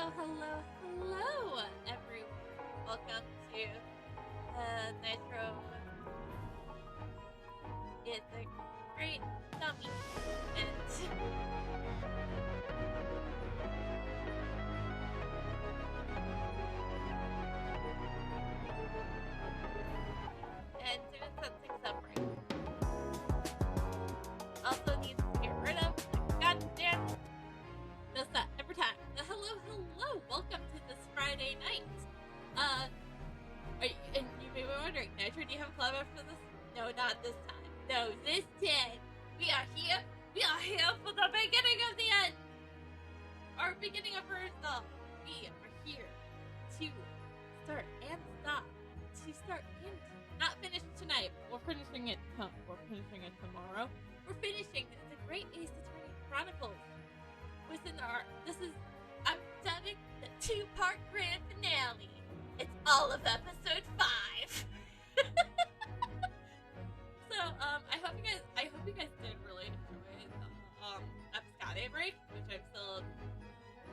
Hello, everyone. Welcome to Nitro. It's a great dummy, and doing something separate. Also needs to get rid of the goddamn does that every time. Hello, welcome to this Friday night. And you may be wondering, Nitro, do you have a club after this? No, not this time. No, this time. We are here for the beginning of the end. Or beginning of our stuff. We are here to start and stop. To start and not finish tonight. We're finishing it tomorrow. We're finishing the Great Ace Attorney Chronicles. I'm dubbing the 2-part grand finale. It's all of episode 5. So, I hope you guys did really enjoy the Abscade break, which I'm still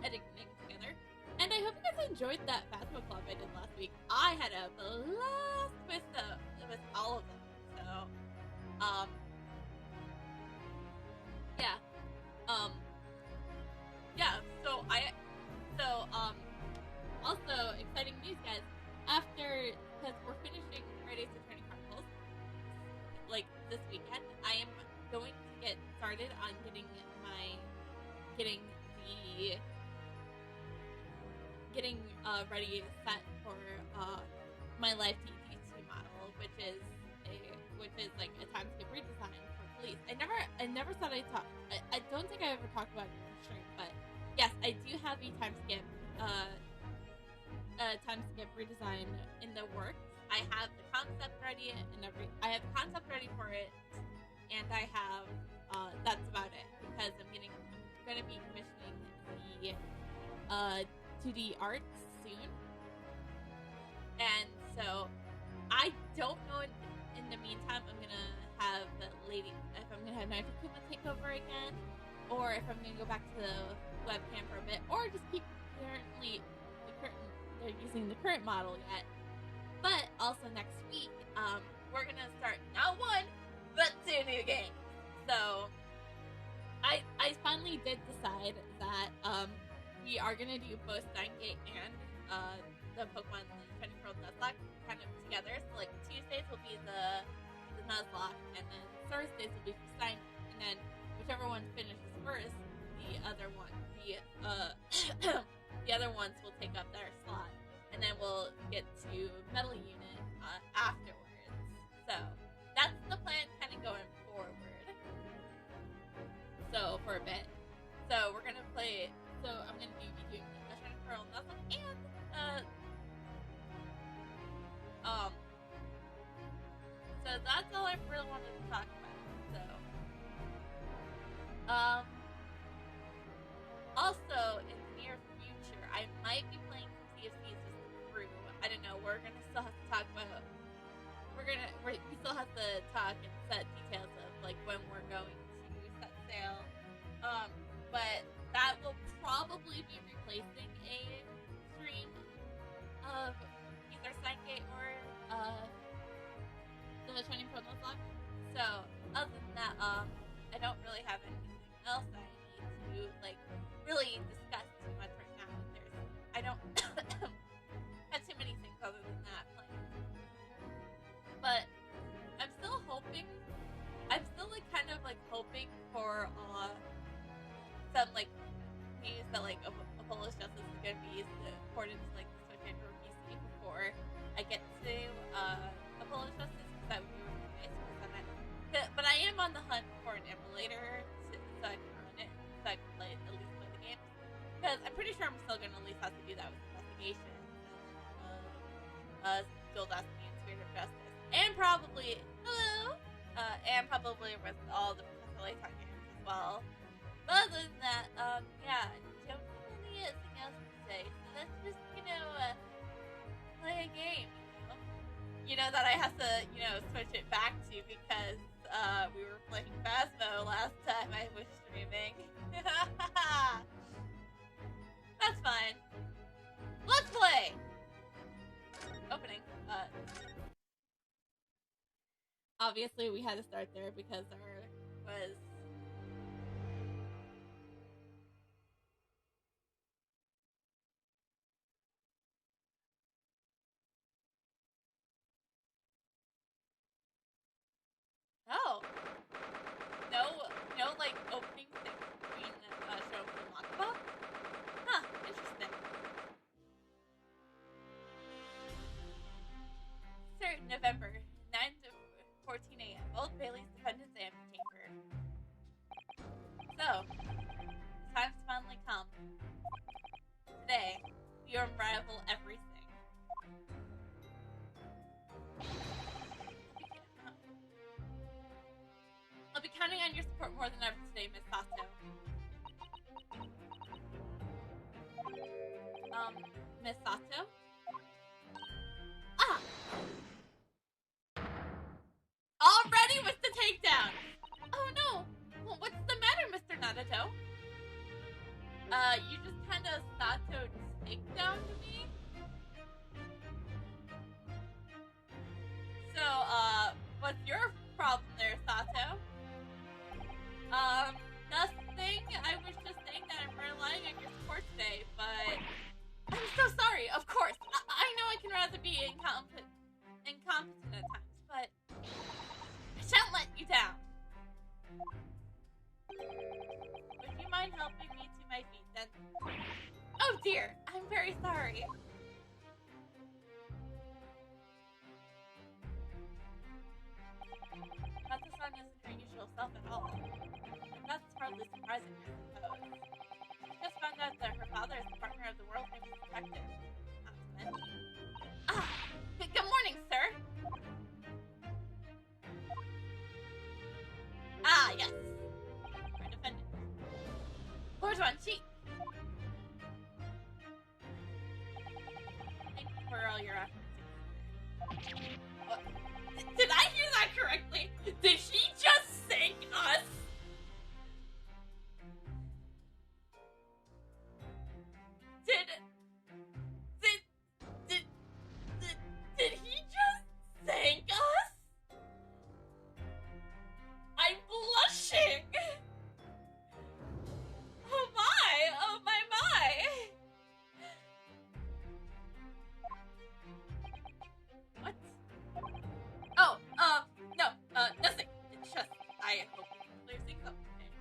editing together. And I hope you guys enjoyed that Phasma Club I did last week. I had a blast with all of them. So, also exciting news, guys. Because we're finishing Great Ace Attorney Chronicles, like this weekend, I am going to get started on getting ready set for my live TT2 model, which is like a time skip redesign for police. I never thought I'd talk. I don't think I ever talked about it in the stream, but yes, I do have a time skip redesign in the works. I have the concept ready I have the concept ready for it, and I have that's about it, because I'm going to be commissioning the 2D art soon, and so I don't know in the meantime if I'm gonna have Nitro Kuma take over again, or if I'm gonna go back to the webcam for a bit, or just keep they're using the current model yet. But also next week, we're gonna start not 1, but 2 new games. So I finally did decide that we are gonna do both Steingate and the Pokemon 24 Nuzlocke kind of together. So like Tuesdays will be the Nuzlocke, and then Thursdays will be for Steingate, and then whichever one finishes first, the other ones will take up their slot, and then we'll get to Metal Unit afterwards. So that's the plan, kind of going forward. So for a bit, so we're gonna play. So I'm gonna be doing the Shining Pearl Nuzlocke and So that's all I really wanted to talk about. So also in the near future, I might be playing some CFCs with the crew. I don't know. We still have to talk about. We still have to talk and set details of like when we're going to set sail. But that will probably be replacing a stream of either Steingate or the Shining Pearl Nuzlocke. So other than that, I don't really have anything else I need to like really discuss too much right now. I don't have too many things other than that planned. But I'm still like kind of like hoping for some like news that like Apollo's Justice is gonna be ported to like the Switch and PC before I get to Apollo's Justice, because that would be really nice. But I am on the hunt for an emulator so I can run it, so I can at least play the game. Because I'm pretty sure I'm still gonna at least have to do that with Investigation, Dual Destiny, and Spirit of Justice, and probably with all the Professor Layton games as well. But other than that, I don't have anything else to say. So let's just, play a game, that I have to, switch it back to because we were playing Phasmo last time I was streaming. That's fine. Let's play! Opening. Obviously we had to start there because there was... Oh. No, like, opening thing between show and Wakaba? Huh, interesting. Certain November, 9 to 14 a.m. Old Bailey's Defendant's Amphitheater. So, the time's finally come. Today, we unravel everything. I'll be counting on your support more than ever today, Miss Sato. Miss Sato? Ah! Already with the takedown! Oh no! Well, what's the matter, Mr. Naruto? You just kinda Sato'd takedown to me? So, what's your problem there, Sato? Nothing. I was just saying that I'm relying on your support today, but... I'm so sorry, of course. I know I can rather be incompetent at times, but... I shan't let you down. Would you mind helping me to my feet, then? Oh dear, I'm very sorry. Matsu-san isn't her usual self at all. That's hardly surprising, I suppose. She just found out that her father is the partner of the world famous detective. Not to mention. Ah! Good morning, sir! Ah, yes. Our defendant. Lord Wanchi! Thank you for all your efforts. What? Did I hear that correctly? Did he just thank us? Did he just thank us? I'm blushing! Oh my! What? Oh, no, nothing. It's just, I hope he clears things up today.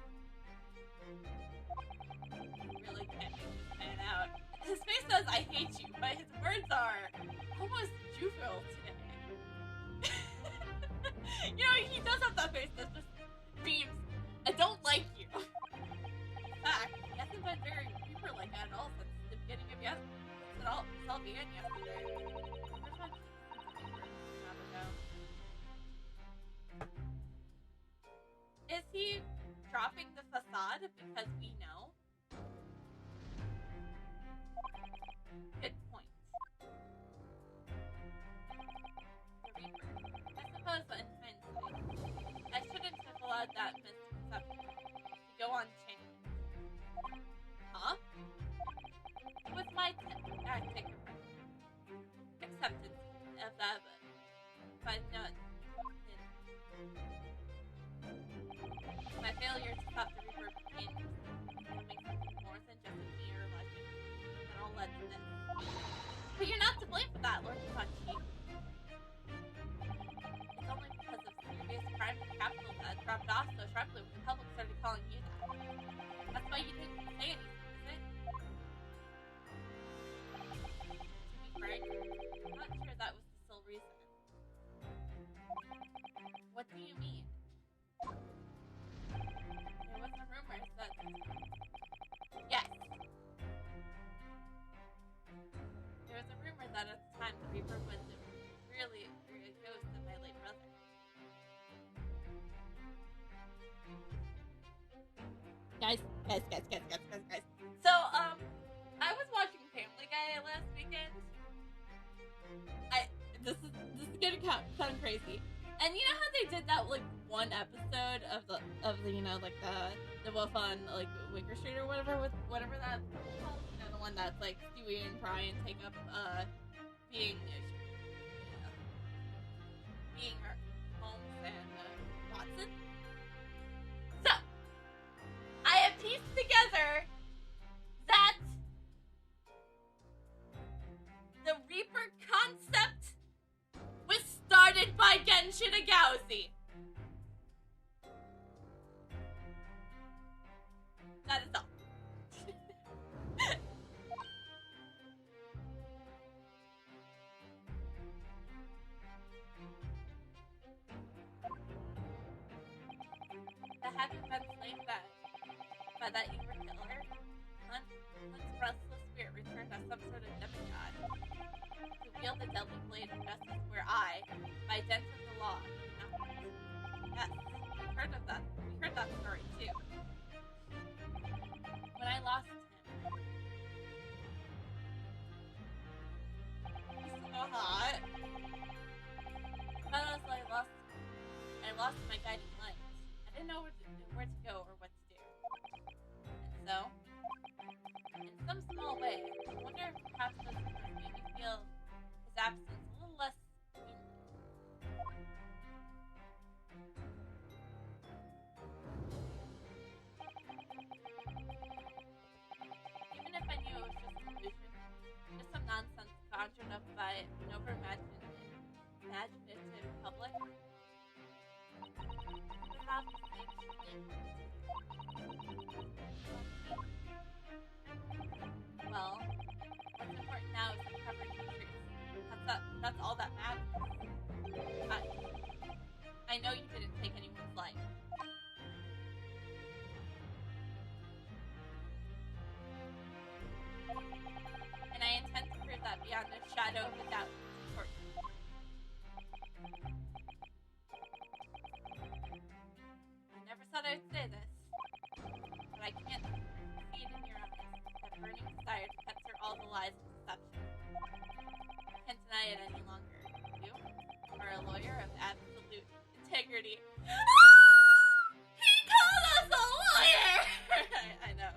Really can't make this pan out. His face says, I hate you, but his words are almost juvenile today. You know, he does have that face that just screams, I don't like you. In fact, he hasn't been very super like that at all since the beginning of yesterday. It all began yesterday. Is he dropping the facade because we know? Good point. The Reaper. I suppose in hindsight, I shouldn't have allowed that misconception to go on chain. Huh? It was my tactic acceptance of that, but not my failure to stop the Reaper became becoming something more than just a mere legend. And all led to this. But you're not to blame for that, Lord Punchy. It's only because of serious crime in the capital that dropped off so sharply when the public started calling you that. That's why you didn't say anything, is it? To be frank, I'm not sure that was the sole reason. What do you mean? There was some rumors that... Yes. There was a rumor that at the time the Reaper was really a ghost of my late brother. Guys. So, I was watching Family Guy last weekend. This is gonna sound crazy. And you know how they did that like one episode of the you know like the wolf on like Wicker Street or whatever with whatever that was called, you know, the one that's like Stewie and Brian take up being Holmes and Watson. So I have pieced together that the Reaper concept was started by Gen Shinigami. That is all. The having been slain by that evil killer, Hunt's restless spirit returned as some sort of demigod to wield the deadly blade of justice where I, by dint of the law, yes, we heard that story too. When I lost him, he's so hot. But as I lost my guiding light. I didn't know where to go or what to do. And so, in some small way, I wonder if perhaps this made me feel his absence a little less keenly. Even if I knew it was just an illusion, just some nonsense conjured up by an imaginative public, well, what's important now is uncovering the truth. That's all that matters. I know you didn't take anyone's life. And I intend to prove that beyond a shadow of a doubt. I never thought I'd say this, but I can't see it in your eyes, that burning desire to cut through all the lies and deception. I can't deny it any longer. You are a lawyer of absolute integrity. He called us a lawyer! I know.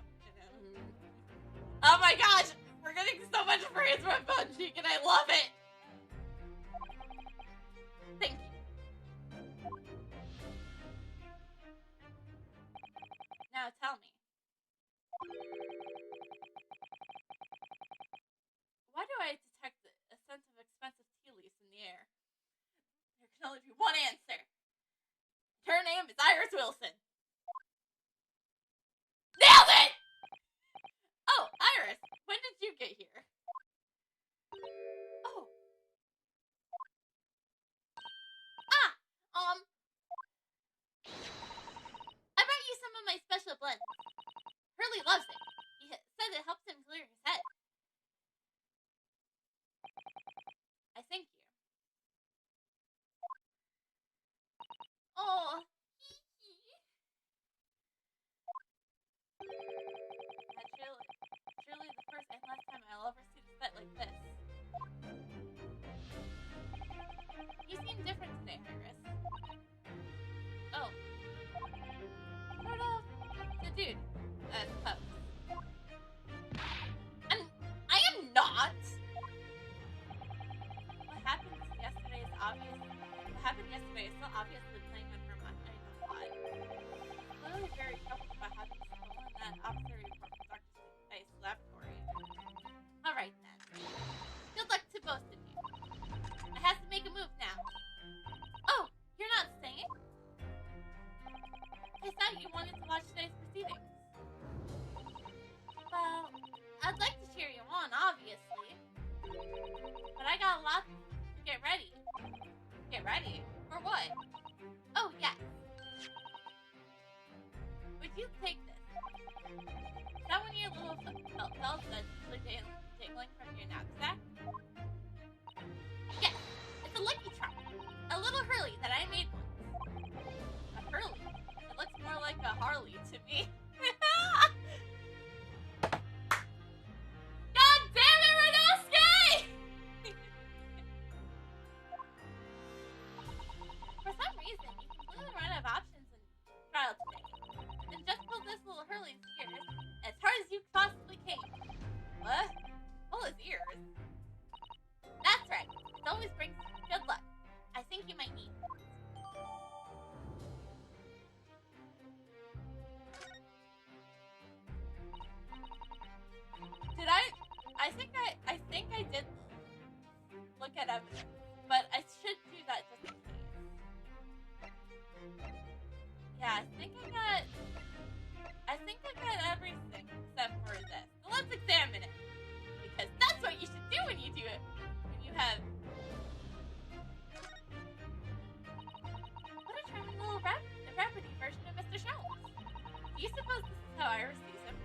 Oh my gosh! We're getting so much praise from Bungie, and I love it! Thank you. Now tell me, why do I detect a sense of expensive tea leaves in the air? There can only be one answer. Her name is Iris Wilson. Nailed it! Oh, Iris, when did you get here? Oh. I brought you some of my special blends. Hurley loves it. He says it helps him clear his head. I thank you. Oh, surely the first and last time I'll ever see the set like this. You seem different today, Iris. Oh. Sort of the dude, I suppose. And I am not! What happened yesterday is still obviously playing on her mind a lot. I'm literally very troubled about having stolen that officer report from Dr. Space laboratory. Alright then. Good luck to both of you. I have to make a move now. Oh, you're not staying? I thought you wanted to watch today's proceedings. Well, I'd like to cheer you on, obviously. But I got a lot to get ready. Get ready? For what? Oh, yes. Would you take this? Is that one of your little felt bells that's usually dangling from your knapsack? Yes, it's a lucky charm. A little Hurley that I made once. A Hurley? It looks more like a Harley to me. God damn it, Renosuke! For some reason, you completely run out of options in trial today. Then just pull this little Hurley's gears as hard as you possibly can. What? but I should do that just in case. Yeah, I think I got everything except for this. So let's examine it. Because that's what you should do when you do it. When you have... What a charming little rabbity version of Mr. Jones. Do you suppose this is how Iris sees him?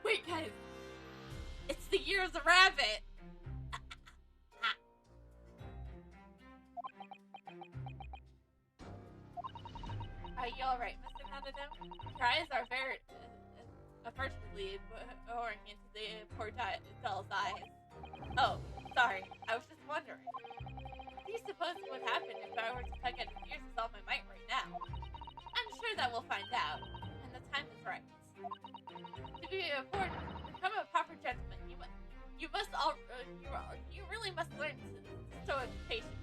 Wait, guys. It's the year of the rabbit. Are you alright, Mr. Nadadam? Your eyes are very... unfortunately boring into the poor doll's eyes. Oh, sorry. I was just wondering. Do you suppose it would happen if I were to tug at his ears with all my might right now? I'm sure that we'll find out, and the time is right. To become a proper gentleman, you really must learn to show patience.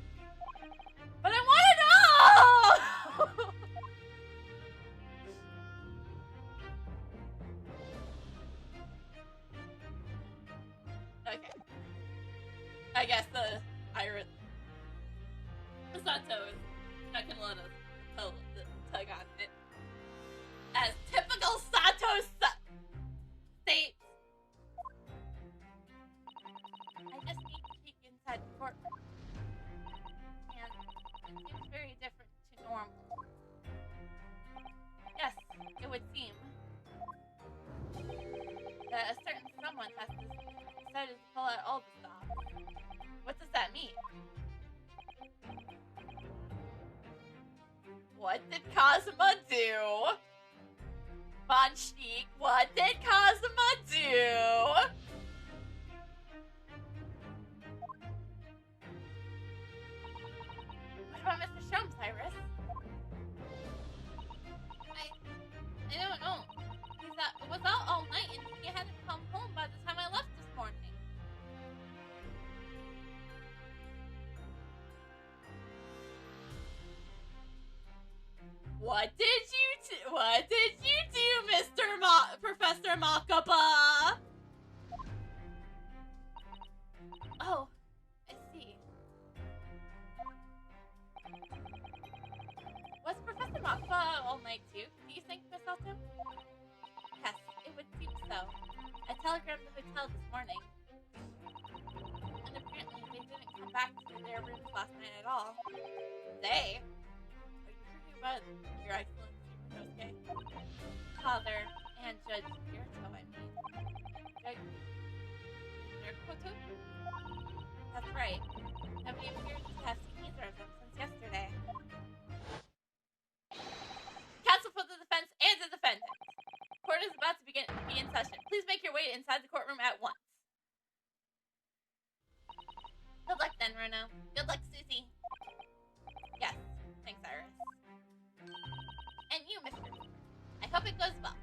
But I want to know! Okay. I guess the Iris Sato is not gonna let us tug on it. As typical Sato state. I just need to peek inside the courtroom. And it seems very different to normal. Yes, it would seem that a certain someone has decided to pull out all the stops. What does that mean? What did Kazuma do? Von Schneek, what did Kazuma do? What about Mr. Sholmes, Iris? I don't know. He was out all night and he hadn't come home by the time I left this morning. What did you do, Professor Makaba? Oh, I see. Was Professor Makaba all night too? Do you think, Miss Alto? Yes, it would seem so. I telegrammed the hotel this morning. And apparently they didn't come back to their rooms last night at all. They? Are you talking about Your Excellency Rinosuke? Father and Judge Kirito, I mean. Judge Kirito? That's right. Nobody appears to have seen either of them since yesterday. Counsel for the defense and the defendant. Court is about to be in session. Please make your way inside the courtroom at once. Good luck then, Runo. Good luck, Susie. Yes. Thanks, Iris. And you, Mr. I hope it goes well.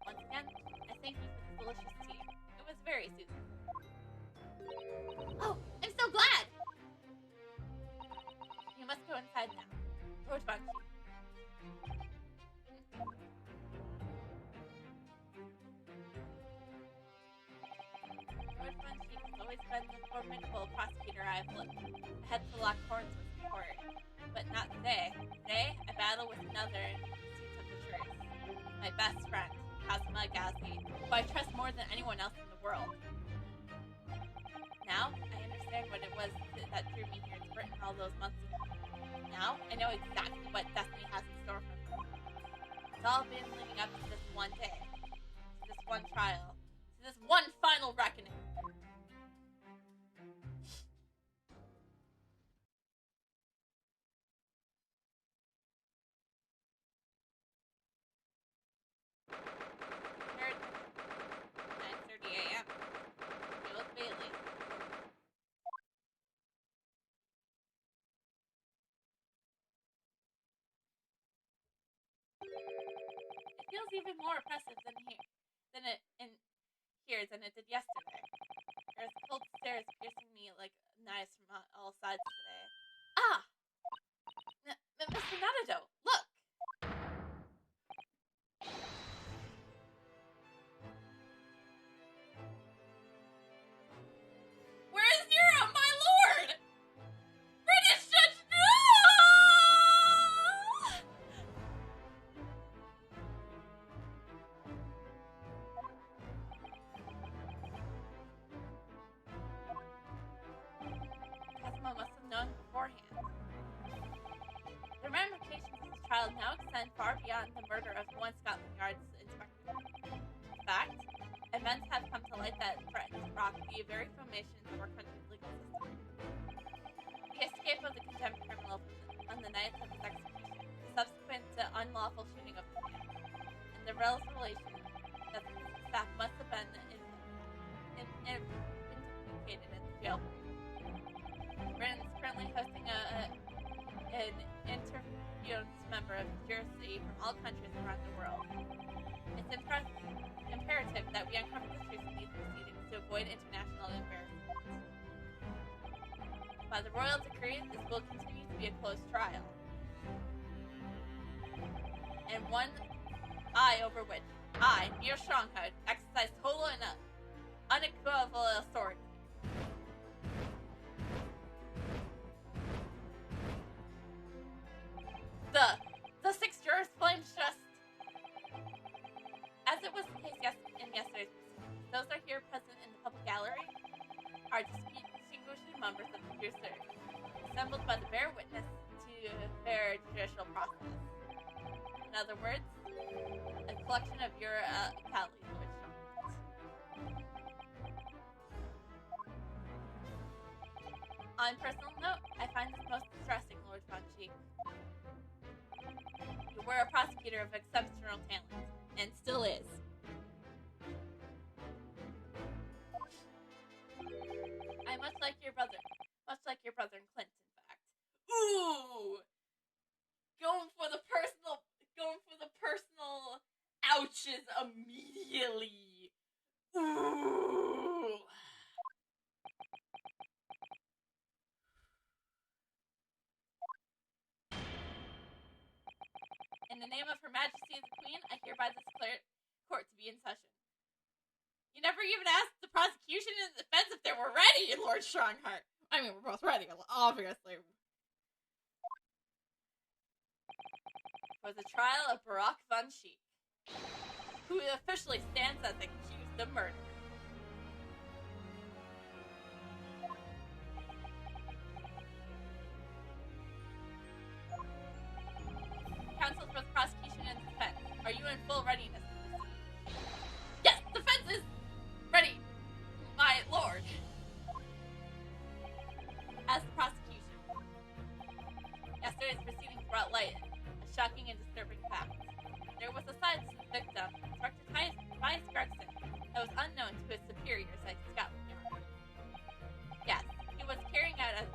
Once again, I thank you for the delicious tea. It was very soothing. Oh, I'm so glad! You must go inside now. Lord Banshee. Lord Banshee has always been the formidable prosecutor I've looked. I had to lock horns with the court. But not today. Today, I battle with another in pursuit of the truth. My best friend, Kazuma Gazi, who I trust more than anyone else in the world. Now, I understand what it was that drew me here to Britain all those months ago. Now, I know exactly what destiny has in store for me. It's all been leading up to this one day, to this one trial, to this one final reckoning. It feels even more oppressive than it did yesterday. There's cold stares piercing me like knives from all sides today. Ah! Mr. Naruto, look! beforehand. The ramifications of this trial now extend far beyond the murder of one Scotland Yard's inspector. In fact, events have come to light that threaten to rock the very foundations of our country's legal system. The escape of the condemned criminal on the night of his execution, the subsequent unlawful shooting of the man, and the revelation that the staff must have been implicated in the jail. Britain is currently hosting an interference member of jury from all countries around the world. It's imperative that we uncover the truth in these proceedings to avoid international embarrassment. By the royal decree, this will continue to be a closed trial, and one eye over which I, mere Stronghold, exercise total and unequivocal authority. The six jurors flamed just as it was the case in yesterday's proceedings. Those are here present in the public gallery are distinguished members of the jury, assembled by the bare witness to their judicial process. In other words, a collection of your tally, Lord Stronghold. On a personal note, I find this most distressing, Lord Von Cheek. You were a prosecutor of exceptional talent, and still is. I much like your brother in Clinton, in fact. Ooh! Going for the personal ouches immediately. Ooh! In the name of Her Majesty the Queen, I hereby declare court to be in session. You never even asked the prosecution and the defense if they were ready, Lord Strongheart. I mean, we're both ready, obviously. For the trial of Barack Von Sheik, who officially stands as accused of murder. Counsel for the prosecution and defense, are you in full readiness to proceed? Yes, defense is ready, my lord. As the prosecution, yesterday's proceedings brought light a shocking and disturbing fact. There was a side to the victim, Inspector Tobias Gregson, that was unknown to his superiors at Scotland Yard. Yes, he was carrying out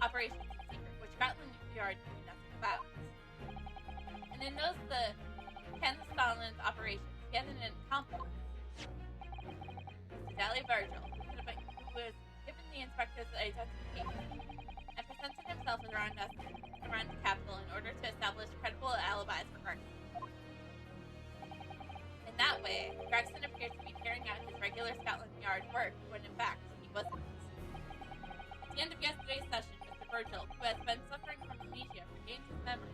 operations in secret, which Scotland Yard knew nothing about. And in those Kansas Scotland's operations, he had an accomplice, Mr. Virgil, who was given the inspector's identification and presented himself around the capital in order to establish credible alibis for Gregson. In that way, Gregson appeared to be carrying out his regular Scotland Yard work when in fact he wasn't. At the end of yesterday's session, Mr. Virgil, who has been suffering from amnesia, regained his memory.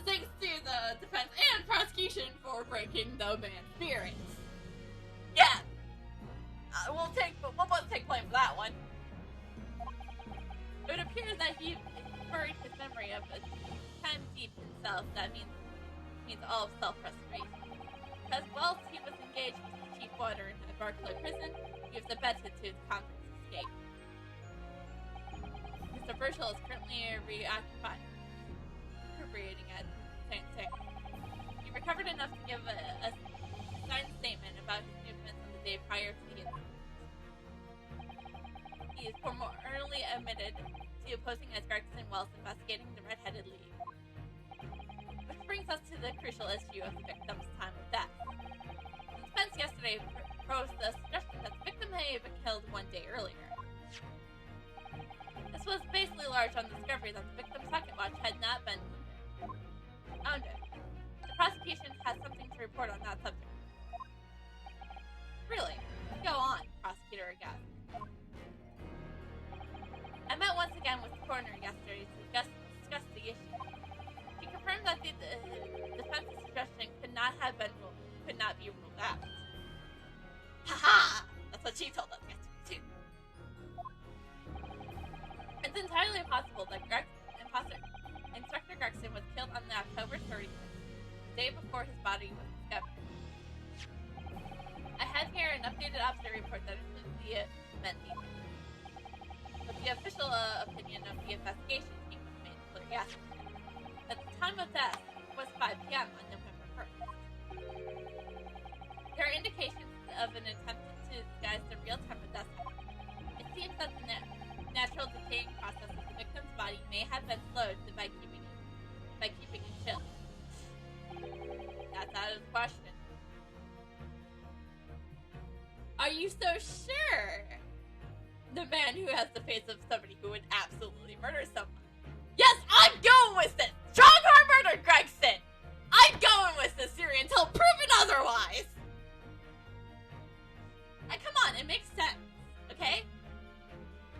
Thanks to the defense and prosecution for breaking the man's spirit. Yeah! We'll both take blame for that one. It would appear that he buried his memory of a time deep himself that means all of self-preservation. Because whilst he was engaged with the chief warder in the Barclay prison, he was abetted to his convict's escape. Mr. Virgil is currently recuperating at St. He recovered enough to give a signed statement about his movements on the day prior to the incident. He is formally admitted to opposing as Gregson whilst investigating the Red-Headed League. Which brings us to the crucial issue of the victim's time of death. The defense yesterday proposed the suggestion that the victim may have been killed one day earlier. This was basically large on the discovery that the victim's pocket watch had not been found. The prosecution has something to report on that subject. Really? Go on, prosecutor aghast. I met once again with the coroner yesterday to discuss the issue. He confirmed that the defense's suggestion could not be ruled out. Ha! That's what she told us yesterday too. And It's entirely possible that Inspector Gregson was killed on October 30th, the day before his body was discovered. I have here an updated officer report that includes the event details. But the official opinion of the investigation team was made clear yesterday. At the time of death was 5 p.m. on November 1st. There are indications of an attempt to disguise the real time of death. It seems that the natural decaying process of the victim's body may have been slowed by keeping it chilled. That's out of the question. Are you so sure? The man who has the face of somebody who would absolutely murder someone. Yes, I'm going with this! Stronghorn murdered Gregson! I'm going with this theory until proven otherwise! And come on, it makes sense, okay?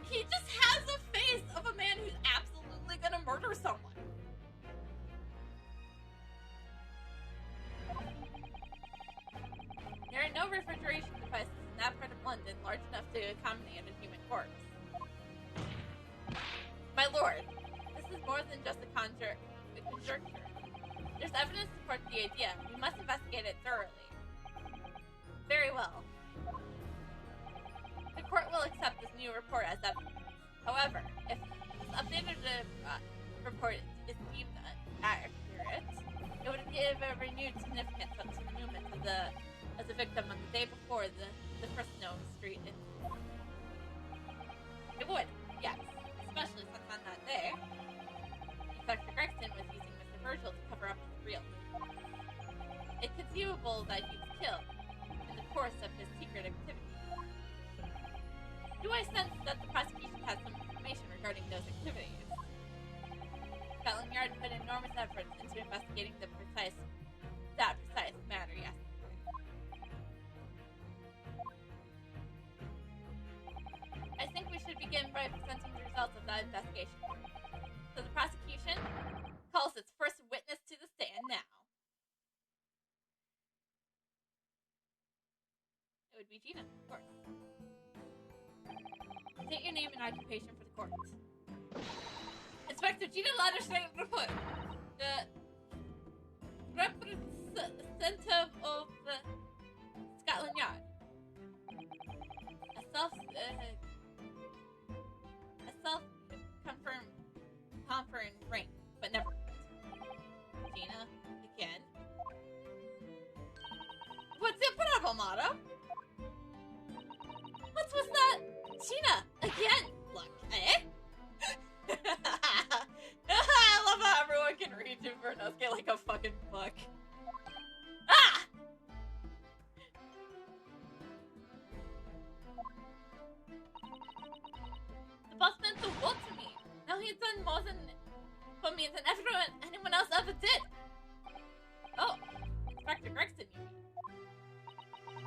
He just has the face of a man who's absolutely gonna murder someone. There are no refrigeration devices in that part of London large enough to accommodate a human corpse. My lord, this is more than just a conjecture. There's evidence to support the idea. We must investigate it thoroughly. Very well. The court will accept this new report as evidence. However, if this updated report is deemed accurate, it would give a renewed significance to the movement of the victim on the day before the first snow street incident. It would, yes, especially since on that day, Inspector Gregson was using Mr. Virgil to cover up his real movements. It's conceivable that he was killed in the course of his secret activities. Do I sense that the prosecution has some information regarding those activities? Scotland Yard put enormous efforts into investigating that precise matter yesterday. I think we should begin by presenting the results of that investigation. So the prosecution calls its first witness to the stand now. It would be Gina, of course. State your name and occupation for the court. Inspector Gina Ladderstein report. The representative of Scotland Yard. A self-confirmed rank, but never. Gina, again. What's your problem, Otto? What was that? Gina, again. Look, eh? I love how everyone can read Vernoske like a fucking book. Ah! The boss meant the world to me. Now he's done more for me than anyone else ever did. Oh, Inspector Gregson, you mean?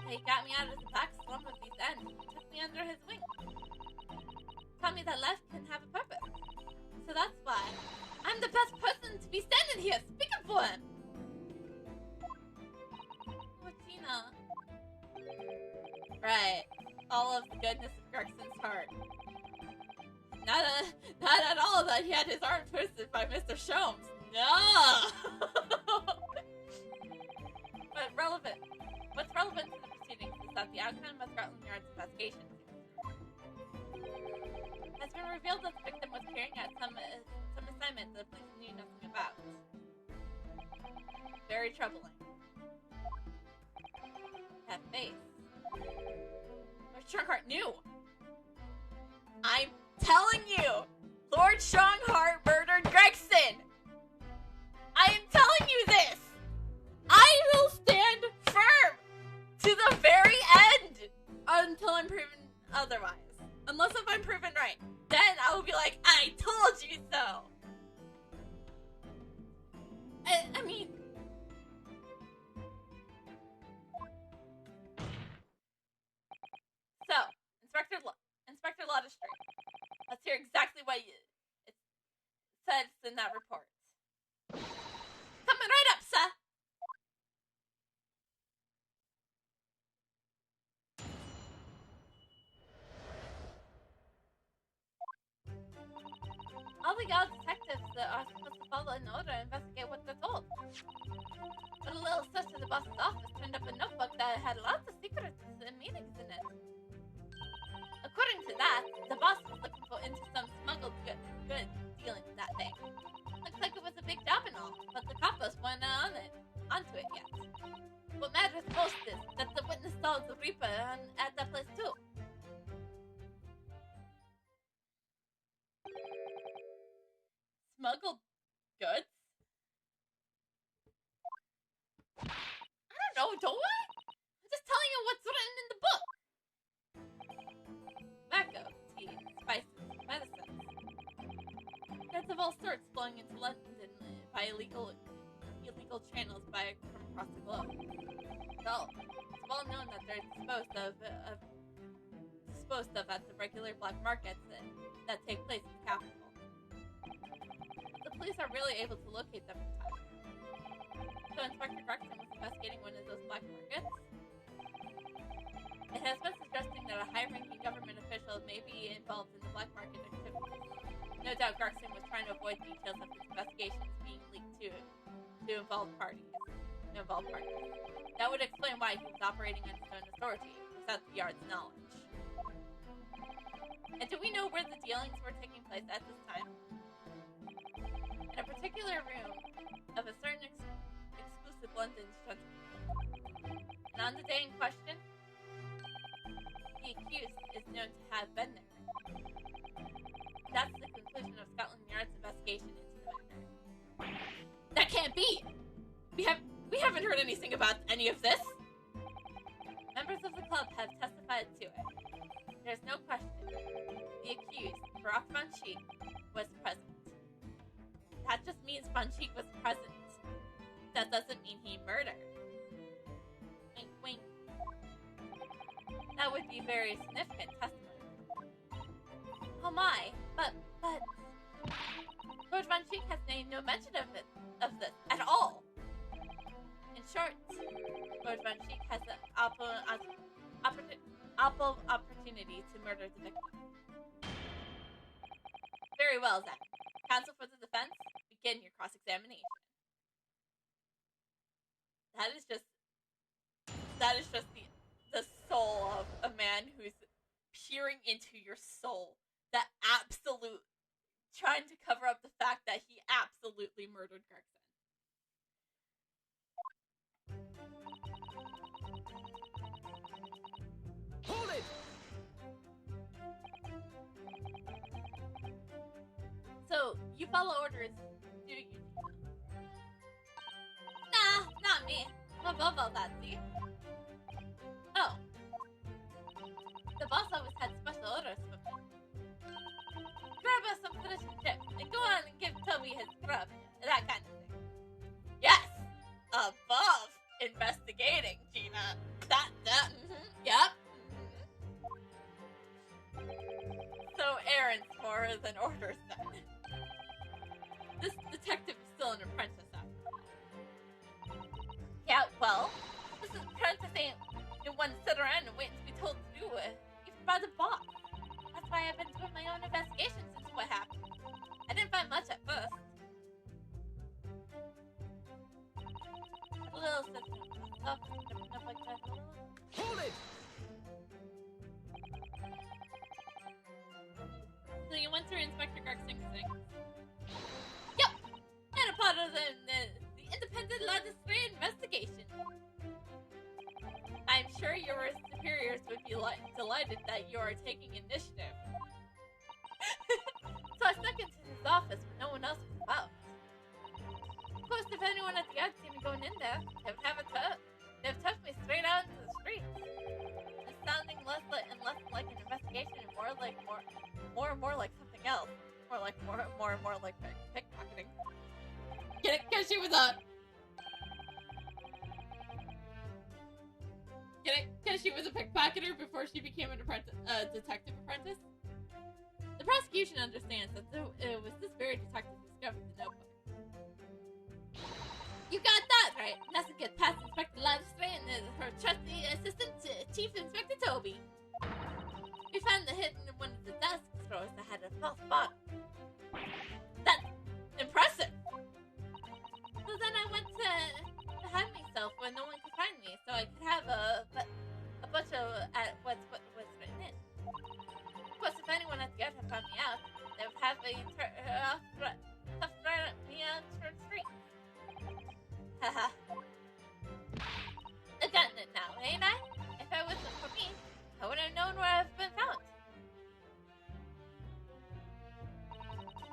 He got me out of the back slump of these ends and took me under his wing. Told me that life can have a purpose. So that's why I'm the best person to be standing here speaking for him. Oh, Gina. Right. All of the goodness of Gregson's heart. Not at all that he had his arm twisted by Mr. Sholmes. No! But what's relevant to the proceedings is that the outcome of Scotland Yard's investigation has been revealed that the victim was carrying out some assignment that the police knew nothing about. Very troubling. That face. Lord Stronghart knew. I'm telling you, Lord Stronghart murdered Gregson. I am telling you this. I will stand firm to the very end until I'm proven otherwise. Unless if I'm proven right. Then I will be like, I told you so. I mean... So, Inspector Ladderstein, let's hear exactly what it says in that report. Coming right up, sir. all y'all detectives that are supposed to follow an order and investigate what they're told. But a little search of the boss's office turned up a notebook that had lots of secrets and meanings in it. According to that, the boss was looking into some smuggled good dealings that day. Looks like it was a big job and all, but the coppers weren't onto it yet. What matters most is that the witness saw the Reaper at that place too. Smuggled goods? I don't know, don't I? I'm just telling you what's written in the book. Tobacco, tea, spices, medicines. Goods of all sorts flowing into London by illegal channels from across the globe. So, it's well known that they're disposed of at the regular black markets that take place in the capital. The police are really able to locate them in time. So Inspector Gregson was investigating one of those black markets. It has been suggesting that a high-ranking government official may be involved in the black market activities. No doubt Gregson was trying to avoid details of his investigations being leaked to involved parties. That would explain why he was operating on his own authority, without the Yard's knowledge. And do we know where the dealings were taking place at this time? In a particular room of a certain exclusive London gentleman. And on the day in question, the accused is known to have been there. That's the conclusion of Scotland Yard's investigation into the matter. That can't be! We haven't heard anything about any of this! Members of the club have testified to it. There's no question. The accused, Barack Von Sheik, was present. That just means Von Sheik was present. That doesn't mean he murdered. Wink, wink. That would be very significant testimony. Oh my, but... Lord Von Sheik has made no mention of this at all. In short, Lord Von Sheik has an opportunity to murder the victim. Very well then. Counsel for the defense, begin your cross-examination. That is just the soul of a man who's peering into your soul. That absolute, trying to cover up the fact that he absolutely murdered Gregson. Hold it! So, you follow orders, do you? Nah, not me. I'm above all that, see? Oh. The boss always had special orders for me. Grab us some fish and chips, and go on and give Toby his grub. That kind of thing. Yes! Above investigating, Gina. Yep. So errands more than orders then. This detective is still an apprentice after all. Yeah, well, this apprentice ain't one to sit around and wait to be told to do it, even by the boss. That's why I've been doing my own investigations into what happened. I didn't find much at first. A little system stuff like that. Hold it! So you went through Inspector Gregson's thing? Yep! And a part of the independent legislative investigation. I'm sure your superiors would be delighted that you are taking initiative. So I snuck into his office when no one else was about. Of course, if anyone at the yard seen me going in there, they would have they've tucked me straight out into the streets. It's sounding less and less like an investigation and more and more like something else. More and more like pickpocketing. Get it? Because she was a pickpocketer before she became a detective apprentice. The prosecution understands that it was this very detective who discovered the notebook. You got that right. Nothing gets past Inspector Ladistray and her trusty assistant, Chief Inspector Toby. We found the hit in one of the desk drawers that had a false bottom. they tough right at me on short street. Haha. I've gotten it now, ain't I? If it wasn't for me, I wouldn't have known where I've been found.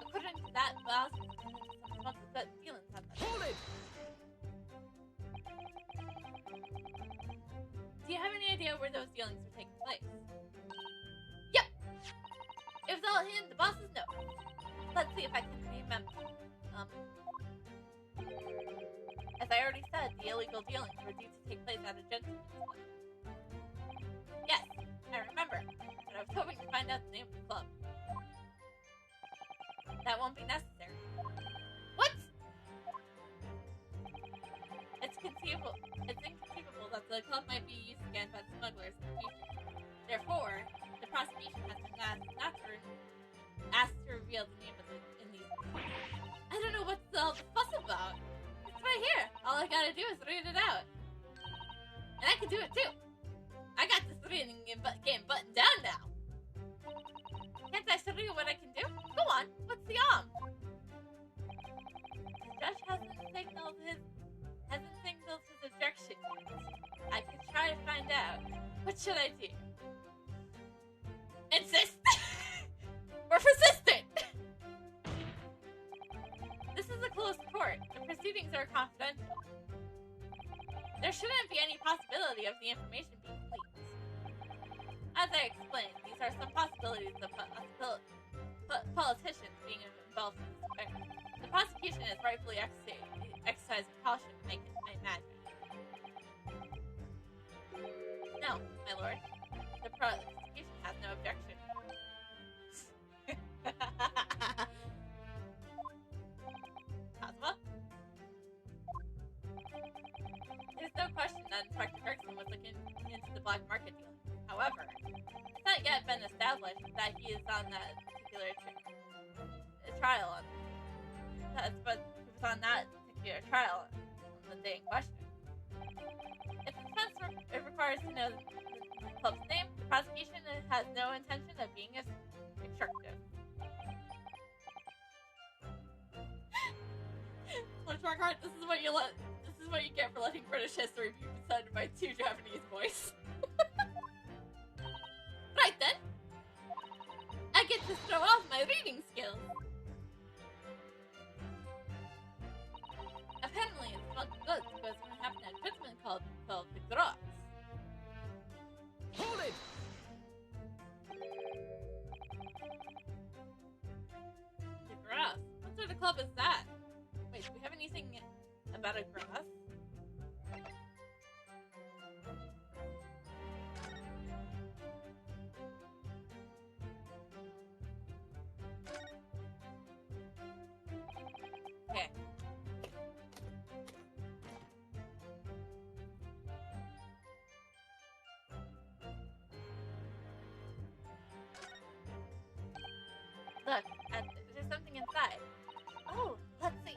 According to that, boss, someone's got dealings on that. Hold it! Do you have any idea where those dealings were taking place? Yep! It was all in the boss's note. Let's see if I can remember. As I already said, the illegal dealings were due to take place at a gentleman's club. Yes, I remember, but I was hoping to find out the name of the club. That won't be necessary. What? It's inconceivable that the club might be used again by the smugglers in the future. Therefore, the prosecution has been asked to reveal the name of it in these reports. I don't know what's all the fuss about. It's right here. All I gotta do is read it out. And I can do it too. I got this reading game buttoned down now. Can't I show you what I can do? Go on. What's the The judge hasn't signaled his objection yet. I could try to find out. What should I do? Insist! Or persistent! This is a closed court. The proceedings are confidential. There shouldn't be any possibility of the information being leaked. As I explained, these are some possibilities of politicians being involved in this affair. The prosecution is rightfully exercising caution, I imagine. No, my lord. The prosecution has no objection. Cosmo? There's no question that Inspector Gregson was looking into the black market deal. However, it's not yet been established that he is on that particular trial. But he was on that particular trial on the day in question. If the defense requires to know the club's name, the prosecution has no intention of being obstructive. Lord Margaret, this is what you get for letting British history be presented by two Japanese boys. Right then, I get to throw off my reading skills. Apparently, it's not good because we have an advertisement called the Gross. Hold it! The Gross? What sort of club is that? Wait, do we have anything about a Gross? Okay. Look, there's something inside. Oh, let's see.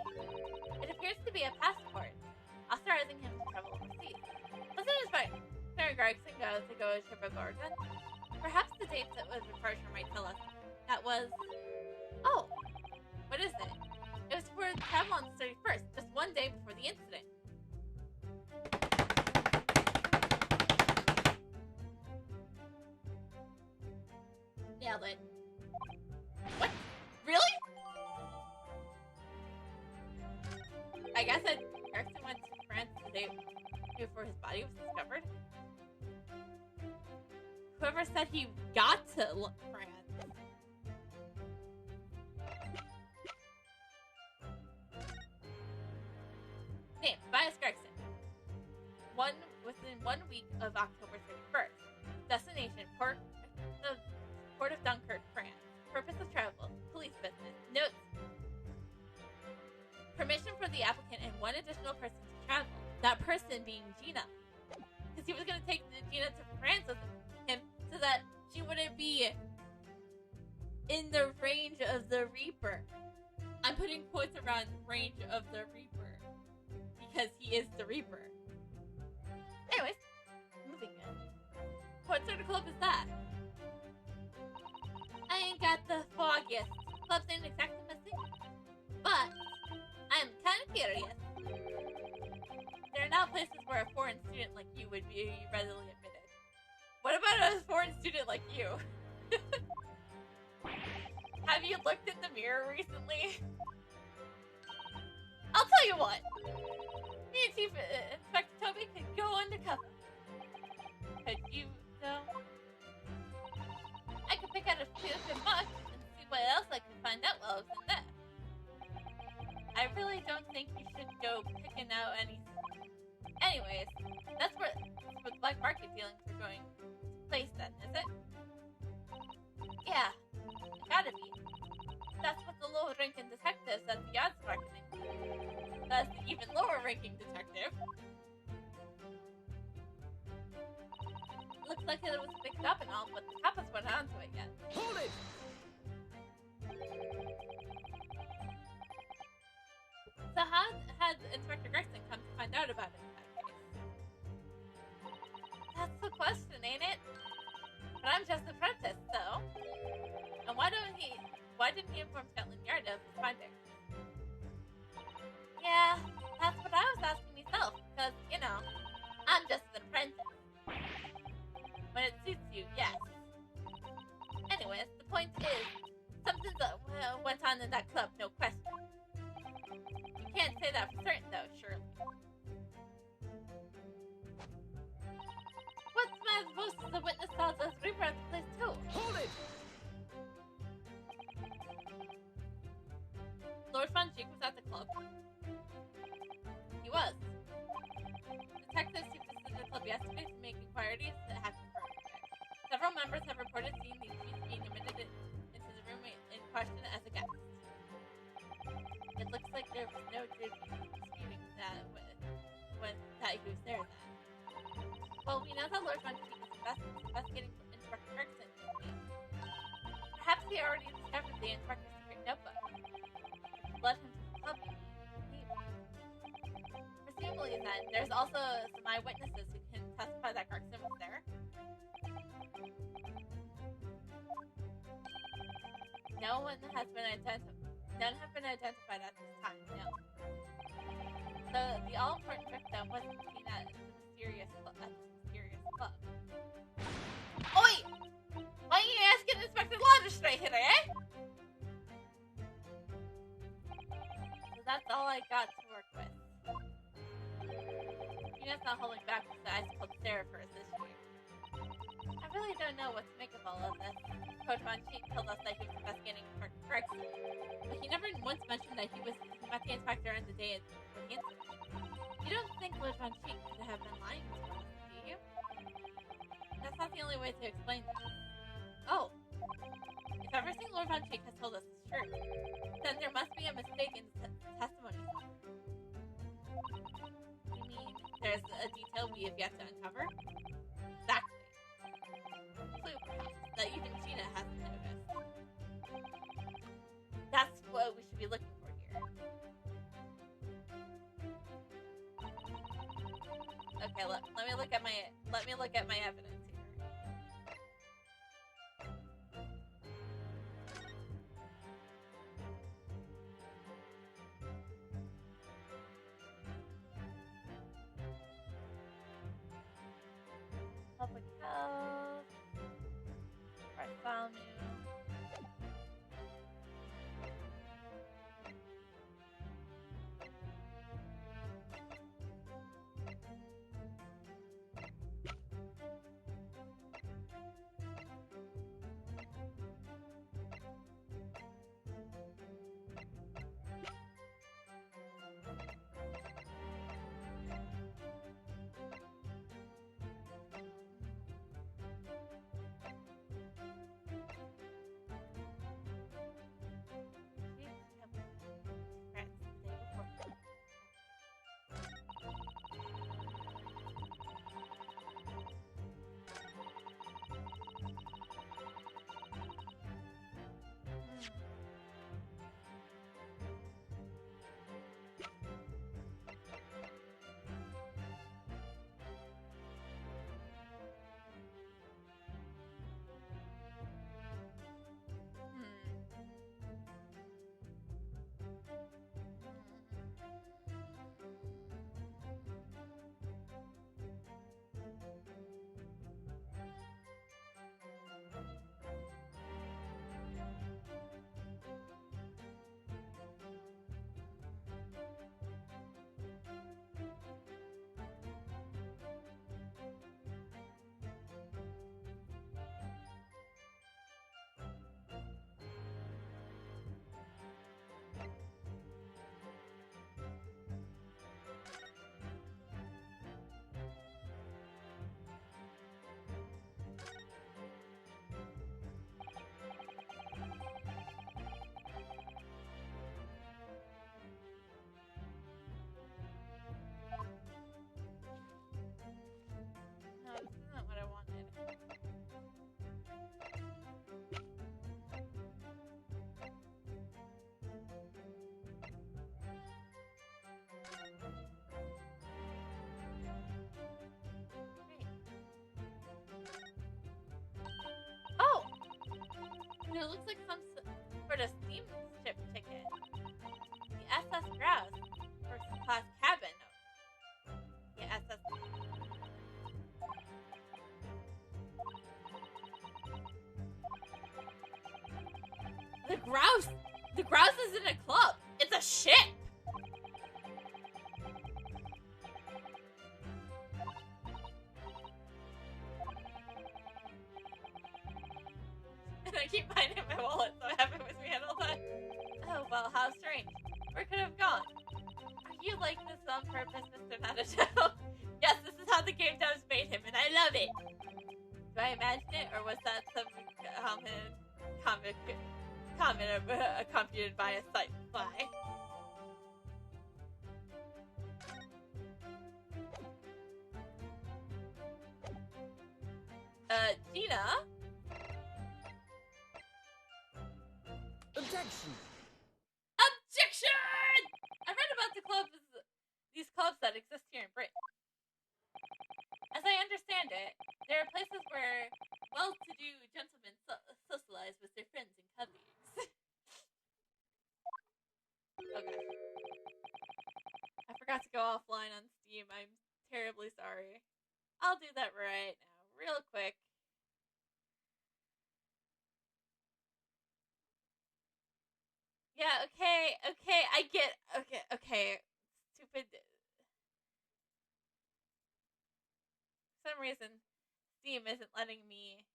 It appears to be a passport, authorizing him to travel overseas. Wasn't his Mary Gregson to go to trip of Oregon? Perhaps the dates that was departure might tell us. That was... Oh! What is it? It was for travel on the 31st, just one day before the incident. Nailed it. What? Really? I guess that Erickson went to France the day before his body was discovered. Whoever said he got to France. Name, Tobias Gregson. Within 1 week of October 31st. Destination, Port of Dunkirk, France. Purpose of travel, police business. Notes. Permission for the applicant and one additional person to travel. That person being Gina. Because he was going to take Gina to France with him so that she wouldn't be in the range of the Reaper. I'm putting quotes around range of the Reaper. Because he is the Reaper. Anyways, moving on. What sort of club is that? I ain't got the foggiest. clubs ain't exactly my thing. But I'm kind of curious. There are now places where a foreign student like you would be readily admitted. What about a foreign student like you? Have you looked in the mirror recently? I'll tell you what. Me and Chief Inspector Toby could go undercover. Could you, though? I could pick out a few good marks and see what else I can find out while I was in there. I really don't think you should go picking out any. Anyways, that's where the black market dealings are going to place then, is it? Yeah, it gotta be. That's what the lower-ranking detectives at the odds marketing. That's the even lower-ranking detective. Looks like it was a big job and all, but the coppers weren't onto it yet. Hold it! So how had Inspector Gregson come to find out about it in that case? That's the question, ain't it? But I'm just an apprentice, so. And why didn't he inform Scotland Yard of his findings? Yeah, that's what I was asking myself, because, you know, I'm just an apprentice. When it suits you, yes. Anyways, the point is, something went on in that club, no question. You can't say that for certain, though, surely. What's my supposed to the witness tells us we were at the place, too? Hold it! Lord Von Cheek was at the club. He was. Detectives who visited the club yesterday to make inquiries have confirmed it. Several members have reported seeing these beings being admitted into the room in question as a guest. It looks like there was no disputing that he was there then. Well, we know that Lord Von Cheek is investigating Inspector Gregson. Perhaps he already discovered the Inspector's secret notebook. Led him to the club, maybe. Presumably then, there's also some eyewitnesses who can testify that Gregson was there. None have been identified at this time, no. So the all-important victim wasn't seen at the mysterious club. Oi! Why are you asking Inspector Lauderstray here, eh? So that's all I got to work with. Gina's not holding back with the ice cold stare of hers this year. I really don't know what to make of all of this. Coach Von Cheek told us that he was investigating Inspector Gregson, but he never once mentioned that he met the inspector on the day of the incident. You don't think Lord Von Cheek could have been lying to us, do you? That's not the only way to explain this. Oh. If everything Lord Von Cheek has told us is true, then there must be a mistake in the testimony. You mean there's a detail we have yet to uncover? Exactly. Clue, perhaps, that even Gina hasn't noticed. That's what we should be looking for here. Okay, let me look at my evidence here. Public health, Bartholomew. It looks like some sort of steamship ticket. The SS Grouse. First class cabin. The SS. The Grouse! The Grouse isn't a club. It's a ship! And I keep mine in my wallet, so I have it with me at all times. Oh, well, how strange. Where could it have gone? Are you like this on purpose, Mr. Nanato? Yes, this is how the game devs made him, and I love it! Do I imagine it, or was that some comment computed by a site fly? Gina? Objection! Objection! I read about these clubs that exist here in Britain. As I understand it, there are places where well-to-do gentlemen socialize with their friends and colleagues. Okay. I forgot to go offline on Steam. I'm terribly sorry. I'll do that right now, real quick. Yeah, okay, I get, okay, stupid. For some reason, Steam isn't letting me.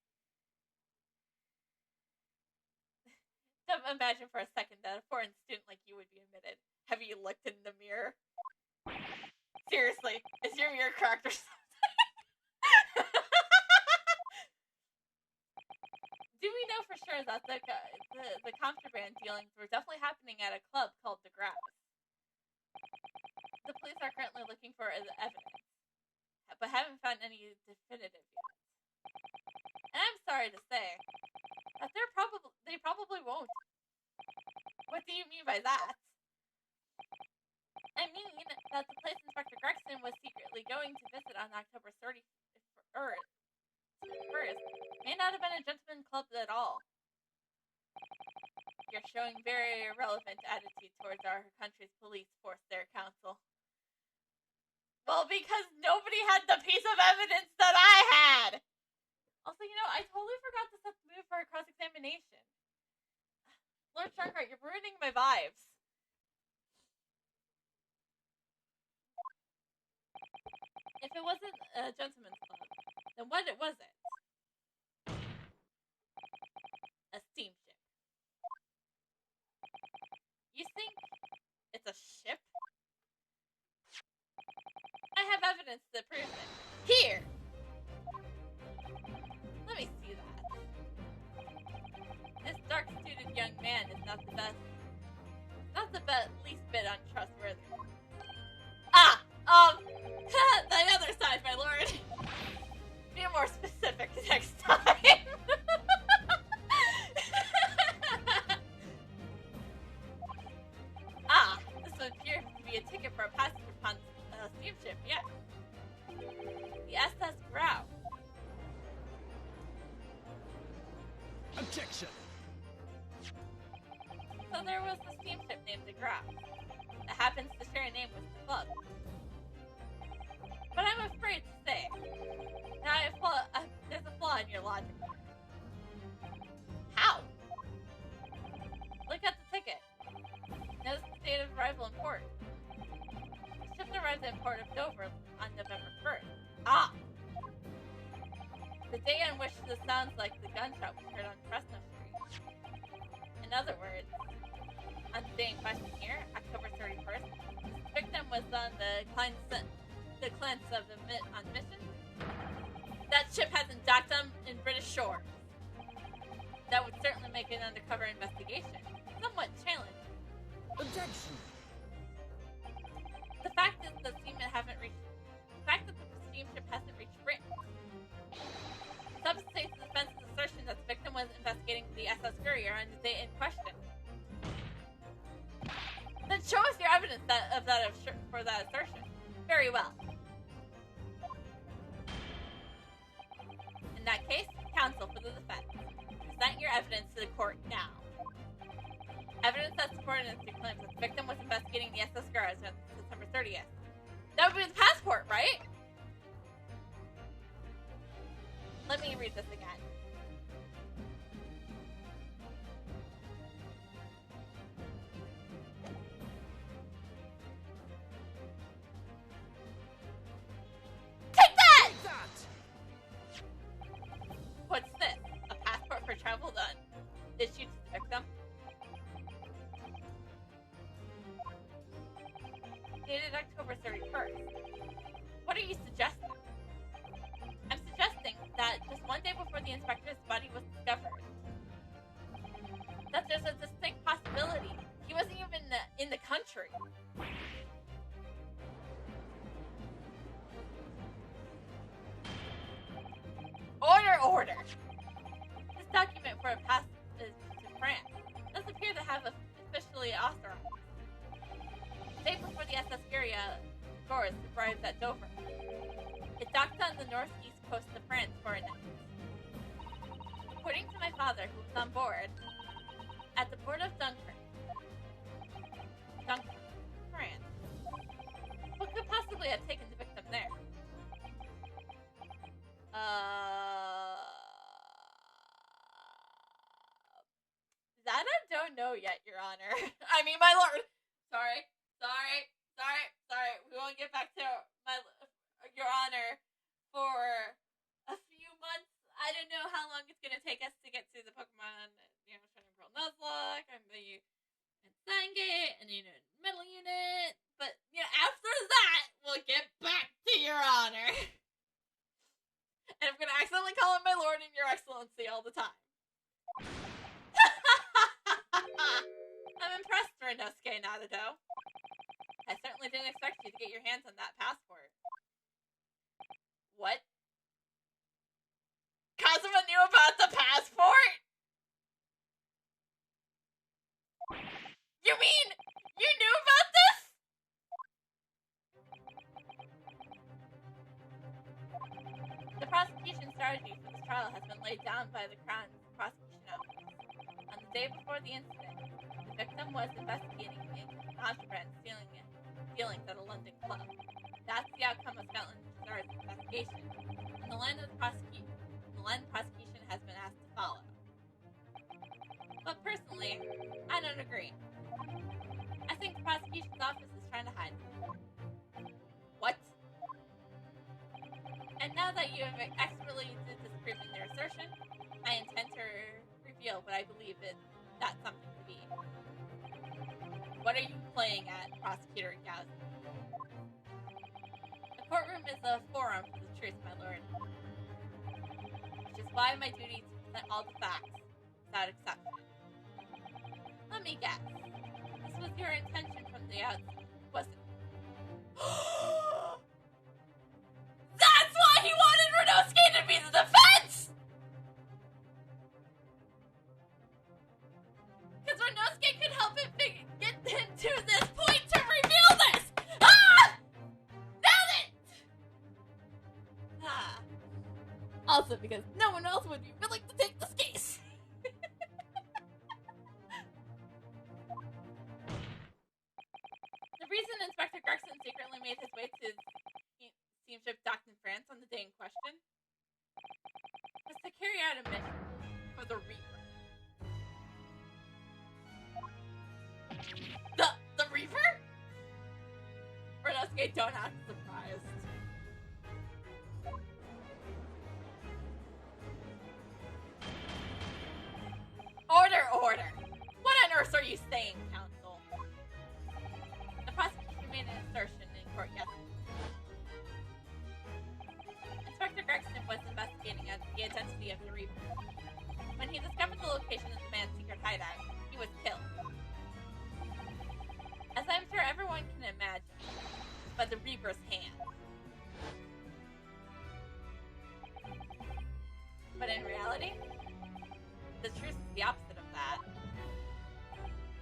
Don't imagine for a second that a foreign student like you would be admitted. Have you looked in the mirror? Seriously, is your mirror cracked or something? Do we know for sure that the contraband dealings were definitely happening at a club called the Grouse? The police are currently looking for evidence, but haven't found any definitive yet. And I'm sorry to say that they probably won't. What do you mean by that? I mean that the place Inspector Gregson was secretly going to visit on October 31st may not have been a gentleman club at all. You're showing very irrelevant attitude towards our country's police force there, Counsel. Well, because nobody had the piece of evidence that I had! Also, I totally forgot to set the move for a cross-examination. Lord Sharkheart, you're ruining my vibes. If it wasn't a gentleman's club, then what was it? A steamship. You think it's a ship? I have evidence that proves it. Here! Let me see that. This dark-suited young man is not the least bit untrustworthy. The other side, my lord. Be more specific next time. This would appear to be a ticket for a passage upon a steamship, yeah. The SS Grouse. Objection! So there was a steamship named the Grouse that happens to share a name with the club. But I'm afraid to say that there's a flaw in your logic. How? Look at the ticket. Notice the date of arrival in port. The ship arrived in port of Dover on November 1st. The day on which this sounds like the gunshot was heard on Fresno Street. In other words, on the day in question here, October 31st, the victim was on the Klein's on mission. That ship hasn't docked in British shores. That would certainly make an undercover investigation somewhat challenging. Objection! The fact that the steamship hasn't reached Britain substantiates the defense's assertion that the victim was investigating the SS Courier on the day in question. Then show us your evidence for that assertion. Very well. In that case, counsel for the defense. present your evidence to the court now. Evidence that supported the claims that the victim was investigating the SS Garage on September 30th. That would be the passport, right? Let me read this again. Take that! Take that! What's this? A passport for travel done. Issued to the victim? Dated October 31st. What are you suggesting? I'm suggesting that just one day before the inspector's body was discovered, that there's a distinct possibility he wasn't even in the country. Order! This document for a pass to France does appear to have officially authorized. The day before the SS Gores arrived at Dover, it docked on the northeast coast of France for a night. According to my father, who was on board, at the port of Dunkirk, France, what could possibly have taken the victim there? That I don't know yet, Your Honor. I mean, my lord. Sorry. We won't get back to Your Honor for a few months. I don't know how long it's gonna take us to get to the Pokemon, Shining Pearl Nuzlocke, and the Sangate, and Metal Unit. But after that, we'll get back to Your Honor. And I'm gonna accidentally call him my lord and Your Excellency all the time. I'm impressed, Renosuke Naruto. I certainly didn't expect you to get your hands on that passport. What? Kazuma knew about the passport? You mean you knew about this? The prosecution strategy for this trial has been laid down by the Crown's prosecution office. On the day before the incident, the victim was investigating contraband dealings at a London club. That's the outcome of Scotland Yard's investigation, and the line prosecution has been asked to follow. But personally, I don't agree. I think the prosecution's office is trying to hide them. What? And now that you have expertly disproving their assertion, I intend to reveal what I believe that's something to be. What are you playing at, Prosecutor Gauzy? The courtroom is a forum for the truth, my lord. Which is why my duty to present all the facts, without exception. Let me guess. This was your intention from the outset, wasn't it? That's why he wanted Renosuke to be the defense! Because Renosuke could help him get him to this point to reveal this! Ah! Damn it! Ah. Also because no one else would be willing to take this case. The reason Inspector Gregson secretly made his way to steamship docked in France on the day in question was to carry out a mission for the Reaper. The Reaper? Renosuke, don't act surprised. Order! What on earth are you saying, counsel? The prosecution made an assertion in court yesterday. Inspector Gregson was investigating the identity of the Reaper. When he discovered the location of the man's secret hideout, he was killed. As I'm sure everyone can imagine, by the Reaper's hand. But in reality, the truth is the opposite of that.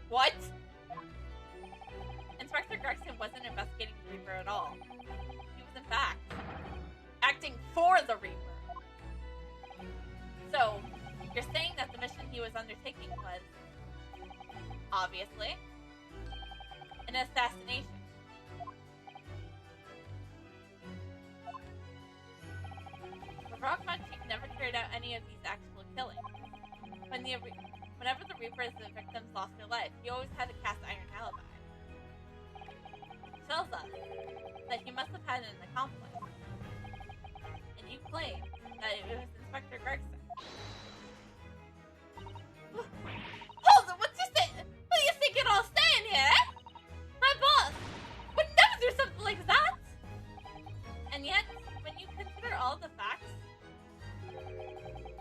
What? Inspector Gregson wasn't investigating the Reaper at all. He was in fact acting for the Reaper. So, You're saying that the mission he was undertaking was, obviously, an assassination. But Rock Von Cheek never carried out any of these actual killings. Whenever the Reapers and the victims lost their life, he always had a cast iron alibi. He tells us that he must have had an accomplice. And you claim that it was Inspector Gregson. Hold on, what do you think you're all saying here? My boss would never do something like that! And yet, when you consider all the facts,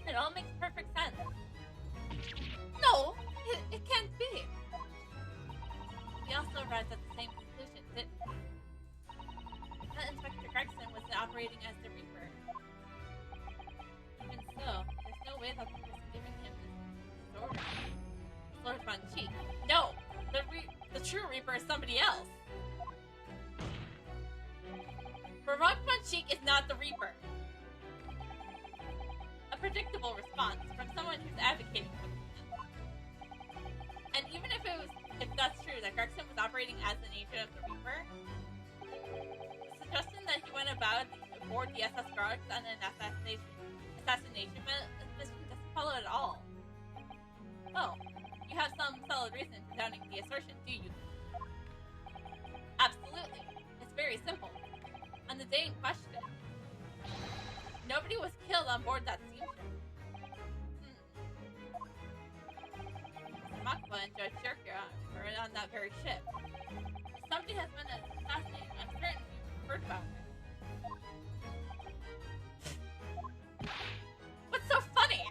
it all makes perfect sense. No, it can't be. We also arrived at the same conclusion, didn't we? That Inspector Gregson was operating as the Reaper. Even so, there's no way that the person giving him this order is Lord Von Cheek. No! The true Reaper is somebody else. But Rock Von Cheek is not the Reaper. A predictable response from someone who's advocating for them. And even if that's true, that Gregson was operating as an agent of the Reaper, the suggestion that he went aboard the SS Guards on an assassination mission doesn't follow at all. Oh, you have some solid reason for doubting the assertion, do you? Absolutely. It's very simple. On the day in question, nobody was killed on board that steamship. Makba and Judge Shirka were on that very ship. If somebody has been assassinated, I'm certain you've heard about it. What's so funny?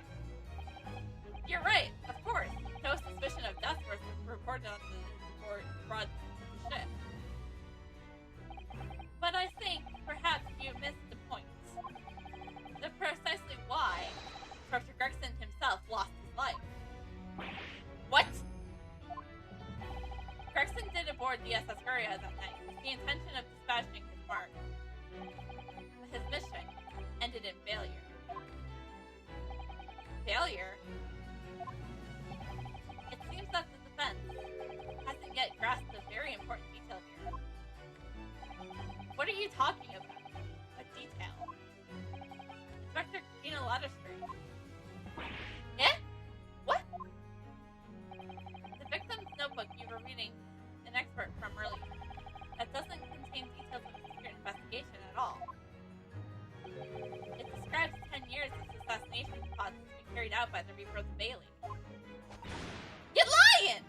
You're right, of course. No suspicion of death was reported on the ship. But I think perhaps you missed the point. The precisely why Inspector Gregson himself lost his life. What? Gregson did aboard the SS Guria that night with the intention of dispatching his mark. But his mission ended in failure. Failure? It seems that the defense hasn't yet grasped a very important detail here. What are you talking about? What detail? Inspector Gina Ladderstreet. Eh? What? The victim's notebook you were reading an expert from earlier. That doesn't contain details of the secret investigation at all. It describes 10 years of assassination plots to be carried out by the Reaper of the Bailey. You're lying!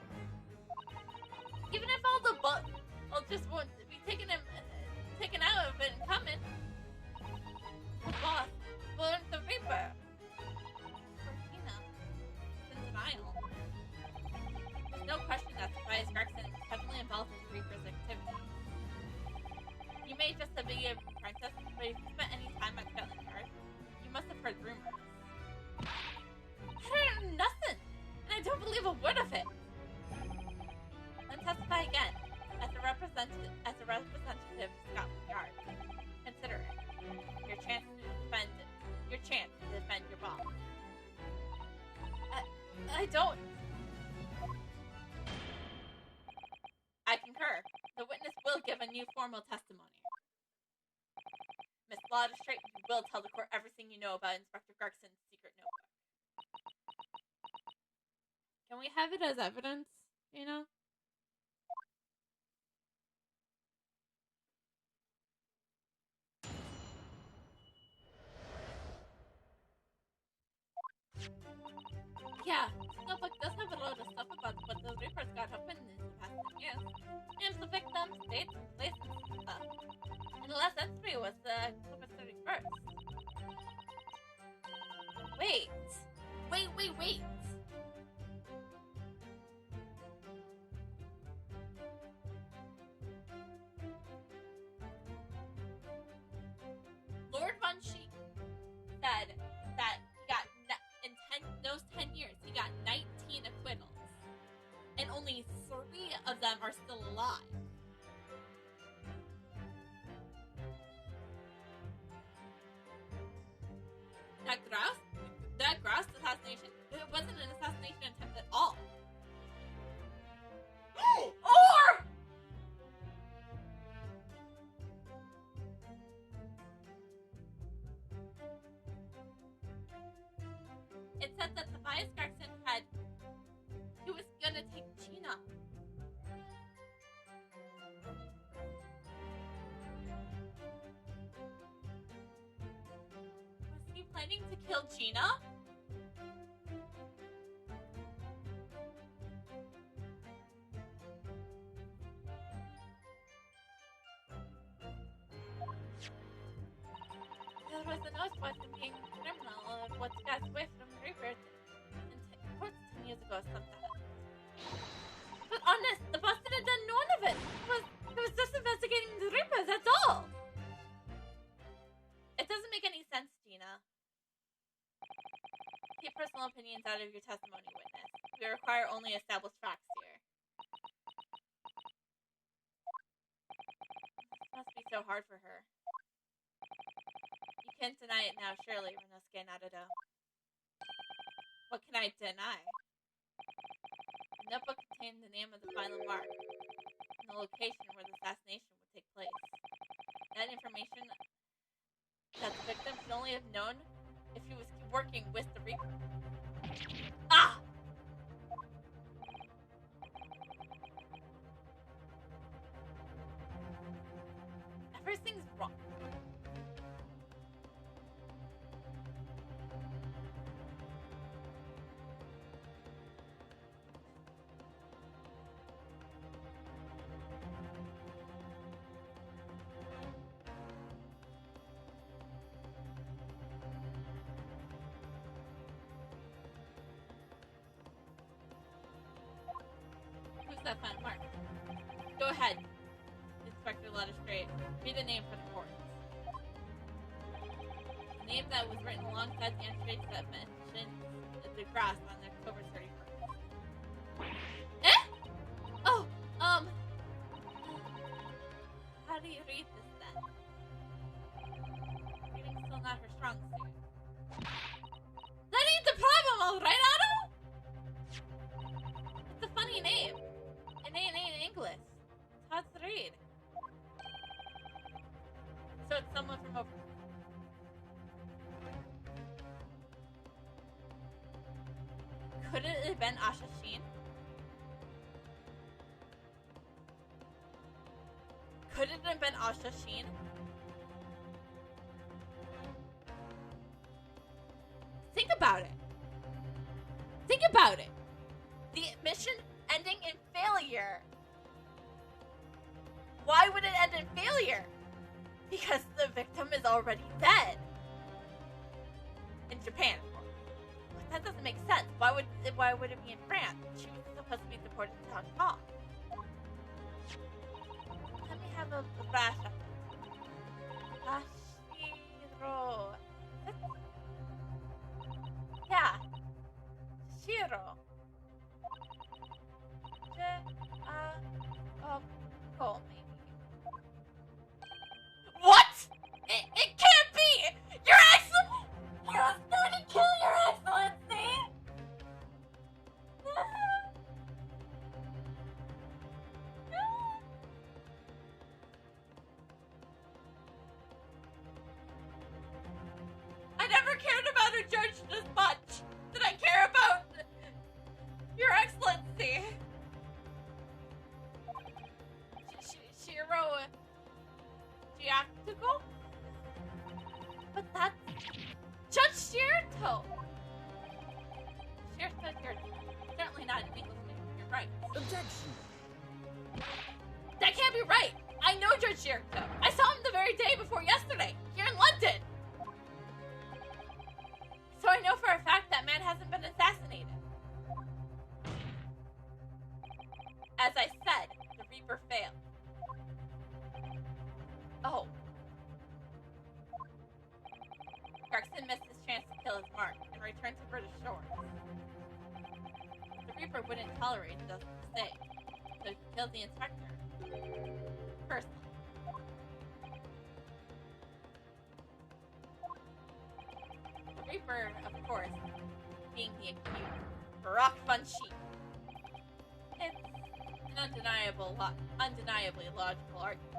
Even if all the will just won't be taken out of it and coming. The boss learned the Reaper. Cortina is in denial. There's no question that Tobias Gregson is heavily involved in the Reaper's activity. You may just be a apprentice, but if you spent any time at Scotland Yard, you must have heard rumors. I heard nothing, and I don't believe a word of it. Then testify again, as a representative of Scotland Yard. Consider it your chance to defend your boss. I don't. I concur. The witness will give a new formal testimony. Miss Ladderstreet, you will tell the court everything you know about Inspector Gregson's secret notebook. Can we have it as evidence, you know? Yeah, this notebook does have a load of stuff about what the Reapers got up in the past 10 years. Names of victims, dates, places, and stuff. And the last entry was October 31st. Wait. Lord Von Sheik said that he got in those 10 years, he got 19 acquittals, and only 3 of them are still alive. That Graus assassination it wasn't an assassination attempt at all. Or it said that Tobias Gregson he was gonna take Gina. Was he planning to kill Gina? There was a note about him being a criminal of what got away from the Reaper in court 10 years ago or something. But honest, the boss didn't done none of it. He was just investigating the Reaper, that's all. It doesn't make any sense, Gina. Keep personal opinions out of your testimony, witness. We require only established facts here. This must be so hard for her. You can't deny it now, surely, Renosuke Naruto. What can I deny? The notebook contained the name of the final mark and the location where the assassination would take place. That information that the victim should only have known if he was working with the Reaper. Ah! Everything's wrong. Who's that final mark? Go ahead, Inspector Letterstraight. Read a name for the court. The name that was written alongside the entries that mentioned the grass on October 31st. Eh? Oh, how do you read this then? Reading's still not her strong suit. That ain't the problem, alright, Otto? It's a funny name. It ain't English. It's hard to read. So it's someone from over. Could it have been Ashashin? Could it have been Ashashin? Think about it. Think about it. The mission ending in failure. Why would it end in failure? Because the victim is already dead. In Japan, of course. But that doesn't make sense. Why would it be in France? She was supposed to be deported to Hong Kong. Let me have a brush up. Hashiro. Yeah. Shiro. Oh, maybe. What? It can't be! Your Excellency! You have to kill Your Excellency! I never cared about a judge this much. Did I care about Your Excellency? Shiro Giacomo? But that's Judge Shirto! Shirto, you're certainly not an English name. You're right. Objection! That can't be right! I know Judge Shirto. I saw him the very day before yesterday, here in London! So I know for a fact that man hasn't been assassinated. As I said, the Reaper failed. Oh. Gregson missed his chance to kill his mark and return to British shores. The Reaper wouldn't tolerate this mistake, so he killed the inspector. Personally. The Reaper, of course, being the accused, Barack Von Sheep. It's an undeniably logical argument.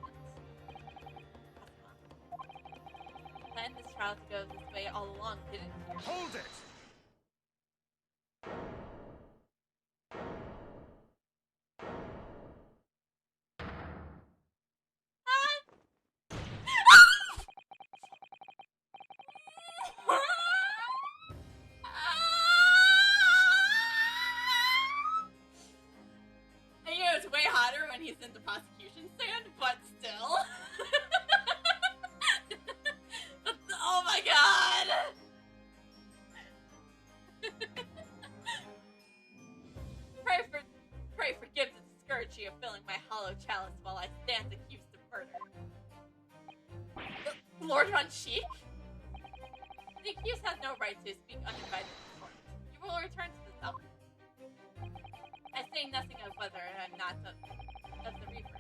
You planned this trial to go this way all along, didn't you? Hold it! And you know, it's way hotter when he's in the prosecution stand, but still. Oh my god! Pray forgive the discouragement of filling my hollow chalice while I stand accused of murder. Lord Von Sheik? The accused has no right to speak uninvited in court. You will return to the cell. I say nothing of whether I'm not of the Reaper.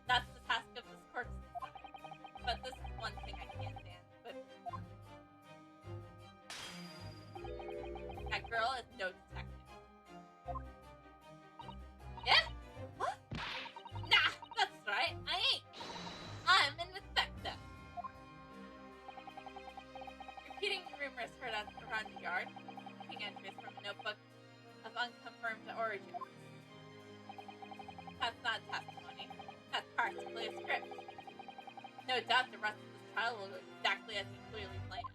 That's the task of this court to decide. But this is one thing I can't stand. But that girl is no detective. Yeah? What? Nah, that's right. I ain't. I'm an inspector. Repeating rumors heard around the yard, keeping entries from a notebook of unconfirmed origins. That's not testimony. That's practically a script. No doubt the rest of this trial will go exactly as he clearly planned.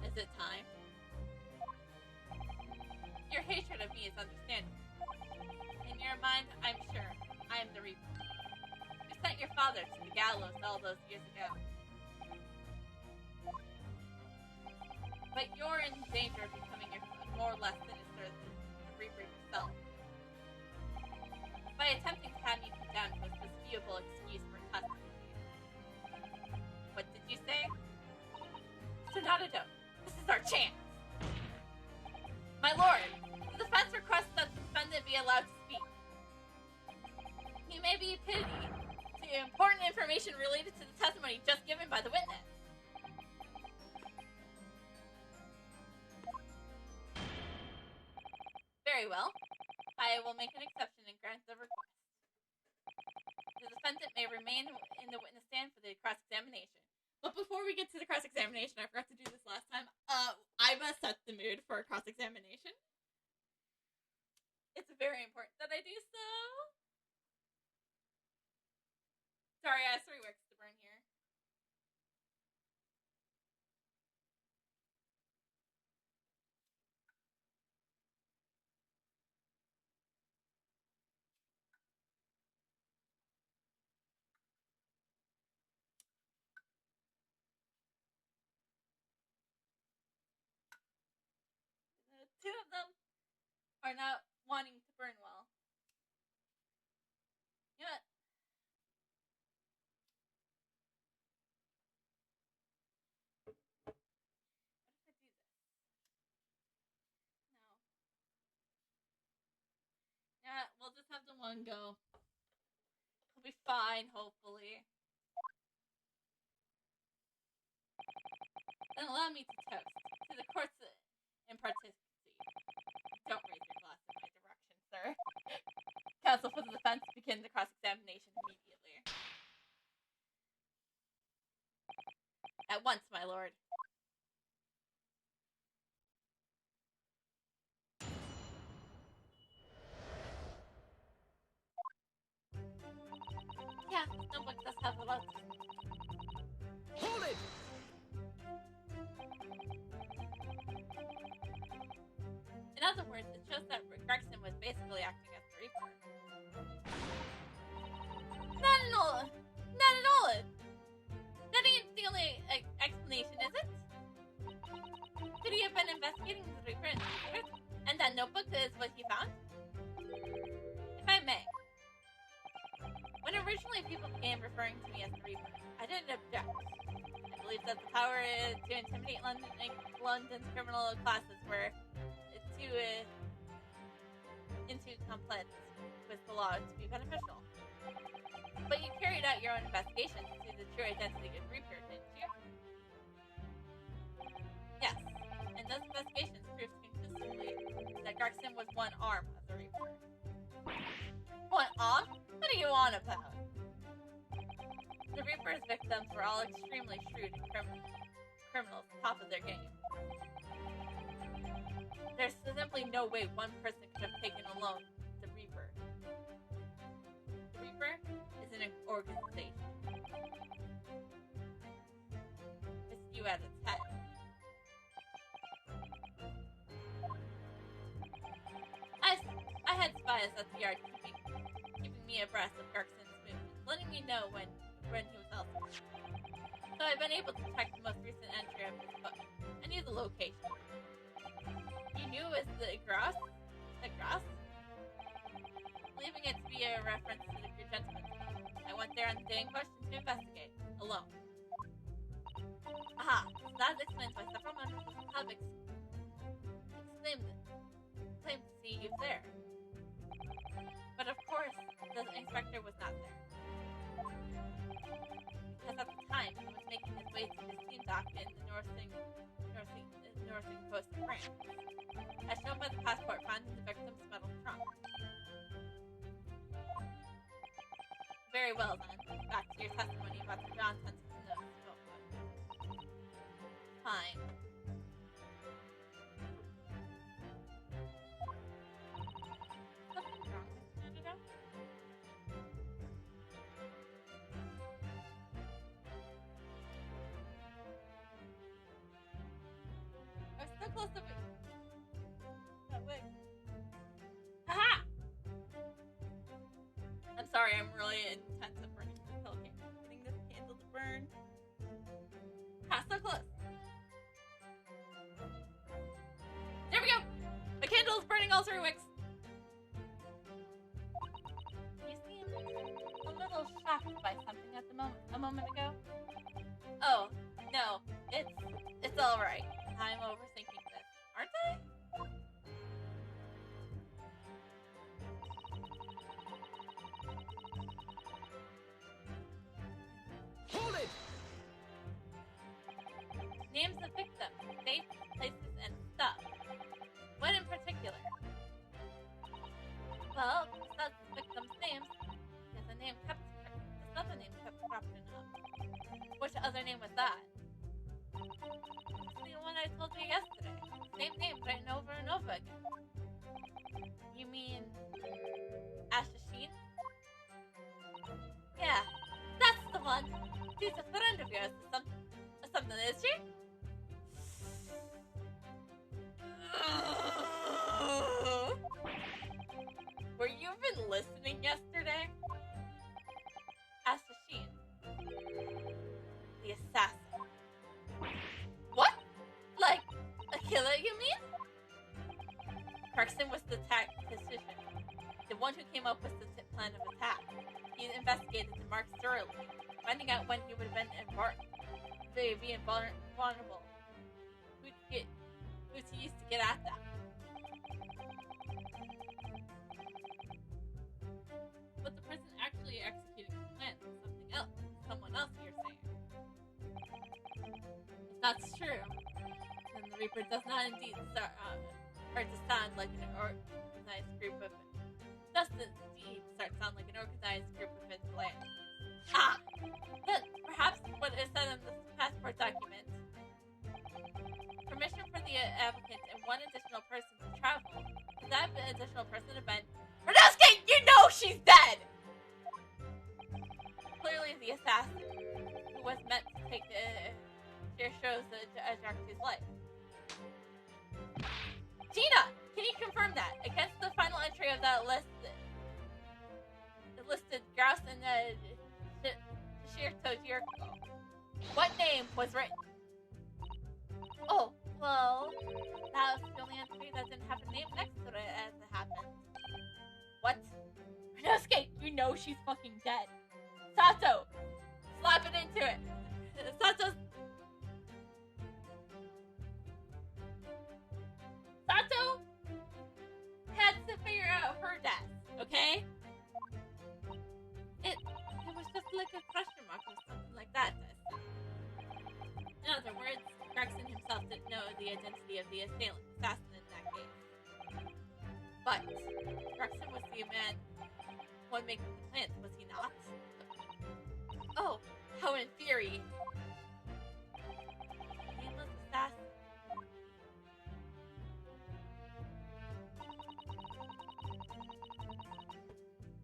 Is it time? Your hatred of me is understandable. In your mind, I'm sure, I am the Reaper. You sent your father to the gallows all those years ago. But you're in danger of becoming more or less sinister than the Reaper yourself. By attempting to have me put down to a disputable excuse for custody. What did you say? Sonata, this is our chance! My lord, the defense requests that the defendant be allowed to speak. He may be privy to important information related to the testimony just given by the witness. Very well. I will make an exception and grant the request. The defendant may remain in the witness stand for the cross-examination. But before we get to the cross-examination, I forgot to do this last time. I must set the mood for a cross-examination. It's very important that I do so. Sorry, I have 3 wicks to burn here. Two of them are not wanting to burn well. You know what? What if I do this? No. Yeah, we'll just have the one go. He'll be fine, hopefully. And allow me to toast to the courts in participacy. Don't raise your glass in my direction, sir. Counsel for the defense begin the cross-examination immediately. At once, my lord. Yeah, no one does have a lot. Hold it! In other words, it shows that Gregson was basically acting as the Reaper. Not at all. Not at all. That ain't the only explanation, is it? Could he have been investigating the Reaper in secret? And that notebook is what he found? If I may. When originally people began referring to me as the Reaper, I didn't object. I believed that the power to intimidate London's criminal classes were into compliance with the law to be beneficial. But you carried out your own investigation to see the true identity of Reaper, didn't you? Yes. those investigations proves conclusively that Gregson was one arm of the Reaper. One arm? What are you on about? The Reaper's victims were all extremely shrewd and criminals, top of their game. There's simply no way one person could have taken alone the Reaper. The Reaper is an organization. It's you at its head. I had spies at the yard keeping me abreast of Garkson's movements, letting me know when he was elsewhere. So I've been able to check the most recent entry of his book. I knew the location. You knew it was the grass? The grass? Believing it to be a reference to the gentleman's book, I went there on the day in question to investigate, alone. Aha! So that explains why several members of the public claimed to see you there. But of course, the inspector was not there. Because at the time, he was making his way to the steam dock in the northern coast of France, as shown by the passport found in the victim's metal trunk. Very well then, back to your testimony about the contents of the notebook. Fine. Something wrong, Mr. Candido? I was so close to that wig. Haha! I'm sorry, I'm really intense at burning this pelican. Getting this candle to burn. Ah, so close. There we go! The candle is burning all through wicks. You seem a little shocked by something at a moment ago. Oh, no, it's all right. I'm overthinking this, aren't I? Hold it! Names of victims, dates, places, and stuff. What in particular? Well, besides the victims' names, there's another name kept cropping up. Which other name was that? The one I told you yesterday. Same name, written over and over again. You mean Ashashine? Yeah, that's the one. She's a friend of yours or something, is she? Were you even listening yesterday? Ashashine. The assassin. What? Like, a killer, you mean? Clarkson was the tactician, the one who came up with the plan of attack. He investigated the marks thoroughly, finding out when he would have been invulnerable. Who's he used to get at them? But the person actually executing the plan was something else. Someone else, you're saying. If that's true, then the Reaper does not indeed start to sound like an organized group of vigilantes. Ah! But perhaps what is said in this passport document. Permission for the applicant and one additional person to travel. Could that additional person have been Renowski, you know she's dead! Clearly the assassin, who was meant to take share shows Jacques' life. Gina, can you confirm that? Against the final entry of that list, it listed Grouse and Shirto Jirko. What name was written? Oh, well, that was the only entry that didn't have a name next to it as it happened. What? Renowski, you know she's fucking dead. Sato! Slap it into it! Sato had to figure out her death, okay? It was just like a question mark or something like that. In other words, Gregson himself didn't know the identity of the But Gregson was the one making the plans, was he not? Oh, how in theory. Nameless assassin.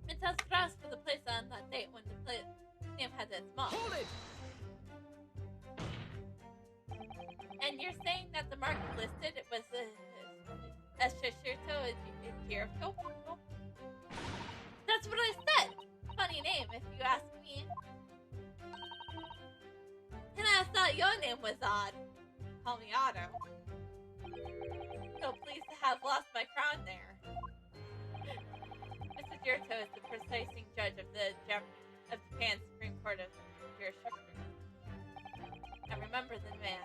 Mintel's grasp for the place on that date when the Sam had its mom. Hold it! And you're saying that the mark listed it was a Shishirto Kiriko? That's what I said! Funny name, if you ask me. And I thought your name was odd. Call me Otto. So pleased to have lost my crown there. Mr. Jirto is the presiding judge of the Japan's Supreme Court of Jurisdiction. I remember the man.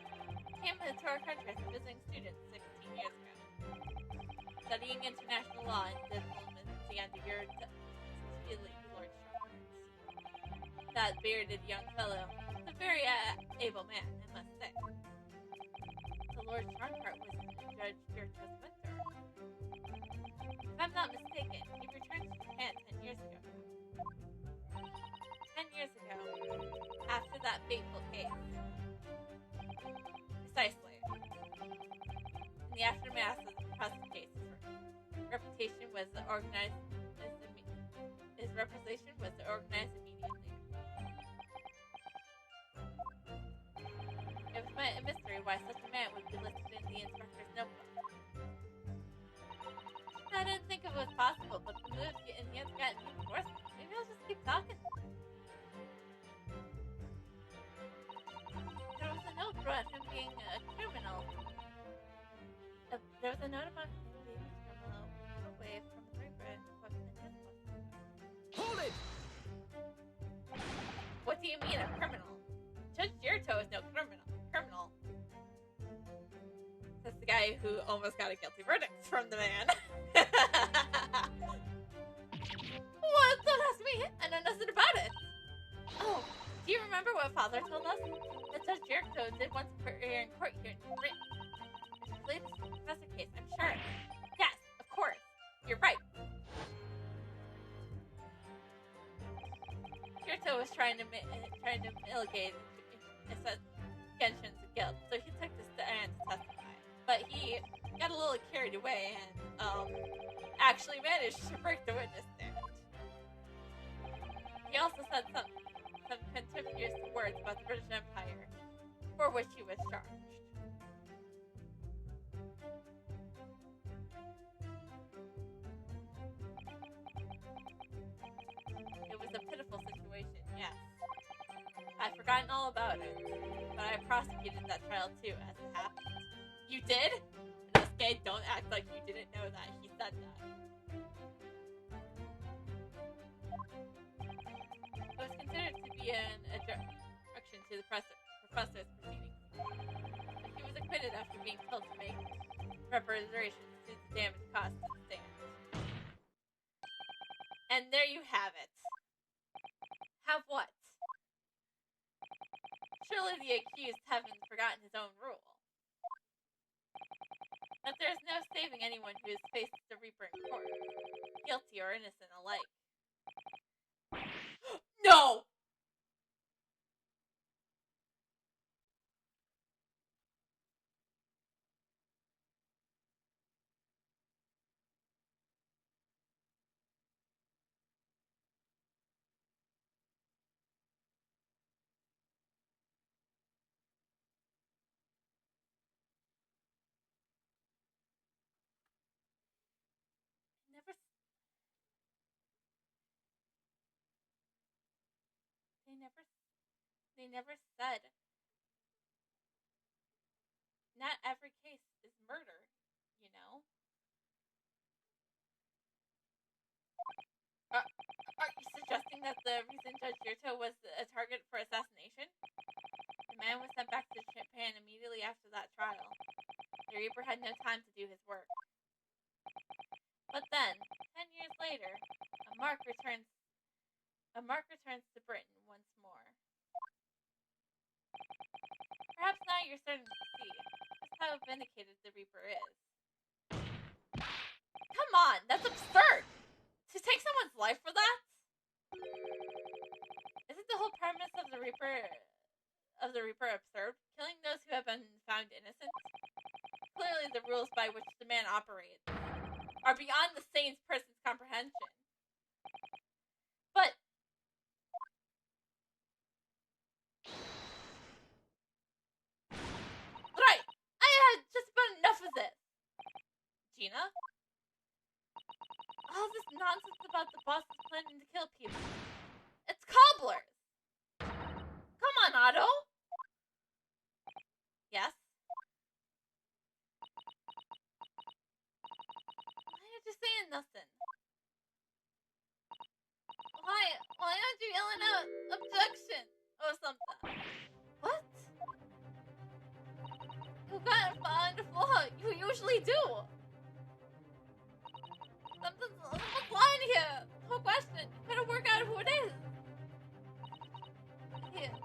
Came to our country as a visiting student 16 years ago. Studying international law and diplomacy under your Lord Charles. That bearded young fellow was a very able man, I must say. The Lord Charnhart was Judge Jirto's mentor. If I'm not mistaken, he returned to Japan 10 years ago. 10 years ago, after that fateful case. Precisely. In the aftermath of the present case, his reputation was organized immediately. It was a mystery why such a man would be listed in the inspector's notebook. I didn't think it was possible, but the move and he has gotten even worse. Maybe I'll just keep talking. There was a note about him being a criminal. There was a note about him being a criminal away from the Reaper and equipped in his book. Hold it! What do you mean, a criminal? Judge Jirto is no criminal. That's the guy who almost got a guilty verdict from the man. What? Don't ask me. I know nothing about it. Oh, do you remember what Father told us? That Judge Jirto did once appear in court here in Britain. It's related to the professor case, I'm sure. Yes, of course. You're right. Jirto was trying to mitigate Genshin's guilt, so he took the stand to testify. But he got a little carried away and actually managed to break the witness stand. He also said some contemptuous words about the British Empire, for which he was charged. It was a pitiful situation, yes. I'd forgotten all about it, but I prosecuted that trial too, as it happened. You did? In this game, don't act like you didn't know that. He said that. It was considered to be an obstruction to the professor's proceedings. But he was acquitted after being told to make reparations to the damage caused to the stand. And there you have it. Have what? Surely the accused haven't forgotten his own rule. That there is no saving anyone who has faced the Reaper in court, guilty or innocent alike. No! They never said. Not every case is murder, you know? Are you suggesting that the reason Judge Jirto was a target for assassination? The man was sent back to Japan immediately after that trial. The Reaper had no time to do his work. But then, 10 years later, a mark returns to Britain once more. Perhaps now you're starting to see just how vindicated the Reaper is. Come on, that's by which the man operates are beyond the sane person's comprehension. But right, I had just about enough of this. Gina? All this nonsense about the boss's planning to kill people. It's cobblers! Come on, Otto! Yes? Why aren't you saying nothing? Why aren't you yelling out objection or something? What? You got on the floor. You usually do. Something's lying here. No question. You better work out who it is. Here.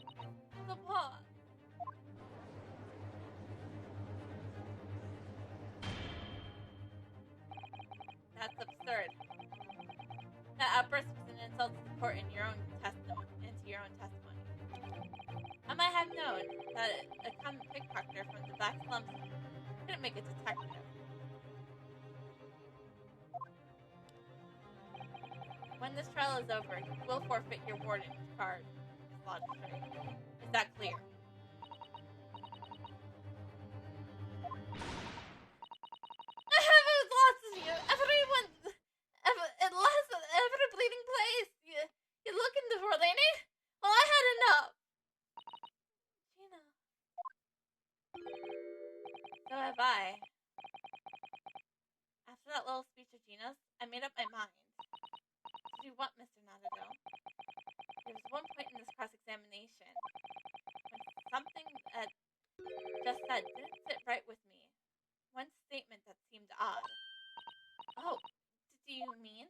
The paw. That's absurd. That outburst was an insult to the court in your own testimony, into your own testimony. I might have known that a common pickpocketer from the back slums couldn't make a detective. When this trial is over, you will forfeit your warden's card, Miss Logistrate. Is that clear? I have lots of you. Everyone, every bleeding place. You look in the world, ain't it? Well, I had enough. Gina. So have I. After that little speech of Gina's, I made up my mind. To do what, Mr. Nadado? There was one point in this cross-examination when something that just said didn't sit right with me. One statement that seemed odd. Oh, do you mean?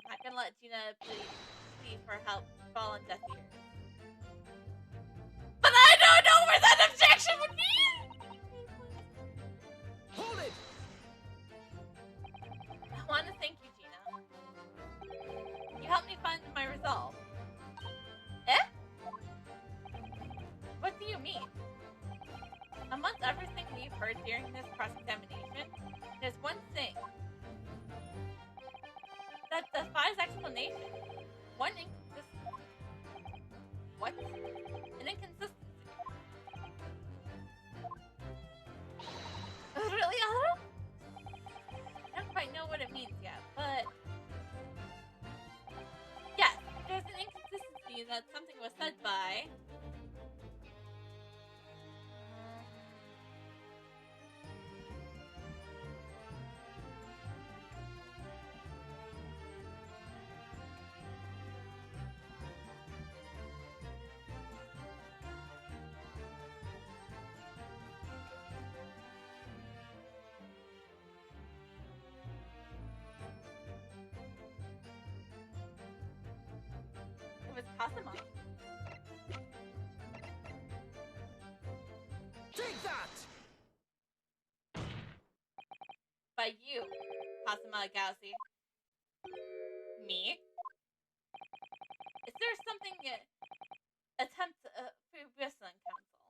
I'm not gonna let Gina plead for help fall on deaf ears. But I don't know where that objection would be! Hold it! I want to thank you, Gina. You helped me find my resolve. Eh? What do you mean? Amongst everything we've heard during this cross-examination, there's one thing that defies explanation. One inconsistency. What? An inconsistency. Really, Otto? I don't quite know what it means yet, but yes, there's an inconsistency that something was said by it was Cosimo. Take that! By you, Cosimo Gauzy. Me? Is there something attempt for Whistling Council?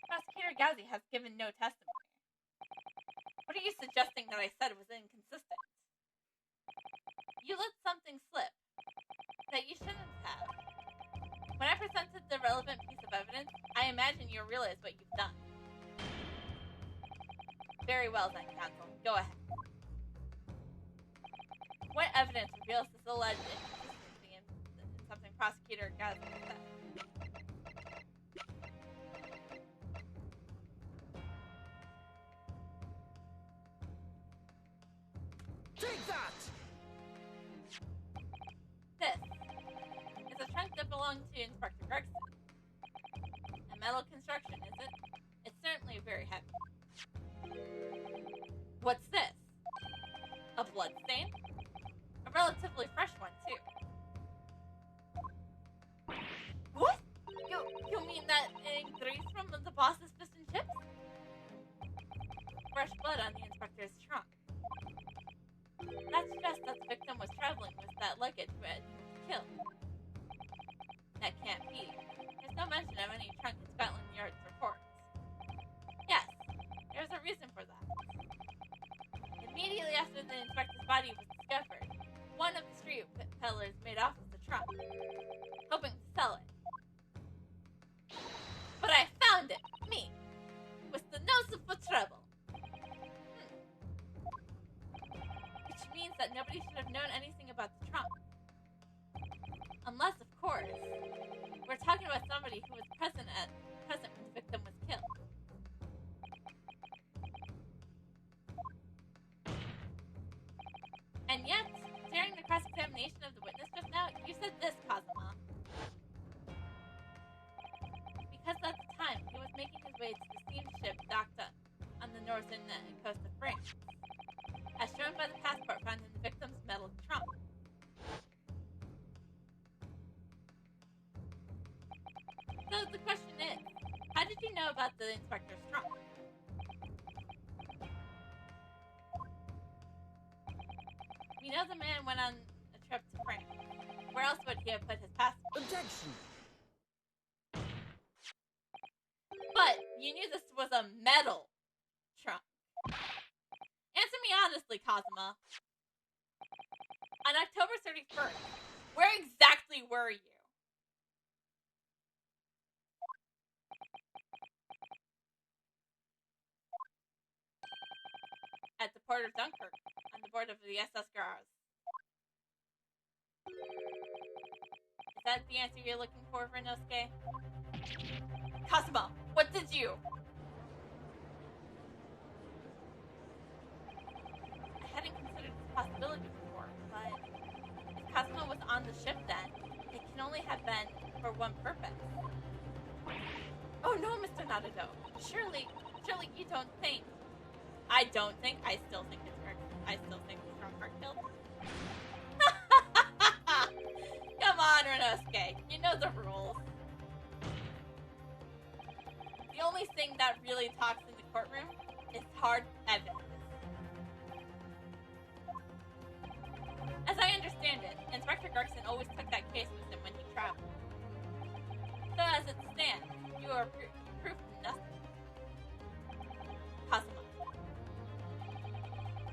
Prosecutor Gauzy has given no testimony. What are you suggesting that I said was inconsistent? You let something slip that you shouldn't have. When I presented the relevant piece of evidence, I imagine you realize what you've done. Very well then, counsel. Go ahead. What evidence reveals this alleged inconsistency in something Prosecutor Gauzy said? Take that! This is a trunk that belonged to Inspector Gregson. A metal construction, is it? It's certainly very heavy. What's this? A blood stain? A relatively fresh one, too. What? You mean that grease from the boss's fish and chips? Fresh blood on the inspector's trunk. That suggests that the victim was traveling with that luggage when he was killed. That can't be. There's no mention of any trunk in Scotland Yard's reports. Yes, there's a reason for that. Immediately after the inspector's body was discovered, one of the street peddlers made off with the trunk, hoping to sell it. But I found it, me, with the nose for trouble. Which means that nobody should have known anything about the trunk. Unless, of course, we're talking about somebody who was present when the victim was killed. And yet, during the cross-examination of the witness just now, you said this, Kazuma. Because at the time, he was making his way to the steamship docked on the northern coast of France, as shown by the passport found in the victim's metal trunk. So the question is, how did you know about the inspector's trunk? We know the man went on a trip to France. Where else would he have put his passport? Objection! But you knew this was a metal trunk. Answer me honestly, Kazuma. On October 31st, where exactly were you? At the port of Dunkirk, on the board of the SS Graz. Is that the answer you're looking for, Renosuke? Kazuma, what did you? I hadn't considered this possibility before, but if Kazuma was on the ship then, it can only have been for one purpose. Oh no, Mr. Naruto. Surely you don't think. I don't think. I still think it's correct. I still think it's Strongheart killed. Come on, Renosuke. You know the rules. The only thing that really talks in the courtroom is hard evidence. As I understand it, Inspector Gregson always took that case with him when he traveled. So as it stands, you are proof of nothing. Kazuma.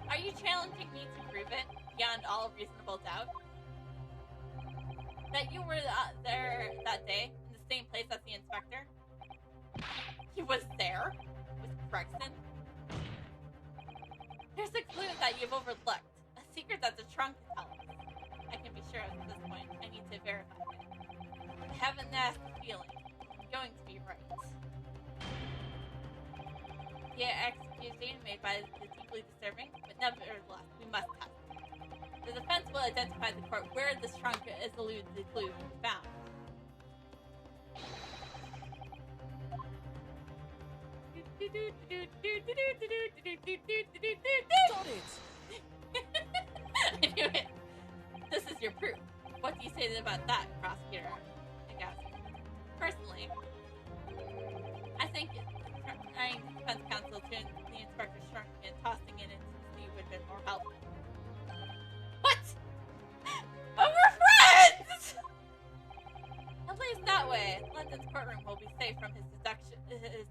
Are you challenging me to prove it, beyond all reasonable doubt? That you were there that day, in the same place as the inspector? He was there? With Gregson? There's a clue that you've overlooked. A secret that the trunk tells. I can be sure at this point. I need to verify it. I have a nasty feeling. I'm going to be right. The accusation made by the deeply disturbing, but nevertheless, we must test it. The defense will identify the court where this trunk is the clue found. Got it! I knew it. This is your proof. What do you say about that, prosecutor? I guess. Personally, I think trying the defense counsel to the inspector's trunk and tossing it into the sea would have been more helpful. What? But we're friends! At least that way, London's courtroom will be safe from his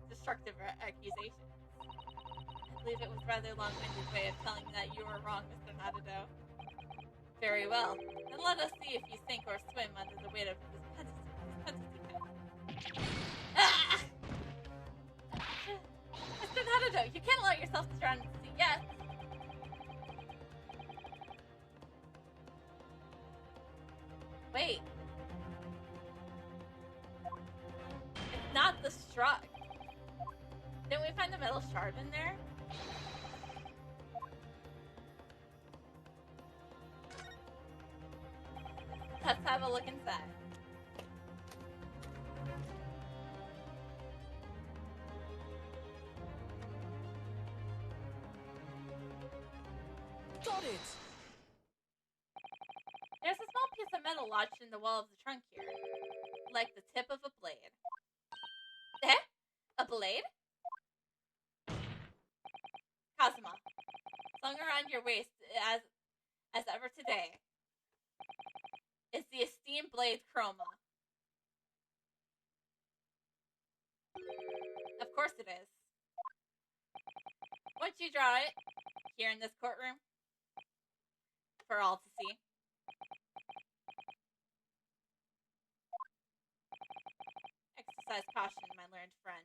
destructive accusations. I believe it was a rather long-winded way of telling you that you were wrong, Mr. Naruto. Very well. Then let us see if you sink or swim under the weight of this penalty pen. Ah! Mr. Naruto, you can't allow yourself to drown in the sea yet. Wait. It's not the struck. Didn't we find the metal shard in there? Let's have a look inside. Got it! There's a small piece of metal lodged in the wall of the trunk here. Like the tip of a blade. Eh? A blade? Kazuma. Slung around your waist as ever today. It's the esteemed blade Chroma. Of course it is. want you to draw it here in this courtroom for all to see. Exercise caution, my learned friend.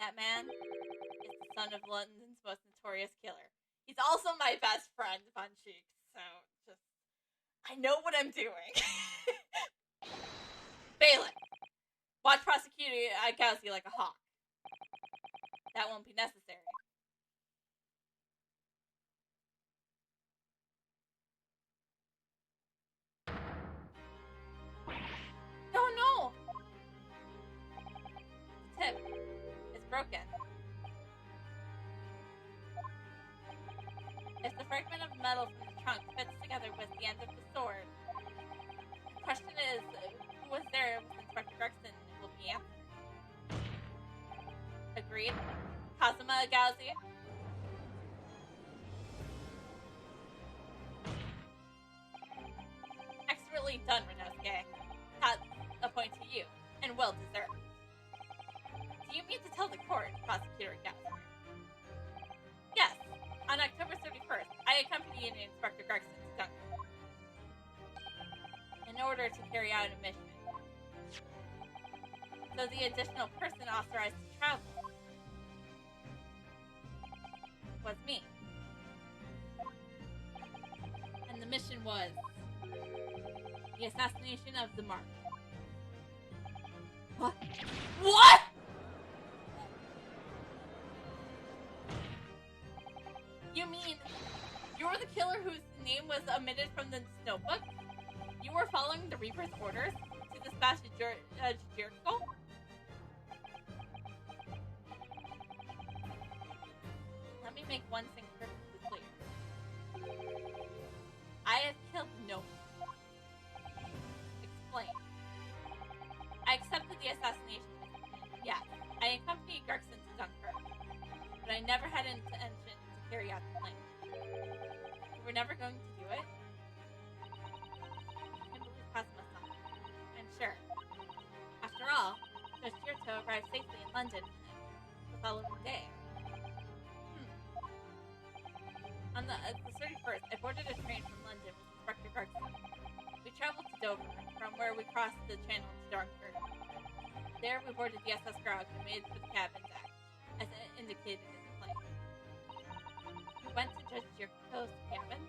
That man is the son of London's most notorious killer. He's also my best friend, Von Cheeks, so just... I know what I'm doing. Balin, watch Prosecutor Gauzy like a hawk. That won't be necessary. Oh no! The tip is broken. If the fragment of metal from the trunk fits together with the end of the sword, the question is, who was there with Inspector Gregson will be answered. Agreed? Kazuma Gauzy? Expertly done, Renosuke. That's a point to you, and well deserved. Do you mean to tell the court, Prosecutor Gauzy? Yes, on October 31st, I accompanied Inspector Gregson to Dunkirk in order to carry out a mission. So the additional person authorized to travel was me. And the mission was the assassination of the Mark. What? What?! You mean you're the killer whose name was omitted from the notebook? You were following the Reaper's orders to dispatch Jericho? Let me make one thing perfectly clear. I have killed no one. Explain. I accepted the assassination. Yes, I accompanied Gregson to Dunkirk, but I never had an intention to carry out the plan. You were never going to do it? I can't believe Kazuma-san. I'm sure. After all, Yoshihito arrived safely in London the following day. On the 31st, I boarded a train from London with Inspector Gregson. We traveled to Dover, from where we crossed the channel to Dunkirk. There, we boarded the SS Grog and made for the cabin deck, as indicated in the plane. We went to Judge Jericho's cabin?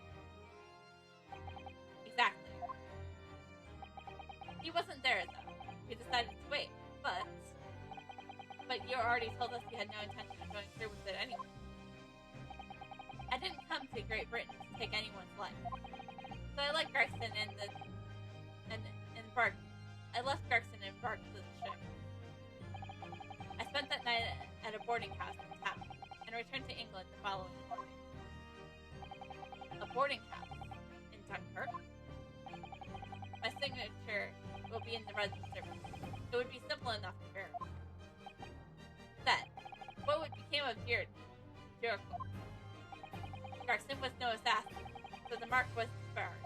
Exactly. He wasn't there, though. We decided to wait, but you already told us you had no intention of going through with it anyway. I didn't come to Great Britain to take anyone's life. So I left Gregson and embarked. I left Gregson and embarked to the ship. I spent that night at a boarding house in town and returned to England the following morning. A boarding house in Dunkirk? My signature will be in the register. It would be simple enough to verify. Then, what became of Jericho? Gregson was no assassin, so the mark was disbarred.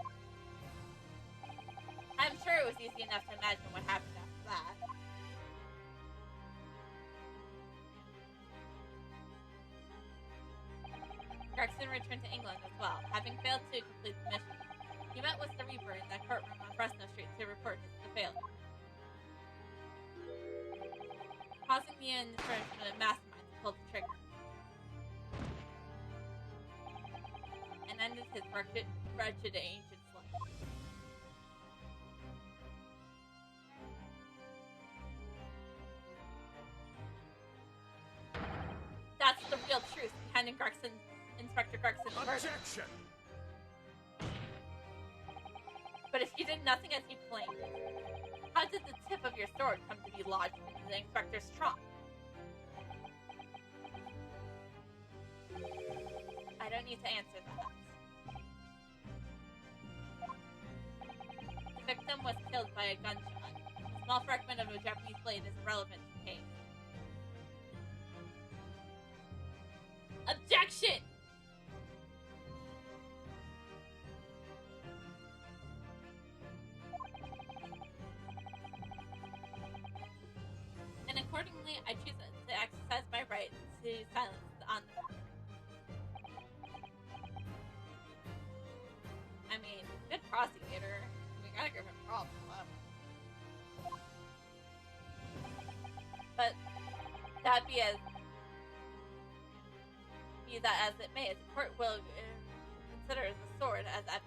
I'm sure it was easy enough to imagine what happened after that. Gregson returned to England as well, having failed to complete the mission. He met with the Reaper in that courtroom on Fresno Street to report the failure, causing the infringement mastermind to pull the trigger, and ended his wretched agent's life. That's the real truth behind Inspector Gregson's murder. Objection! But if you did nothing as he claimed, how did the tip of your sword come to be lodged in the inspector's trunk? I don't need to answer that. The victim was killed by a gunshot. A small fragment of a Japanese blade is irrelevant to the case. Objection! And accordingly, I choose to exercise my right to silence on the matter. I mean, good prosecutor. We gotta give him props. But that be that as it may, the court will consider the sword as evidence.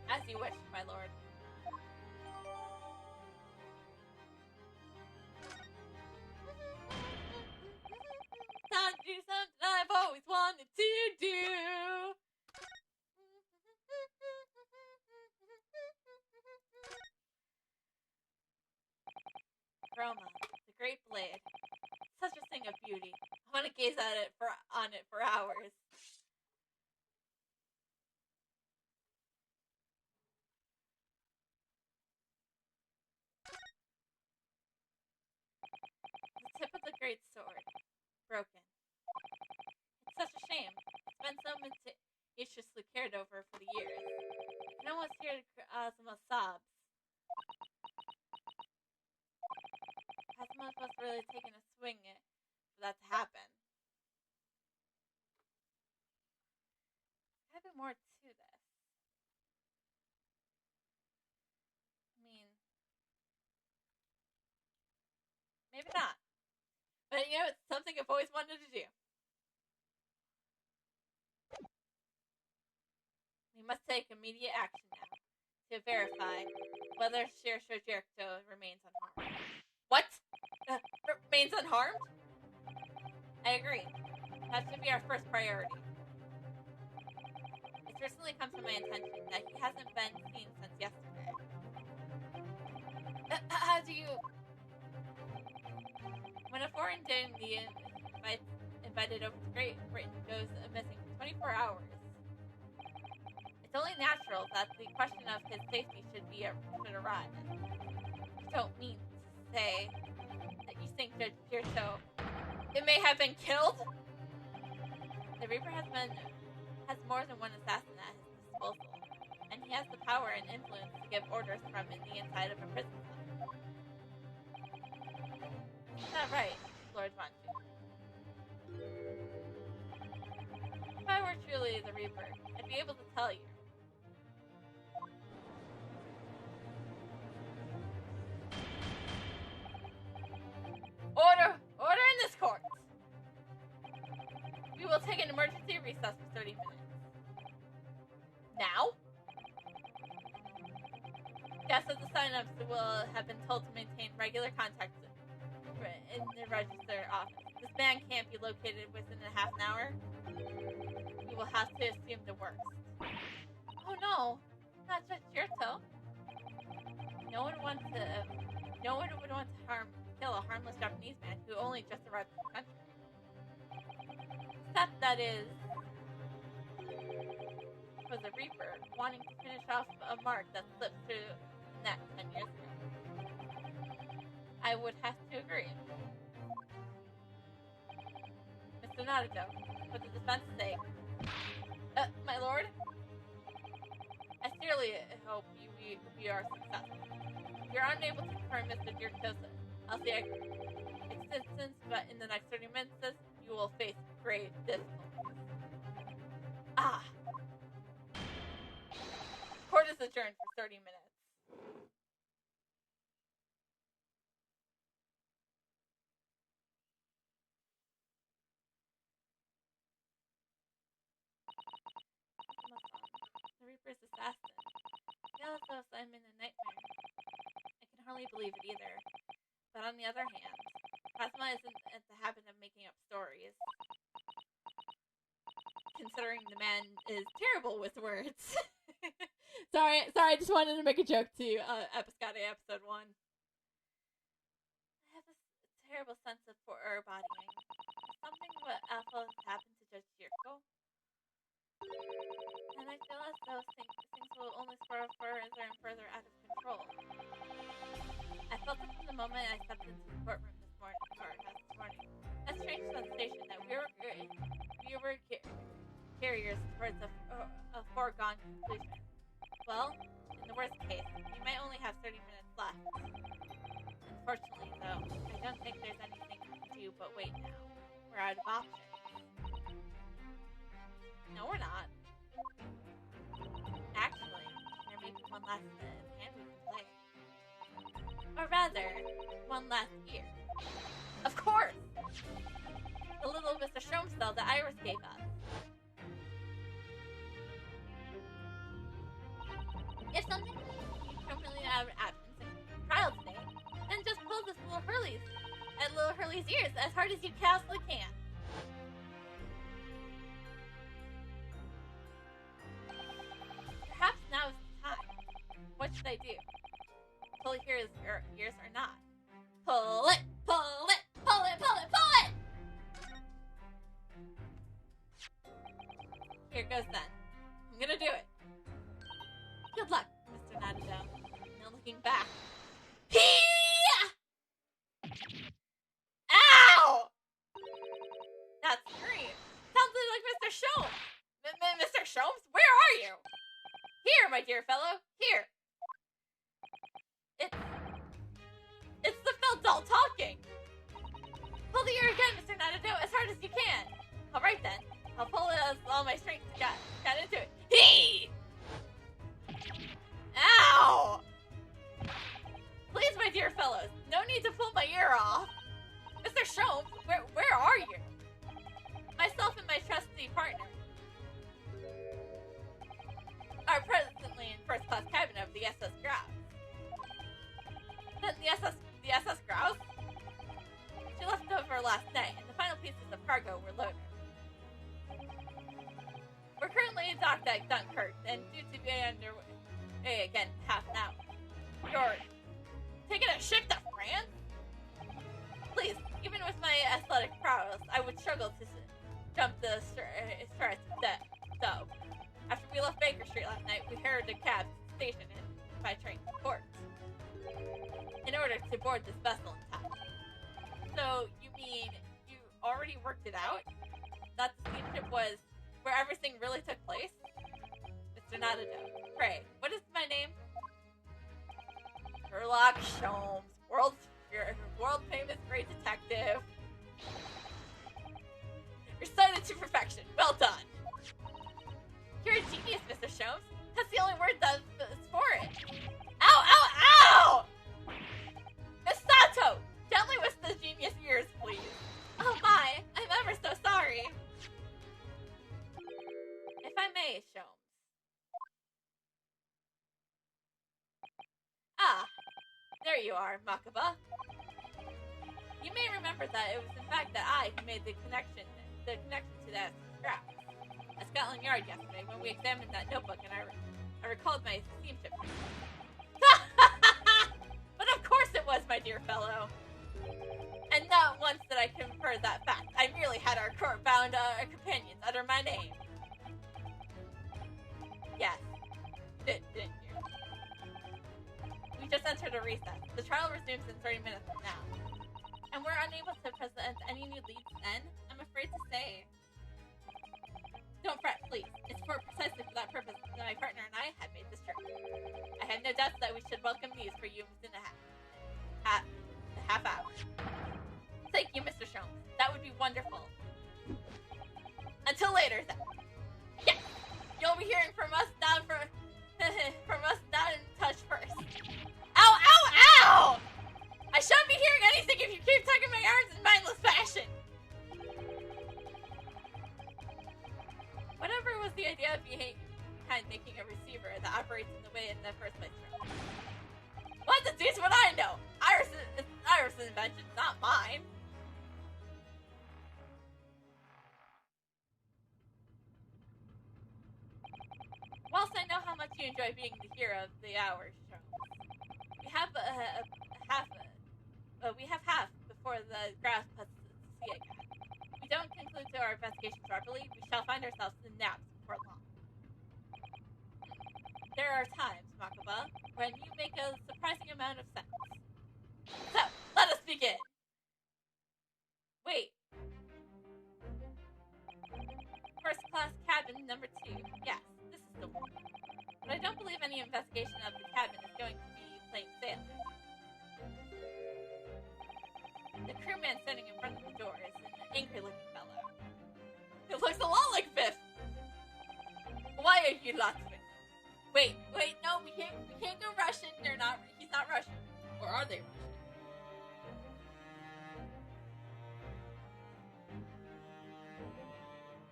As you wish, my lord. Time to do something I've always wanted to do. Roma, the great blade. Such a thing of beauty. I want to gaze at it on it for hours. The tip of the great sword, broken. It's such a shame. It's been so minutiously cared over for the years. No one's here to Cosmo sobs. Cosmo must really taken a swing for that to happen. Gotta be more to this. I mean, maybe not. But you know, it's something I've always wanted to do. We must take immediate action now to verify whether Sheriff Jericho remains unharmed. What? Remains unharmed? I agree. That should be our first priority. It's recently come to my attention that he hasn't been seen since yesterday. How do you... When a foreign dignity invited over to Great Britain goes missing for 24 hours, it's only natural that the question of his safety should arise. You don't mean to say that you think Judge Pirto it may have been killed? The Reaper has more than one assassin at his disposal, and he has the power and influence to give orders from the inside of a prison cell. Is that right, Lord Von Thun? If I were truly the Reaper, I'd be able to tell you. Order in this court! We will take an emergency recess for 30 minutes. Now? Guests of the sign-ups will have been told to maintain regular contact in the register office. This man can't be located within a half an hour. We will have to assume the worst. Oh no, not just Jirto. No one would want to kill a harmless Japanese man who only just arrived in the country. Except that is was a Reaper wanting to finish off a mark that slipped through the net 10 years ago. I would have to agree. Mr. Naruto, for the defense's sake. My lord? I sincerely hope we are successful. If you're unable to confirm Mr. Jirto's existence, but in the next 30 minutes, you will face grave difficulties. Court is adjourned for 30 minutes. The Reaper's assassin. Yellow I'm in a nightmare. I can hardly believe it either. But on the other hand, Cosma isn't in the habit of making up stories. Considering the man is terrible with words. Sorry, I just wanted to make a joke to Episcate episode 1. I have this terrible sense of foreboding. Something what Alpha happened to Judge Jirko. And I feel as though things will only spiral further and further out of control. I felt it from the moment I stepped into the courtroom this morning. A strange sensation that we were carriers towards a foregone conclusion. Well, in the worst case, we might only have 30 minutes left. Unfortunately, though, I don't think there's anything to do but wait now. We're out of options. No, we're not. Actually, there may be one last hand we can play. Or rather, one last year. Of course! The little Mr. Stromstell that Iris gave us. If something keeps permanently out of absence and trial today, then just pull this little Hurley's ears as hard as you possibly can. Perhaps now is the time. What should I do? Pull your ears or not? Pull it! Pull it! Pull it! Pull it! Pull it! Here goes then. I'm gonna do it. Good luck, Mr. Natadell. Now looking back. Ow! That scream sounded like Mr. Sholmes. Mr. Sholmes, where are you? Here, my dear fellow. Here. It's the Felddoll talking. Pull the ear again, Mr. Natadell, as hard as you can. All right then. I'll pull it as all my strength got into it. Hee! Ow! Please, my dear fellows, no need to pull my ear off. Mr. Sholmes, where are you? Myself and my trusty partner are presently in first-class cabin of the SS Grouse. The SS Grouse? She left over last night, and the final pieces of cargo were loaded. We're currently docked at Dunkirk, and due to be underway again in half an hour. You're taking a ship to France? Please, even with my athletic prowess, I would struggle to jump the Straits of death. So, after we left Baker Street last night, we hired a cab to the station and by train to port in order to board this vessel in time. So, you mean you already worked it out? That the steamship was where everything really took place? Mr. Natadell, pray, what is my name? Sherlock Sholmes, world famous great detective. Recited to perfection. Well done. You're a genius, Mr. Sholmes. That's the only word that's for it. Ow, ow, ow! Miss Sato, gently with the genius ears, please. Oh my, I'm ever so sorry. If I may, Sholmes. Ah, there you are, Makaba. You may remember that it was in fact that I who made the connection to that scrap at Scotland Yard yesterday when we examined that notebook and I recalled my steamship. But of course it was, my dear fellow. And not once did I confer that fact. I merely had our court-bound companions under my name. Yes. Didn't you? We just entered a recess. The trial resumes in 30 minutes from now. And we're unable to present any new leads then, I'm afraid to say. Don't fret, please. It's precisely for that purpose that my partner and I had made this trip. I have no doubt that we should welcome news for you within a half hour. Thank you, Mr. Sholmes. That would be wonderful. Until later, then. Yes! You'll be hearing from us down in touch first. Ow, ow, ow! I shan't be hearing anything if you keep tugging my arms in mindless fashion. Whatever was the idea behind making a receiver that operates in the way in the first place? What the deuce would I know? Iris' invention, not mine. Whilst I know how much you enjoy being the hero of the hour show, we have half before the grass puts to sea again. If we don't conclude our investigation properly, we shall find ourselves in naps before long. There are times, Makaba, when you make a surprising amount of sense. So, let us begin. Wait. First class cabin number 2. Yes, this is the one. But I don't believe any investigation of the cabin is going to be plain sailing. The crewman standing in front of the door is an angry-looking fellow. It looks a lot like Biff. gave you lots of it. Wait, no, we can't go Russian. He's not Russian. Or are they Russian?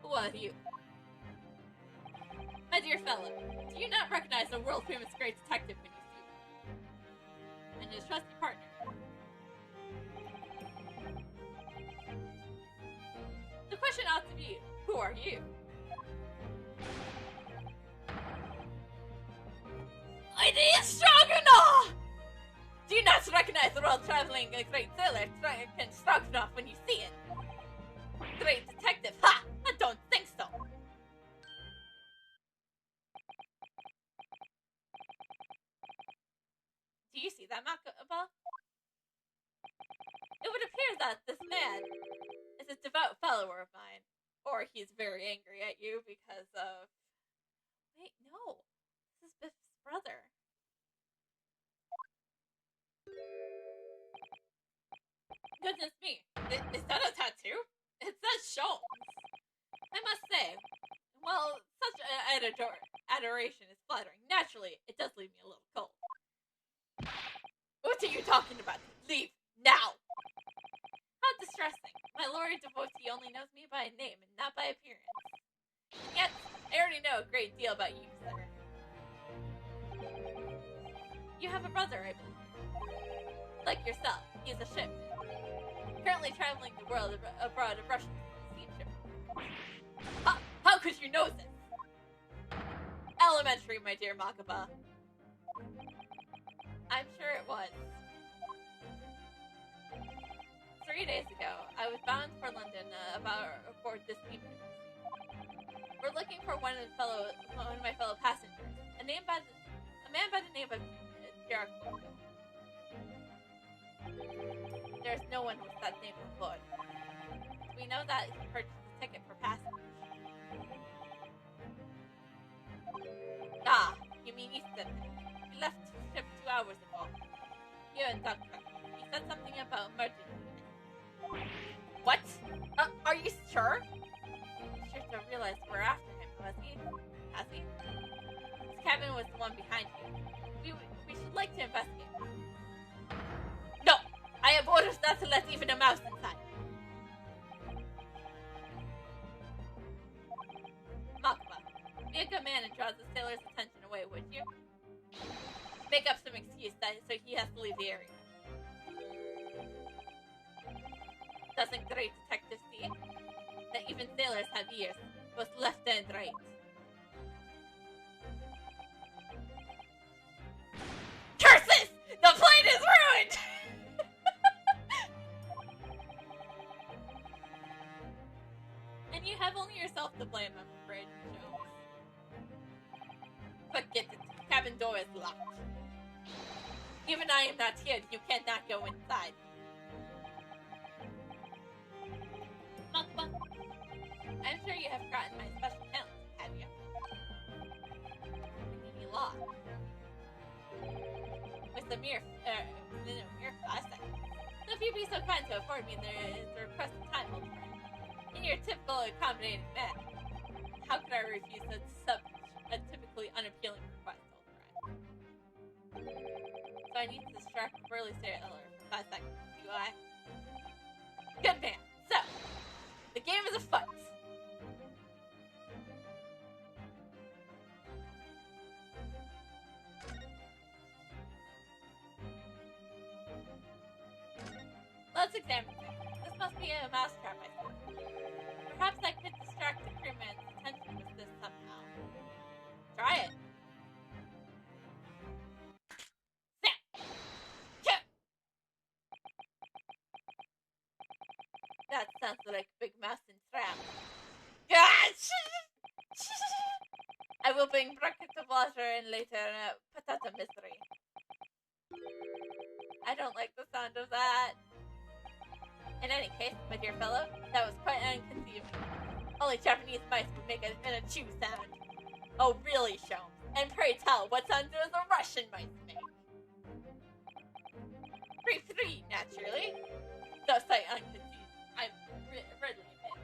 Who are you? My dear fellow, do you not recognize the world-famous great detective when you see him? And his trusty partner? The question ought to be, who are you? It is strong enough! Do you not recognize the world-traveling great sailor strong enough when you see it? Great detective, ha! I don't think so. Do you see that, Makaba? It would appear that this man is a devout follower of mine. Or he's very angry at you because of... Wait, no. This is Biff's brother. Goodness me. Is that a tattoo? It says Sholmes. I must say, well, such adoration is flattering. Naturally, it does leave me a little cold. What are you talking about? Leave, now! How distressing. My lord devotee only knows me by name and not by appearance. Yet, I already know a great deal about you, sir. You have a brother, I believe. Like yourself, he is a shipman. Currently traveling the world abroad of Russian steamship. How could you know this? Elementary, my dear Makaba. I'm sure it was. 3 days ago, I was bound for London aboard this steamship. We're looking for one of my fellow passengers, a man by the name of Chronicles. There's no one with that name on board. We know that he purchased a ticket for passage. Ah, you mean Easton. He left the ship 2 hours ago. Here in Dunkirk. He said something about emergency. What? Are you sure? He's sure to realize we're after him, was he? Has he? His cabin was the one behind you. We should like to investigate. No! I have orders not to let even a mouse inside. Makaba, be a good man and draw the sailor's attention away, would you? Make up some excuse so he has to leave the area. Doesn't great detective see that even sailors have ears, both left and right? Curses! The plane is ruined! And you have only yourself to blame, I'm afraid, Jones. Forget it. The cabin door is locked. Even I am not here, you cannot go inside. Makaba, I'm sure you have forgotten my special talents, have you? Making law. With the mere 5 seconds. So if you'd be so kind to afford me the requested time, old friend. In your typical accommodating manner. How could I refuse a typically unappealing request, old friend? So I need to distract a burly sailor for 5 seconds, do I? Good man. So, the game is afoot. Let's examine things. This must be a mousetrap, I think. Perhaps I could distract the crewman's attention with this somehow. Try it. Snap! Chip! That sounds like a big mouse and trap. I will bring bucket of water and later potato misery. I don't like the sound of that. In any case, my dear fellow, that was quite inconceivable. Only Japanese mice would make an achoo sound. Oh, really, Sholmes? And pray tell, what sound does a Russian mice make? 3-3, naturally. Thus I readily admit.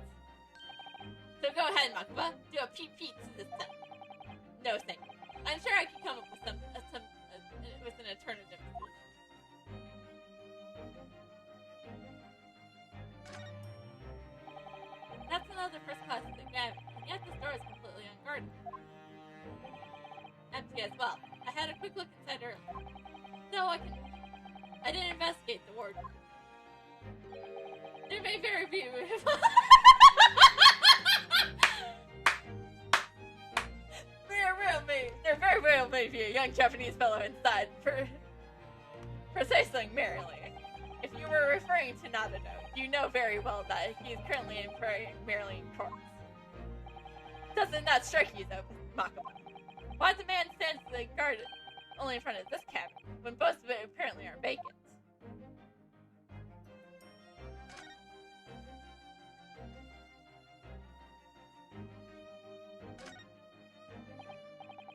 So go ahead, Makaba. Do a peep-peep to this sound. No, thank you. I'm sure I could come up with with an alternative solution. That's another first class exam, and yet this door is completely unguarded. Empty as well. I had a quick look inside earlier. So I didn't investigate the wardrobe. There may very be there very well may be a young Japanese fellow inside for saying merrily. If you were referring to Nadado, you know very well that he is currently in Maryland courts. Doesn't that strike you though, Makaba? Why the man stands the guard only in front of this cabin, when both of it apparently are vacant?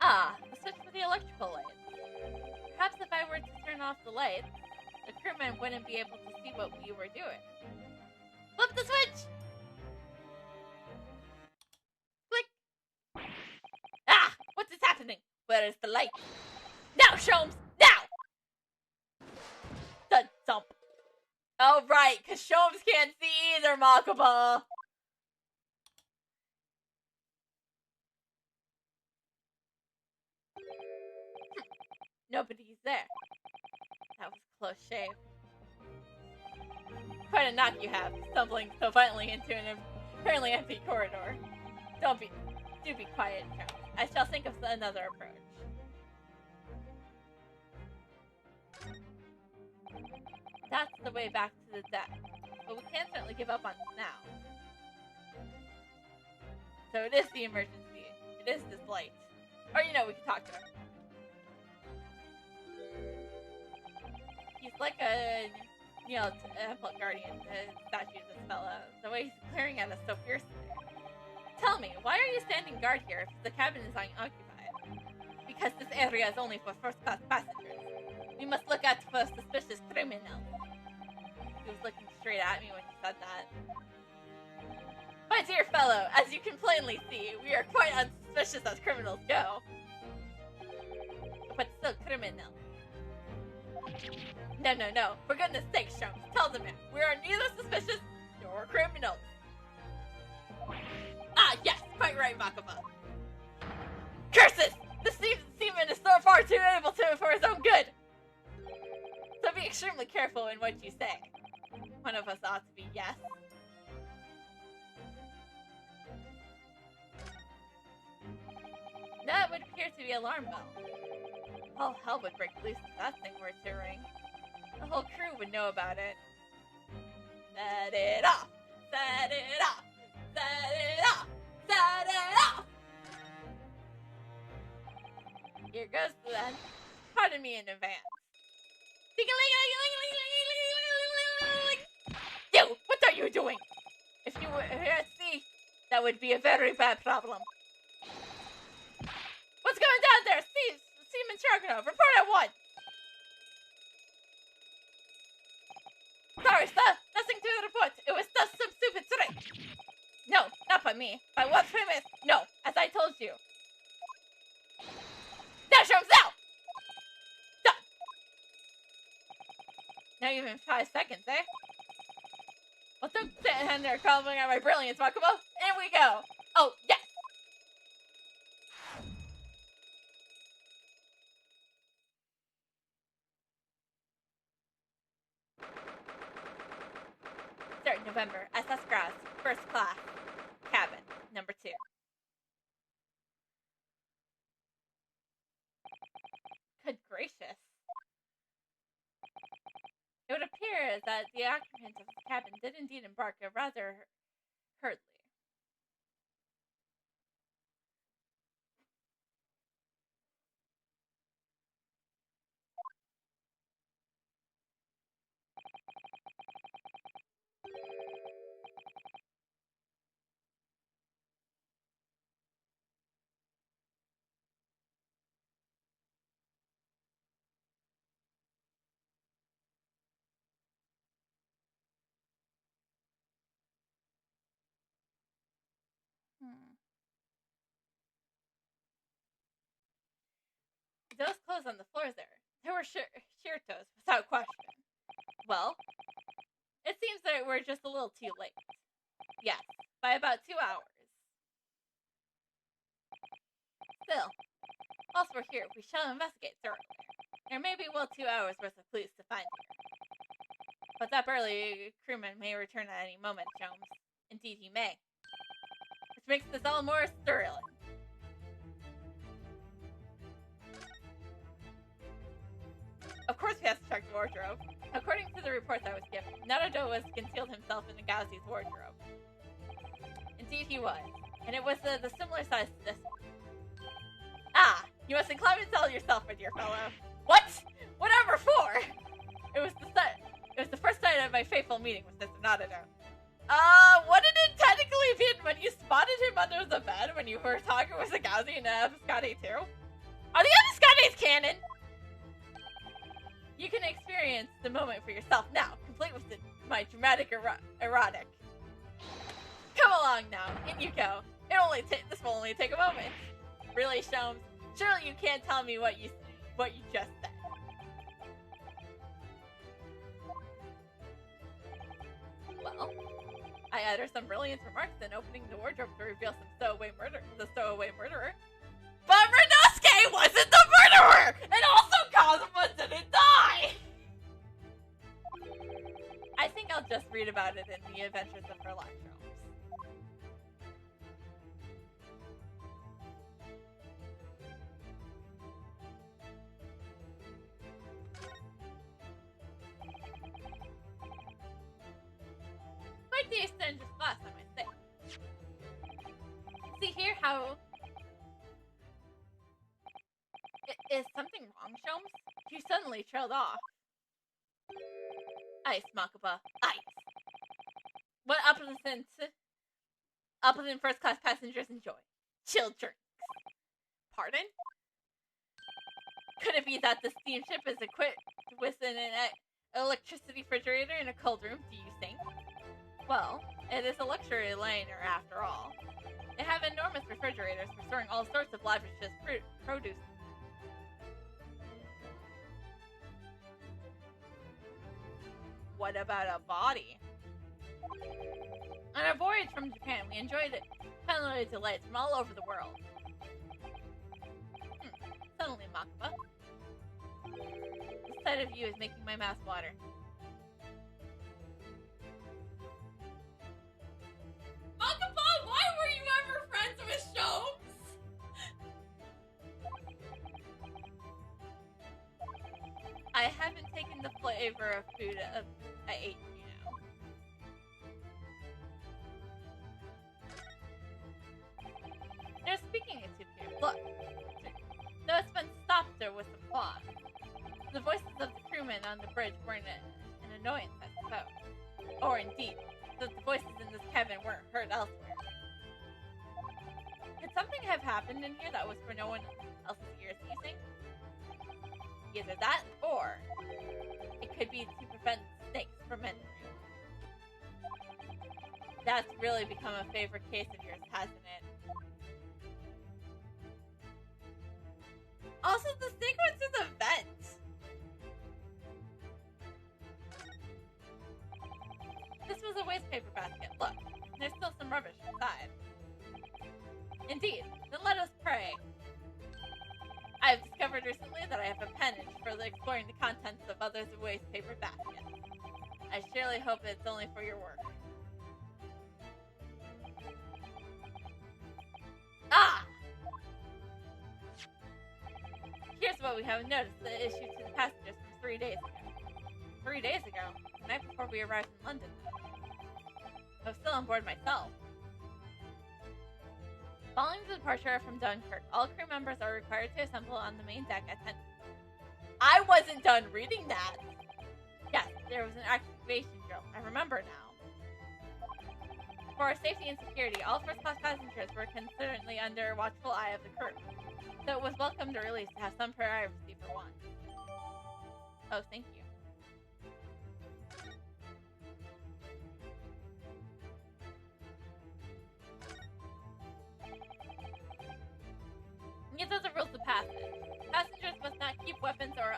Ah, the switch for the electrical lights. Perhaps if I were to turn off the lights, the crewmen wouldn't be able to see what we were doing. Flip the switch! Click! Ah! What is happening? Where is the light? Now, Sholmes! Now! The dump. Oh, right, because Sholmes can't see either, Makaba! Nobody's there. That was a close shave. Quite a knock you have, stumbling so violently into an apparently empty corridor. Do be quiet, Count. I shall think of another approach. That's the way back to the deck, but we can't certainly give up on this now. So it is the emergency. It is this light. Or, we can talk to him. He's like a, temple guardian statue of this fella. The way he's glaring at us so fiercely. Tell me, why are you standing guard here if the cabin is unoccupied? Because this area is only for first-class passengers. We must look out for suspicious criminals. He was looking straight at me when he said that. My dear fellow, as you can plainly see, we are quite unsuspicious as criminals go. But still criminals. No. For goodness sake, Sholmes, tell the man, we are neither suspicious nor criminals. Ah, yes, quite right, Makaba. Curses! The seaman is so far too able to for his own good. So be extremely careful in what you say. One of us ought to be yes. That would appear to be an alarm bell. All hell would break loose if that thing were to ring. The whole crew would know about it. Set it off! Set it off! Set it off! Set it off! Here goes then. Pardon me in advance. You! What are you doing? If you were here at sea, that would be a very bad problem. What's going down there? Seaman Sharkno, report at once! Sorry, sir. Nothing to report. It was just some stupid trick. No, not by me. By what premise? No, as I told you. Now, Sholmes, now! Done! Not even 5 seconds, eh? Well, don't stand there crumbling at my brilliance, Makaba. In we go! Oh, yes! November, SS Grass, first class, cabin, number 2. Good gracious. It would appear that the occupants of the cabin did indeed embark rather hurriedly. those clothes on the floors there. They were Shirto's, without question. Well, it seems that we're just a little too late. Yes, by about 2 hours. Still, whilst we're here, we shall investigate thoroughly. There may be well 2 hours worth of clues to find here. But that burly crewman may return at any moment, Jones. Indeed he may. Which makes this all more thrilling. Of course we have to check the wardrobe. According to the reports I was given, Naruto was concealed himself in Nagasi's wardrobe. Indeed he was. And it was the similar size to this one. Ah! You must incline to tell yourself, my dear fellow. What? Whatever for? It was the first sight of my fateful meeting with Mr. Naruto. Wouldn't it technically been when you spotted him under the bed when you were talking with Nagasi and Abiscade too? Are the Abiscades canon? You can experience the moment for yourself now, complete with my dramatic erotic. Come along now, in you go. This will only take a moment. Really, Sholmes? Surely you can't tell me what you just said. Well, I uttered some brilliant remarks, then opening the wardrobe to reveal the stowaway murderer. But Renosuke wasn't the murderer! And also Kazuma didn't die! I think I'll just read about it in the Adventures of Sherlock Holmes. Quite the extended class, I might say. See here how... Is something wrong, Sholmes? You suddenly trailed off. Ice, Makuba. Ice. What Appleton first-class passengers enjoy? Chilled drinks. Pardon? Could it be that the steamship is equipped with an electricity refrigerator in a cold room, do you think? Well, it is a luxury liner after all. They have enormous refrigerators for storing all sorts of lavish produce. What about a body? On our voyage from Japan, we enjoyed culinary delights from all over the world. Suddenly, Makuba. The sight of you is making my mouth water. Makuba, why were you ever friends with Sholmes? I haven't taken the flavor of food I ate, you know. They're speaking it to you. Look. Though it's been stopped there with some flaws. The voices of the crewmen on the bridge weren't an annoyance, I suppose. Or indeed, that the voices in this cabin weren't heard elsewhere. Could something have happened in here that was for no one else's ears, do you think? Either that, or it could be to prevent snakes from entering. That's really become a favorite case of yours, hasn't it? Also, the snake went through the vent! This was a waste paper basket. Look, there's still some rubbish inside. Indeed, then let us pray. I have discovered recently that I have a penchant for exploring the contents of others' waste paper baskets. I surely hope it's only for your work. Ah! Here's what we haven't noticed, the issue to the passengers from 3 days ago. 3 days ago? The night before we arrived in London. I was still on board myself. Following the departure from Dunkirk, all crew members are required to assemble on the main deck at 10. I wasn't done reading that! Yes, there was an activation drill. I remember now. For our safety and security, all first-class passengers were consistently under watchful eye of the crew. So it was welcome to release to have some privacy for once. Oh, thank you. These are the rules of passage. Passengers must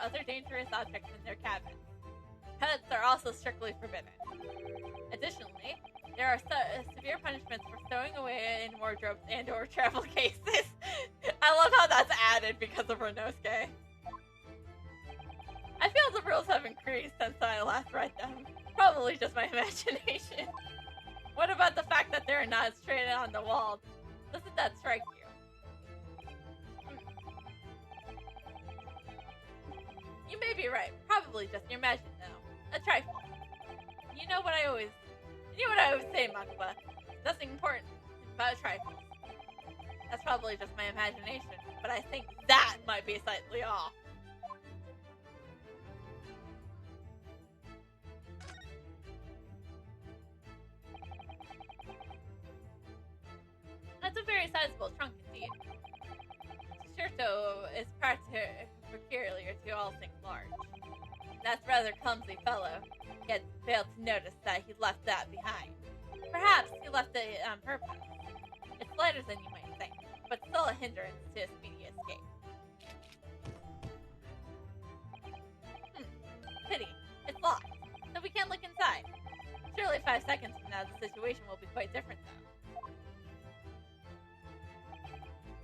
other dangerous objects in their cabins. Pets are also strictly forbidden. Additionally, there are severe punishments for stowing away in wardrobes and/or travel cases. I love how that's added because of Renosuke. I feel the rules have increased since I last read them. Probably just my imagination. What about the fact that they're not straight on the wall? Doesn't that strike you? You may be right. Probably just your imagination, though. A trifle. You know what I always say, Makuba. Nothing important about trifles. That's probably just my imagination, but I think that might be slightly off. That's a very sizable trunk indeed. Shirto is peculiar to all things large. That's rather clumsy fellow, yet failed to notice that he left that behind. Perhaps he left it on purpose. It's lighter than you might think, but still a hindrance to a speedy escape. Pity. It's locked, so we can't look inside. Surely 5 seconds from now the situation will be quite different, though.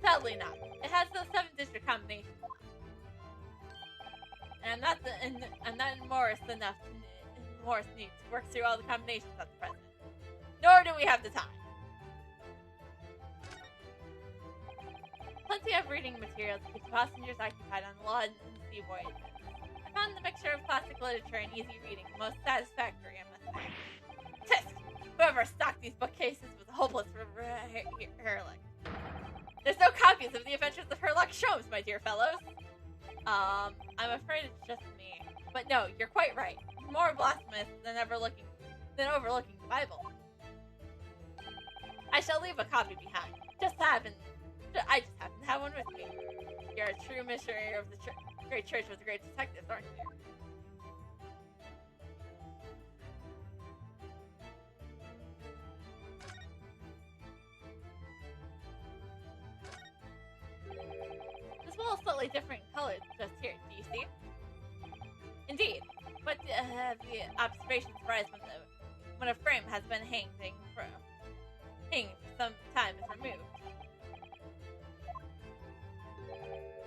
Sadly not. It has the 7-digit combination. And I'm not in Morris need to work through all the combinations at the present. Nor do we have the time. Plenty of reading material to keep passengers occupied on the land and sea voyages. I found the mixture of classic literature and easy reading most satisfactory, I must say. Tisk! Whoever stocked these bookcases was a hopeless herlick. There's no copies of the Adventures of Herlock Sholmes, my dear fellows. I'm afraid it's just me. But no, you're quite right. More blasphemous than overlooking the Bible. I shall leave a copy behind. I just happen to have one with me. You're a true missionary of the great church with the great detectives, aren't you? This wall is slightly different colors just here, do you see? Indeed, but the observations arise when a frame has been hanging for some time is removed.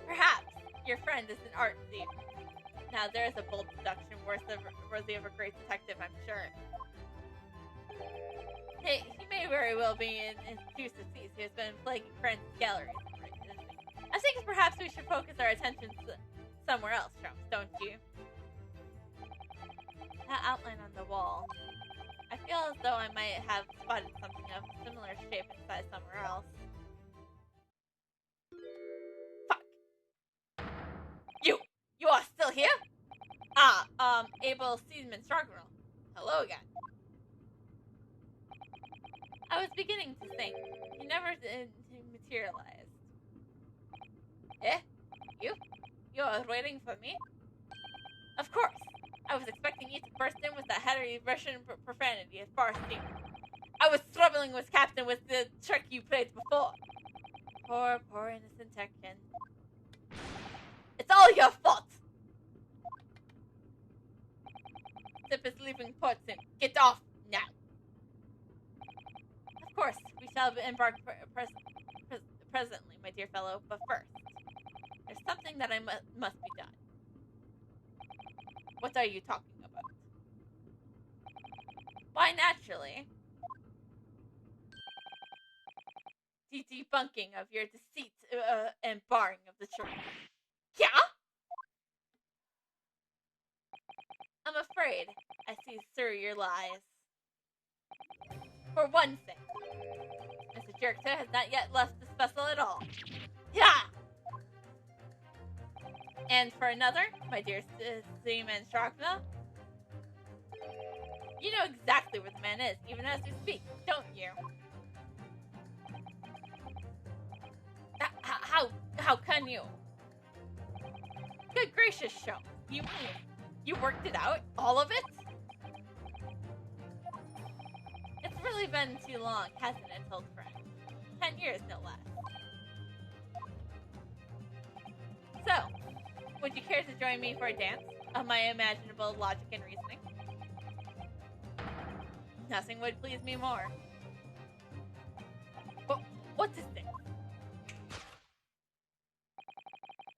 Perhaps your friend is an art thief. Now there is a bold deduction worthy of a great detective, I'm sure. He may very well be in two cities who has been plaguing Francis galleries. I think perhaps we should focus our attention somewhere else, Sholmes, don't you? That outline on the wall. I feel as though I might have spotted something of similar shape and size somewhere else. Fuck! You are still here? Abel Seaman Strongwell. Hello again. I was beginning to think. He never materialized. Eh? You are waiting for me? Of course. I was expecting you to burst in with that heady Russian profanity as far as steam. I was struggling with Captain with the trick you played before. Poor innocent Tekken. It's all your fault! Zip is leaving port soon. Get off now! Of course, we shall embark presently, my dear fellow, but first, there's something that must be done. What are you talking about? Why, naturally, the debunking of your deceit and barring of the truth. Yeah? I'm afraid I see through your lies. For one thing, Mr. Jerkta has not yet left the vessel at all. Yeah! And for another, my dear Seaman Strongwell, you know exactly where the man is, even as we speak, don't you? How can you? Good gracious, Sholmes. You worked it out? All of it? It's really been too long, hasn't it, old friend? 10 years, no less. So, Would you care to join me for a dance of my imaginable logic and reasoning? Nothing would please me more. What's this thing?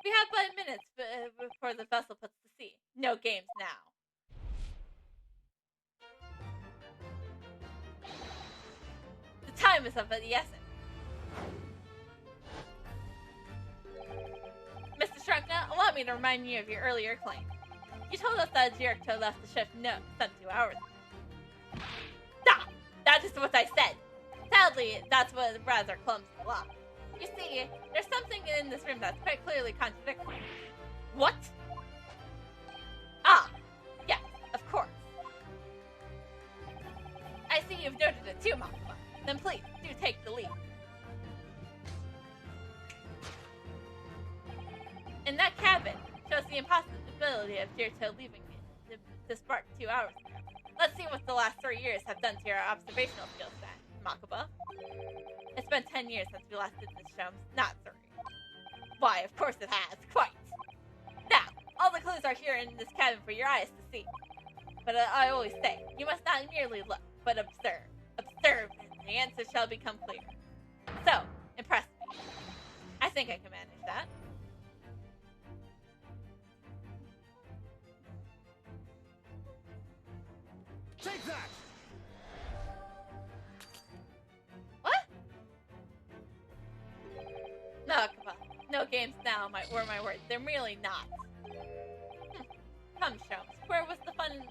We have 5 minutes before the vessel puts to sea. No games now. The time is of the essence. Mr. Shrunka, allow me to remind you of your earlier claim. You told us that Jericho left the ship some 2 hours ago. Ah! That is what I said. Sadly, that's what rather clumsy lie. You see, there's something in this room that's quite clearly contradictory. What? Ah, yes, of course. I see you've noted it too, Makuma. Then please, do take the lead. In that cabin shows the impossibility of Jirto leaving the spark 2 hours ago. Let's see what the last 3 years have done to your observational skill set, Makuba. It's been 10 years since we last did this show, not 3. Why, of course it has, quite. Now, all the clues are here in this cabin for your eyes to see. But I always say, you must not merely look, but observe. Observe, and the answer shall become clear. So, impress me. I think I can manage that. Take that! What? No, come on. No games now, my word. They're really not. Come, Shrums. Where was the fun in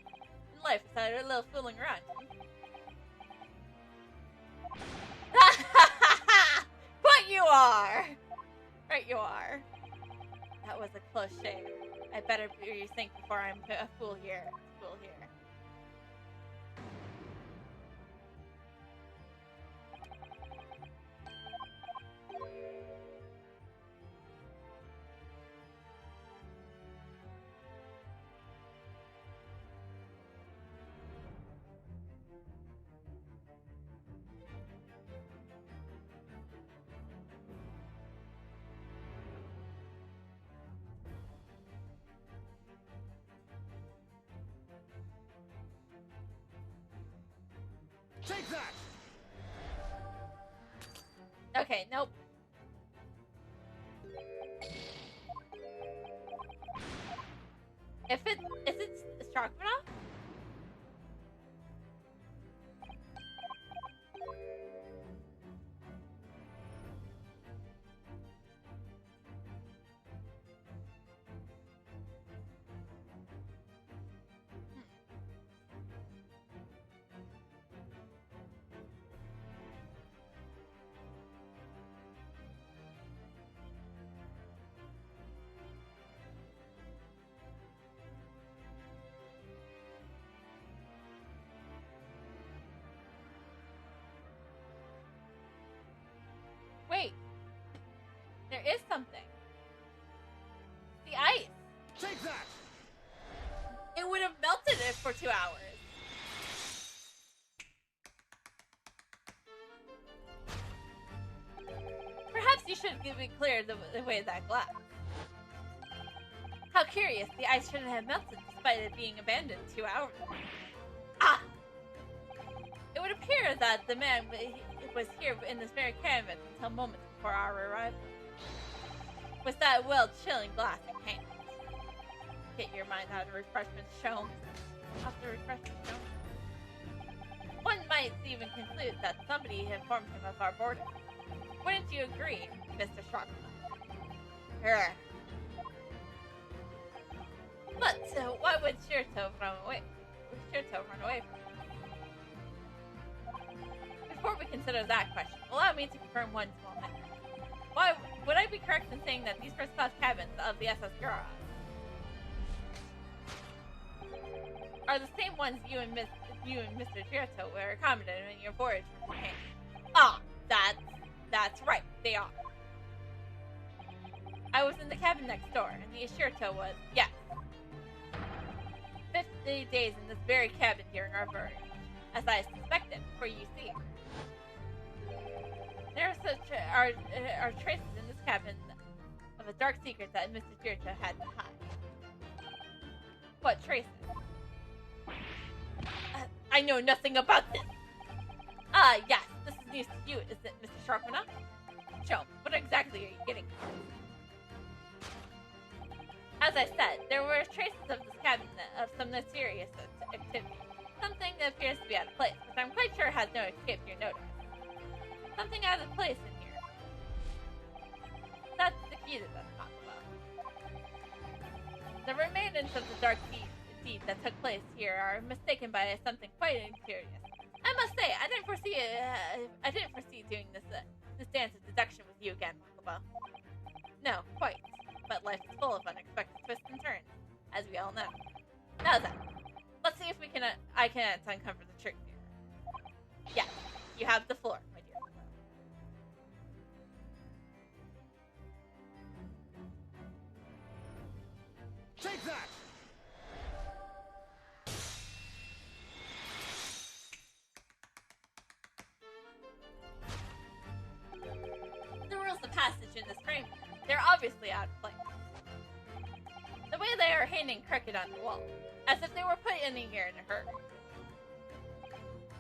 life besides a little fooling around? What you are! Right you are. That was a close shave. I better rethink before I'm a fool here. Take that! Okay, nope. Is it strong enough? Wait. There is something. The ice. Take that! It would have melted it for 2 hours. Perhaps you should give me clear the way that glass. How curious, the ice shouldn't have melted despite it being abandoned 2 hours ago. Ah! It would appear that the man was here in this very caravan until moments before our arrival. With that well-chilling glass in hand. Get your mind out of refreshments shown. One might even conclude that somebody informed him of our boredom. Wouldn't you agree, Mr. Shrunka? But why would Shirto run away from him? Before we consider that question, allow me to confirm one small matter. Why would I be correct in saying that these first-class cabins of the SS Gura are the same ones you and Mr. Girito were accommodated in your voyage from Japan? Ah, that's right, they are. I was in the cabin next door, and the Ashirto was, yes, 50 days in this very cabin during our voyage, as I suspected, for you see. There are traces in this cabin of a dark secret that Mr. Girito had to hide. What traces? I know nothing about this. Yes, this is news to you, is it, Mr. Sharpener? Show me, what exactly are you getting? As I said, there were traces of this cabinet of some nefarious activity. Something that appears to be out of place, which I'm quite sure has no escaped your notice. Something out of place in here. That's the key to this, Makaba. The remains of the dark deed that took place here are mistaken by something quite mysterious. I must say, I didn't foresee doing this dance of deduction with you again, Makaba. No, quite. But life is full of unexpected twists and turns, as we all know. Now then, let's see if I can uncover the truth here. Yes, you have the floor, my dear. Take that! The rules of passage in this framework, they're obviously out of place. The way they are hanging crooked on the wall, as if they were put in here in a hurry.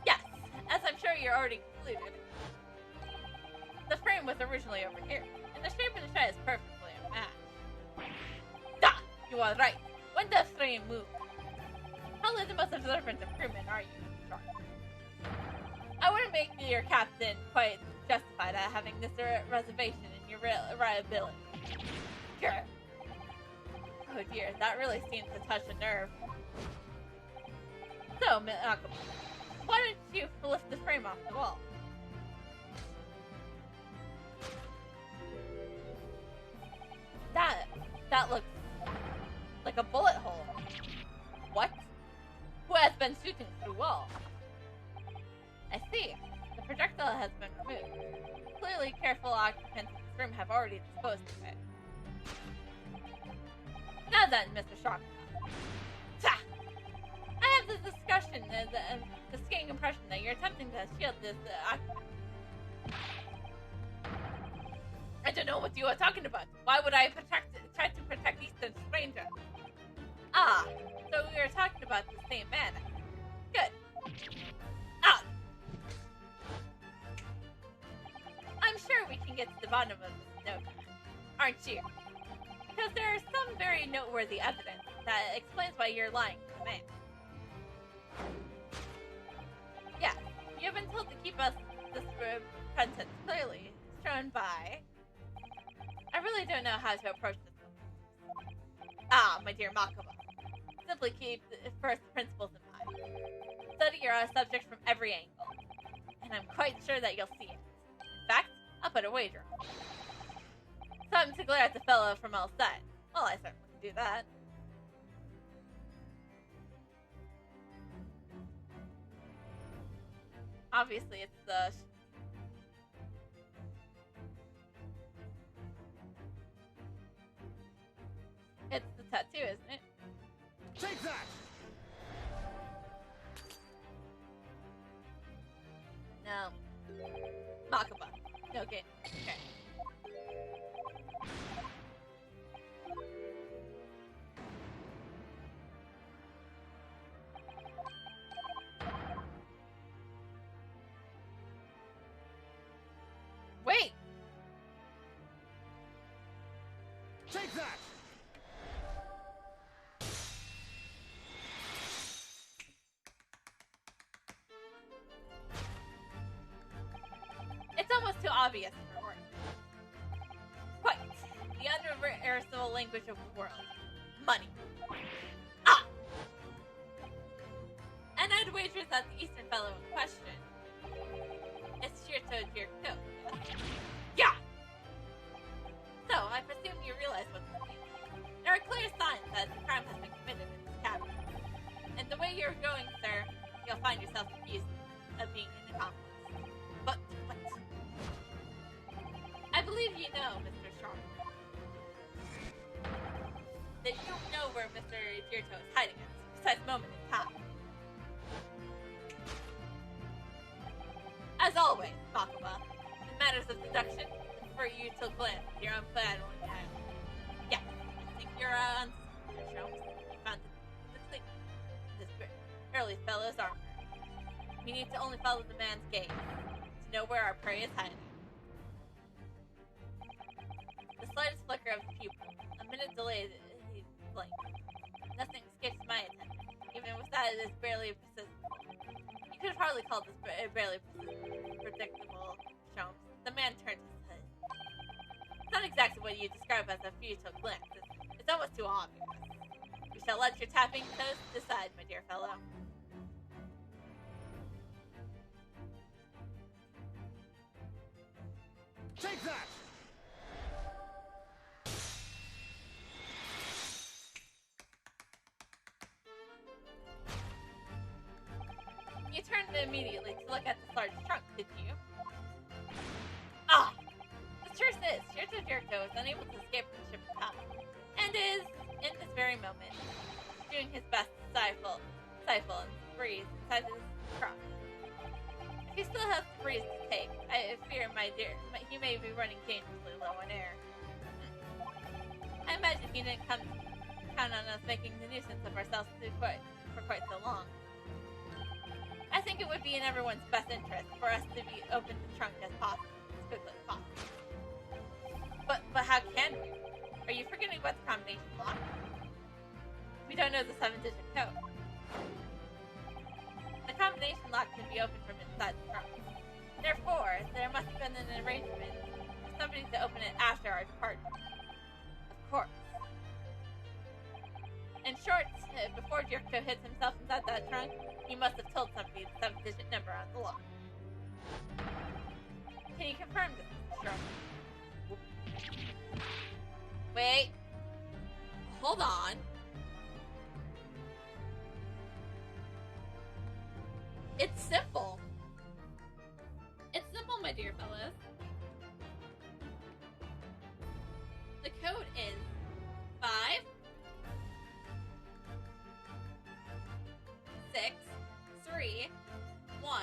Yes, as I'm sure you're already concluded. The frame was originally over here, and the shape of the tray is perfectly a match. Ah, you are right. When does the frame move? Probably the most observant of crewmen are you, Shark? I wouldn't make your captain quite justified at having this reservation in your reliability. Sure. Oh dear, that really seems to touch a nerve. So, Makaba, why don't you lift the frame off the wall? That looks like a bullet hole. What? Who has been shooting through wall? I see. The projectile has been removed. Clearly, careful occupants of this room have already disposed of it. Now then, Mr. Sharpener. I have this discussion and the skinning impression that you're attempting to shield this occupant. I don't know what you are talking about. Why would I try to protect Eastern stranger? Ah, so we are talking about the same man. Good. Ah! I'm sure we can get to the bottom of this note, aren't you? Because there is some very noteworthy evidence that explains why you're lying to the man. Yeah, you have been told to keep us this pretense clearly shown by... I really don't know how to approach this one. Ah, my dear Makaba. Simply keep first principles in mind. Study your subject from every angle. And I'm quite sure that you'll see it. In fact, I'll put a wager on it. Time to glare at the fellow from all sides. Well, I certainly can do that. Obviously, it's the... It's the tattoo, isn't it? Take that! No. Makaba. No good. Okay. Wait! Take that! It's almost too obvious for words. Quite. The universal language of the world. Money. Ah! And I'd wager that the Eastern fellow in question is Shirto Jirko. Yeah! So, I presume you realize what this means. There are clear signs that the crime has been committed in this cabin. And the way you're going, sir, you'll find yourself accused of being an accomplice. But, I believe you know, Mr. Sharp, that you don't know where Mr. Jirto is hiding at this precise moment in time. As always, Makaba, in matters of deduction, it's for you to glance at your own plan when you have. Yeah, I think you're on your show. You found the early fellow's armor. We need to only follow the man's gaze to know where our prey is hiding. The slightest flicker of the pupil, a minute delayed, he blinked. Nothing escapes my attention. Even with that, it is barely persistent. You could hardly call this barely predictable, Sholmes. The man turned his head. It's not exactly what you describe as a futile glance. It's almost too obvious. We shall let your tapping toes decide, my dear fellow. Take that! You turned immediately to look at the large trunk, did you? Ah! The truth is, Jericho is unable to escape from the ship's tunnel, and is, in this very moment, doing his best to stifle and breathe inside his trunk. If he still has the breeze to take, I fear, my dear, he may be running dangerously low on air. I imagine he didn't count on us making the nuisance of ourselves for quite so long. I think it would be in everyone's best interest for us to be open the trunk as quickly as possible. But how can we? Are you forgetting about the combination lock? We don't know the 7-digit code. The combination lock can be opened from inside the trunk. Therefore, there must have been an arrangement for somebody to open it after our departure. Of course. In short, before Jericho hits himself inside that trunk, he must have told somebody the 7-digit number on the lock. Can you confirm this, Mr. Sherman? Wait. Hold on. It's simple. It's simple, my dear fellows. The code is 5 6 3 1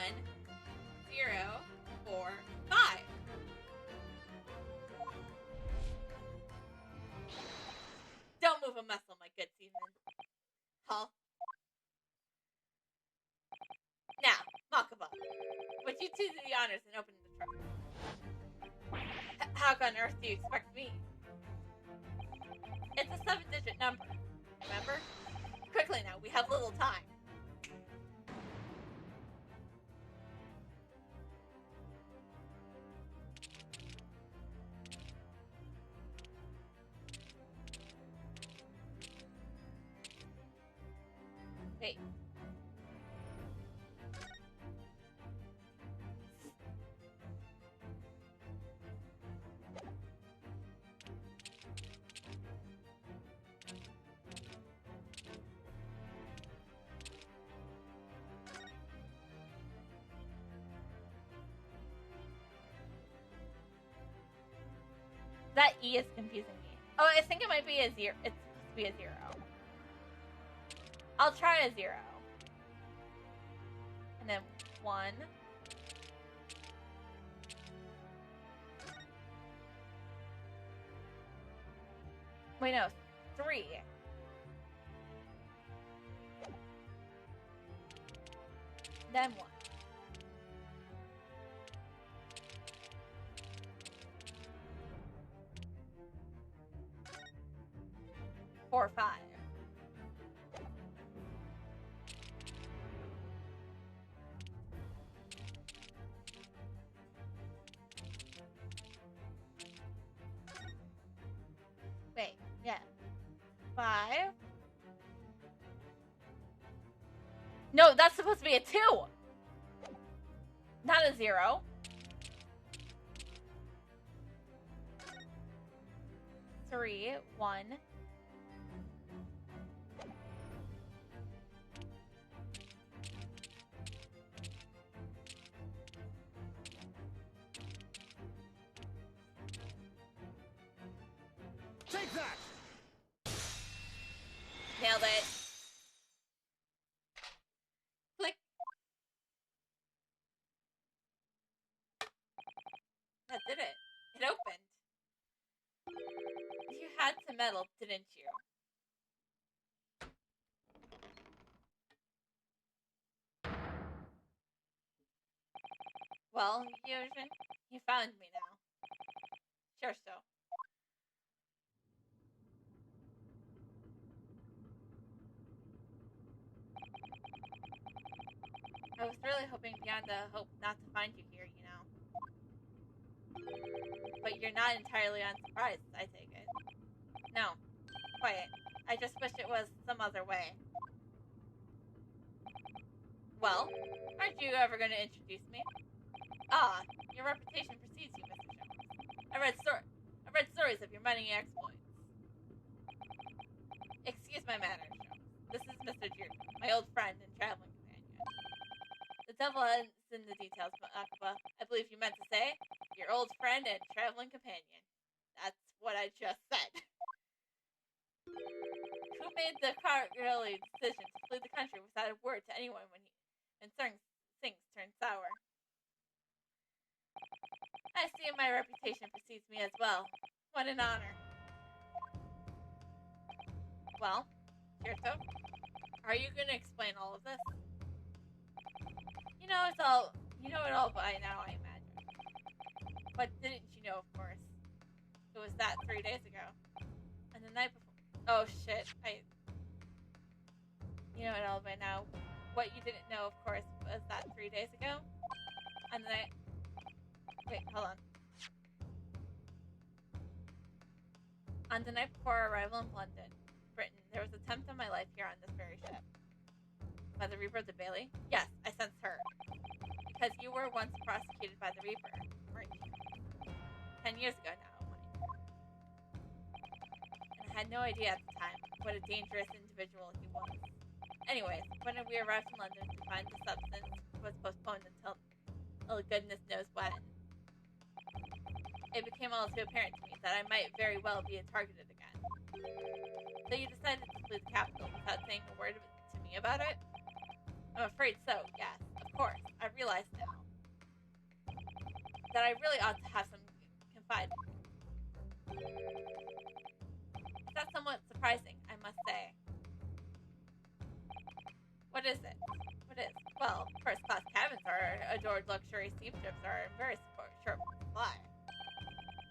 0 4 5. Don't move a muscle, my good seaman. Huh? Now, Makaba, would you do the honors and open the trunk? How on earth do you expect me? It's a 7-digit number, remember? Quickly now, we have little time. Wait. That E is confusing me. Oh, I think it might be a 0. It's supposed to be a 0. I'll try a 0. And then 1. Wait, no. 3. Then 1. Four, 5. Wait, yeah. 5. No, that's supposed to be a 2. Not a 0. 3, 1. Take that! Nailed it. Click. That did it. It opened. You had to meddle, didn't you? Well, Yujin, you found me now. Sure so. I was really hoping beyond the hope not to find you here, you know. But you're not entirely unsurprised, I take it. No, quite. I just wish it was some other way. Well, aren't you ever going to introduce me? Ah, your reputation precedes you, Mr. Jones. I read stories of your many exploits. Excuse my manners, Jones. This is Mr. Jurgen, my old friend and traveling companion. The devil is in the details, Akaba. I believe you meant to say, your old friend and traveling companion. That's what I just said. Who made the cowardly decision to flee the country without a word to anyone when things turned sour? I see my reputation precedes me as well. What an honor. Well, Kirito, are you going to explain all of this? You know it all by now, I imagine. But didn't you know, of course? It was that 3 days ago. And the night before. Oh shit, you know it all by now. What you didn't know, of course, was that 3 days ago. And the night. Wait, hold on. On the night before our arrival in London, Britain, there was an attempt on my life here on this very ship. By the Reaper of the Bailey? Yes, I sense her. Because you were once prosecuted by the Reaper, weren't you? 10 years ago now, mind you. And I had no idea at the time what a dangerous individual he was. Anyways, when we arrived in London to find the substance was postponed until goodness knows when, it became all too apparent to me that I might very well be targeted again. So you decided to flee the capital without saying a word to me about it? I'm afraid so, yes, of course. I realize now that I really ought to have some confidence. That's somewhat surprising, I must say. What is it? What is? Well, first-class cabins are adored luxury steamships are in very short supply.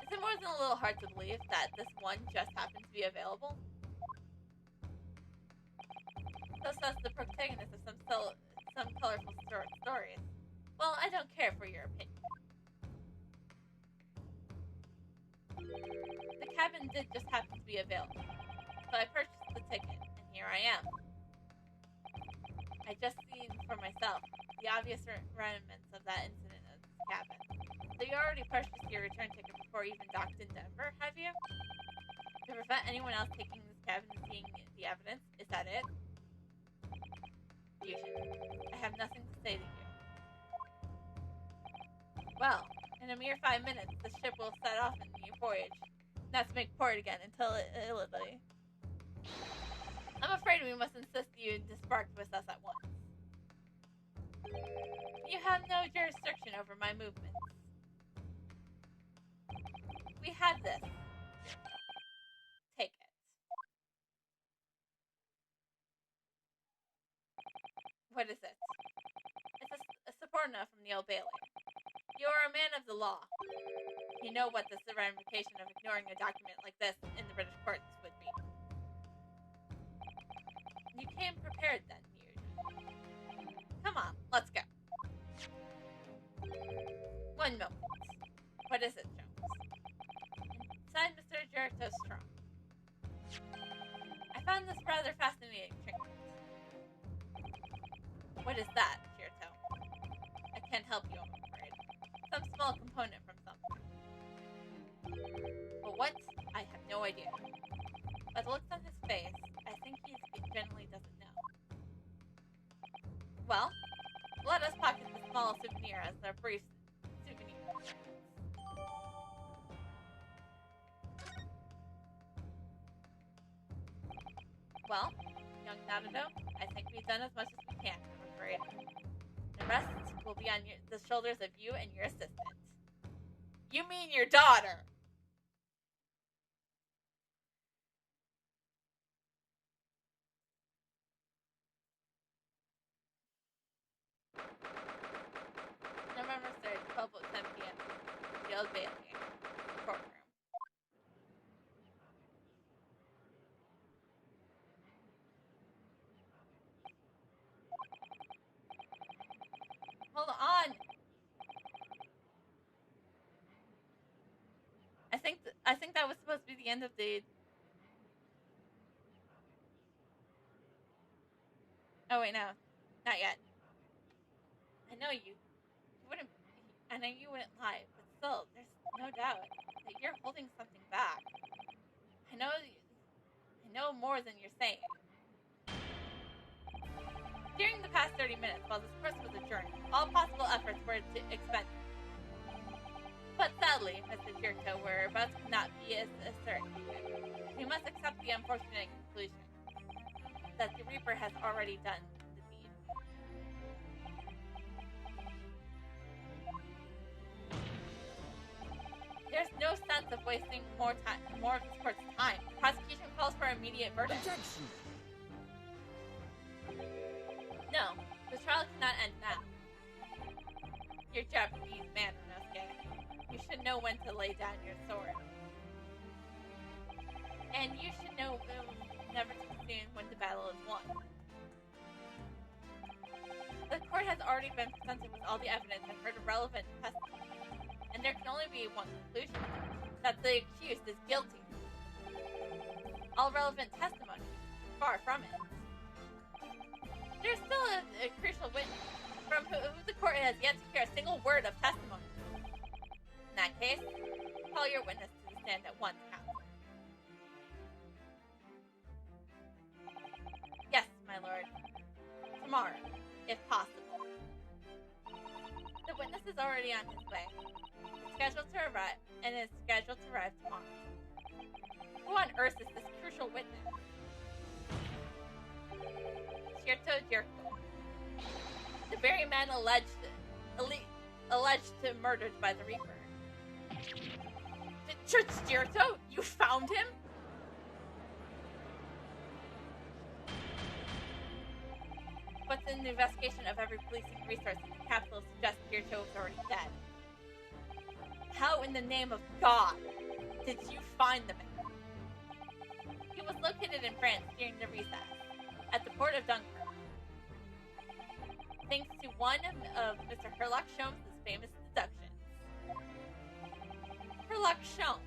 Is it more than a little hard to believe that this one just happens to be available? So says the protagonist of some colorful stories. Well, I don't care for your opinion. The cabin did just happen to be available, so I purchased the ticket, and here I am. I just seen for myself the obvious remnants of that incident in this cabin. So you already purchased your return ticket before you even docked in Denver, have you? To prevent anyone else taking this cabin and seeing the evidence, is that it? Fusion, I have nothing to say to you. Well, in a mere 5 minutes, the ship will set off in the voyage, not to make port again until Italy. I'm afraid we must insist you disembark with us at once. You have no jurisdiction over my movements. We have this. Take it. What is it? It's a subpoena from the Old Bailey. You are a man of the law. You know what the ramification of ignoring a document like this in the British courts would be. You came prepared then, Eugene. Come on, let's go. 1 moment. What is it, Jones? Inside Mr. Jericho's trunk. I found this rather fascinating trinket. What is that, Jericho? I can't help you, I'm afraid. Some small component from something. But what? I have no idea. By the looks on his face, I think he generally doesn't know. Well, let us pocket the small souvenir as a brief souvenir. Well, young Naruto, I think we've done as much as we can, I'm afraid. The rest will be on the shoulders of you and your assistant. You mean your daughter? November 3rd, 12 I think that was supposed to be the end of the... Oh, wait, no. Not yet. I know you wouldn't... I know you wouldn't lie, but still, there's no doubt that you're holding something back. I know more than you're saying. During the past 30 minutes, while this course was adjourned, all possible efforts were expended. But sadly, Mr. Jirko, we're about to not be as certain. We must accept the unfortunate conclusion that the Reaper has already done the deed. There's no sense of wasting more of this court's time. The prosecution calls for immediate verdict. Objection! No, the trial cannot end now. You're Japanese man, Renosuke. You should know when to lay down your sword. And you should know never too soon when the battle is won. The court has already been presented with all the evidence and heard relevant testimony. And there can only be one conclusion, that the accused is guilty. All relevant testimony, far from it. There's still a crucial witness, from who the court has yet to hear a single word of testimony. In that case, call your witness to the stand at once, counsel. Yes, my lord. Tomorrow, if possible. The witness is already on his way. He's scheduled to arrive, and is scheduled to arrive tomorrow. Who on earth is this crucial witness? Jirko. The very man alleged to murdered by the Reaper. Jirko? You found him? But in the investigation of every policing resource in the capital suggests Jirko was already dead. How in the name of God did you find the man? He was located in France during the recess, at the port of Dunkirk. Thanks to one of Mr. Herlock Sholmes' famous deductions. Herlock Sholmes.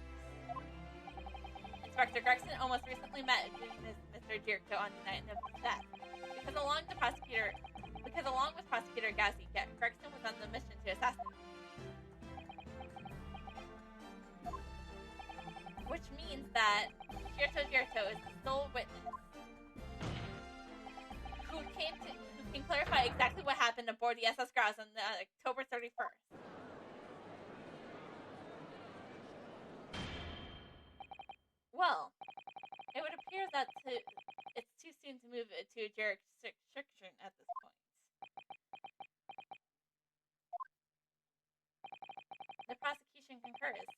Inspector Gregson almost recently met Mr. Jirko on the night of his death. Because along with Prosecutor Gassi, Gregson was on the mission to assassinate him. Which means that Jirko is the sole witness who can clarify exactly what happened aboard the SS Grouse on October 31st. Well, it would appear that it's too soon to move it to a jurisdiction at this point. The prosecution concurs.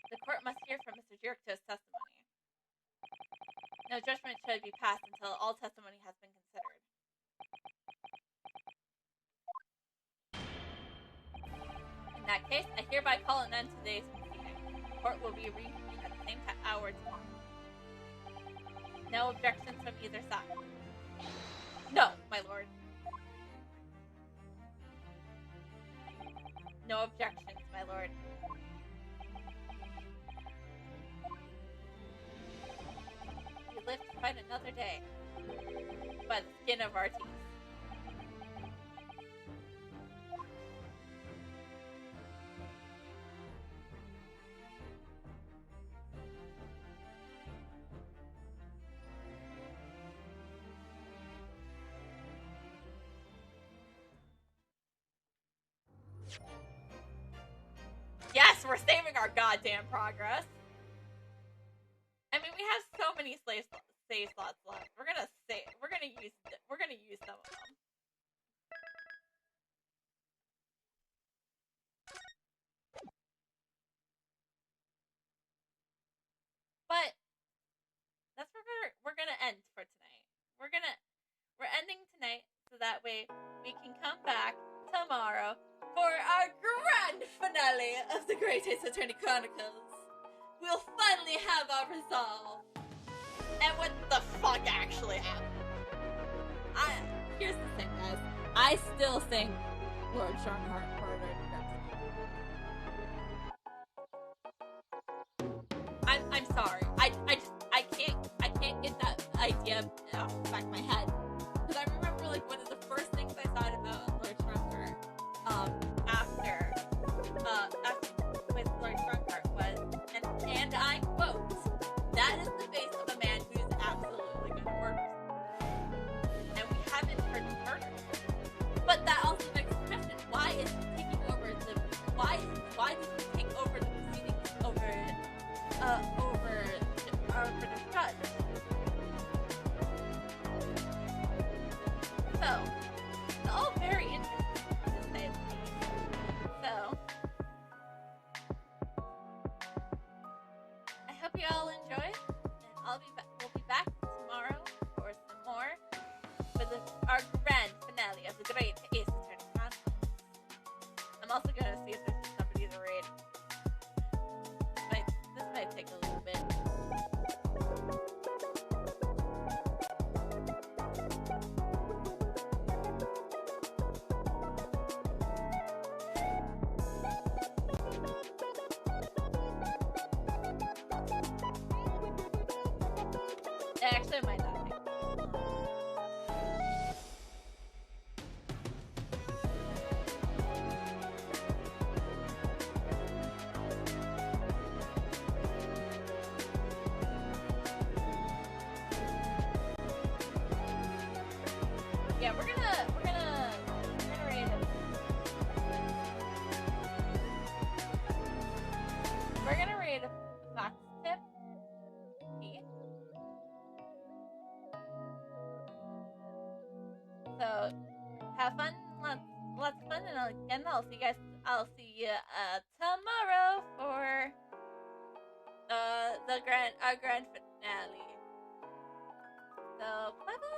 The court must hear from Mr. Jirko's testimony. No judgment should be passed until all testimony has been considered. In that case, I hereby call an end to today's proceeding. The court will be reconvened at the same hour tomorrow. No objections from either side. No, my lord. No objections, my lord. We live to fight another day. By the skin of our teeth. Yes, we're saving our goddamn progress. I mean, we have so many save slots left. We're gonna use some of them. But that's where we're gonna end for tonight. We're ending tonight so that way we can come back tomorrow for our grand finale of the Great Ace Attorney Chronicles. We'll finally have our resolve. And what the fuck actually happened? Here's the thing, guys. I still think Lord Strongheart murdered Gregson. I'm I'm sorry. I can't get that idea off the back of my head. Because I remember, like, one of the first things I thought about Lord Trumper, after with Lord Drunkard was, and I quote, "That is the face of a man who is absolutely going to murder someone." And we haven't heard him murder. But that also begs the question: why is he taking over the? Why did he take over the proceedings over the judge? So it's all very interesting to say the least. So I hope you all enjoyed, and we'll be back tomorrow for some more with our grand finale of the Great Ace Attorney Chronicles. I'm also going to see if there's somebody to raid. This might take a little bit. Actually, it might not take long. Yeah, we're gonna raid him. We're gonna raid a fox tip. So have fun, lots of fun, and I'll see you tomorrow for our grand finale. So bye bye.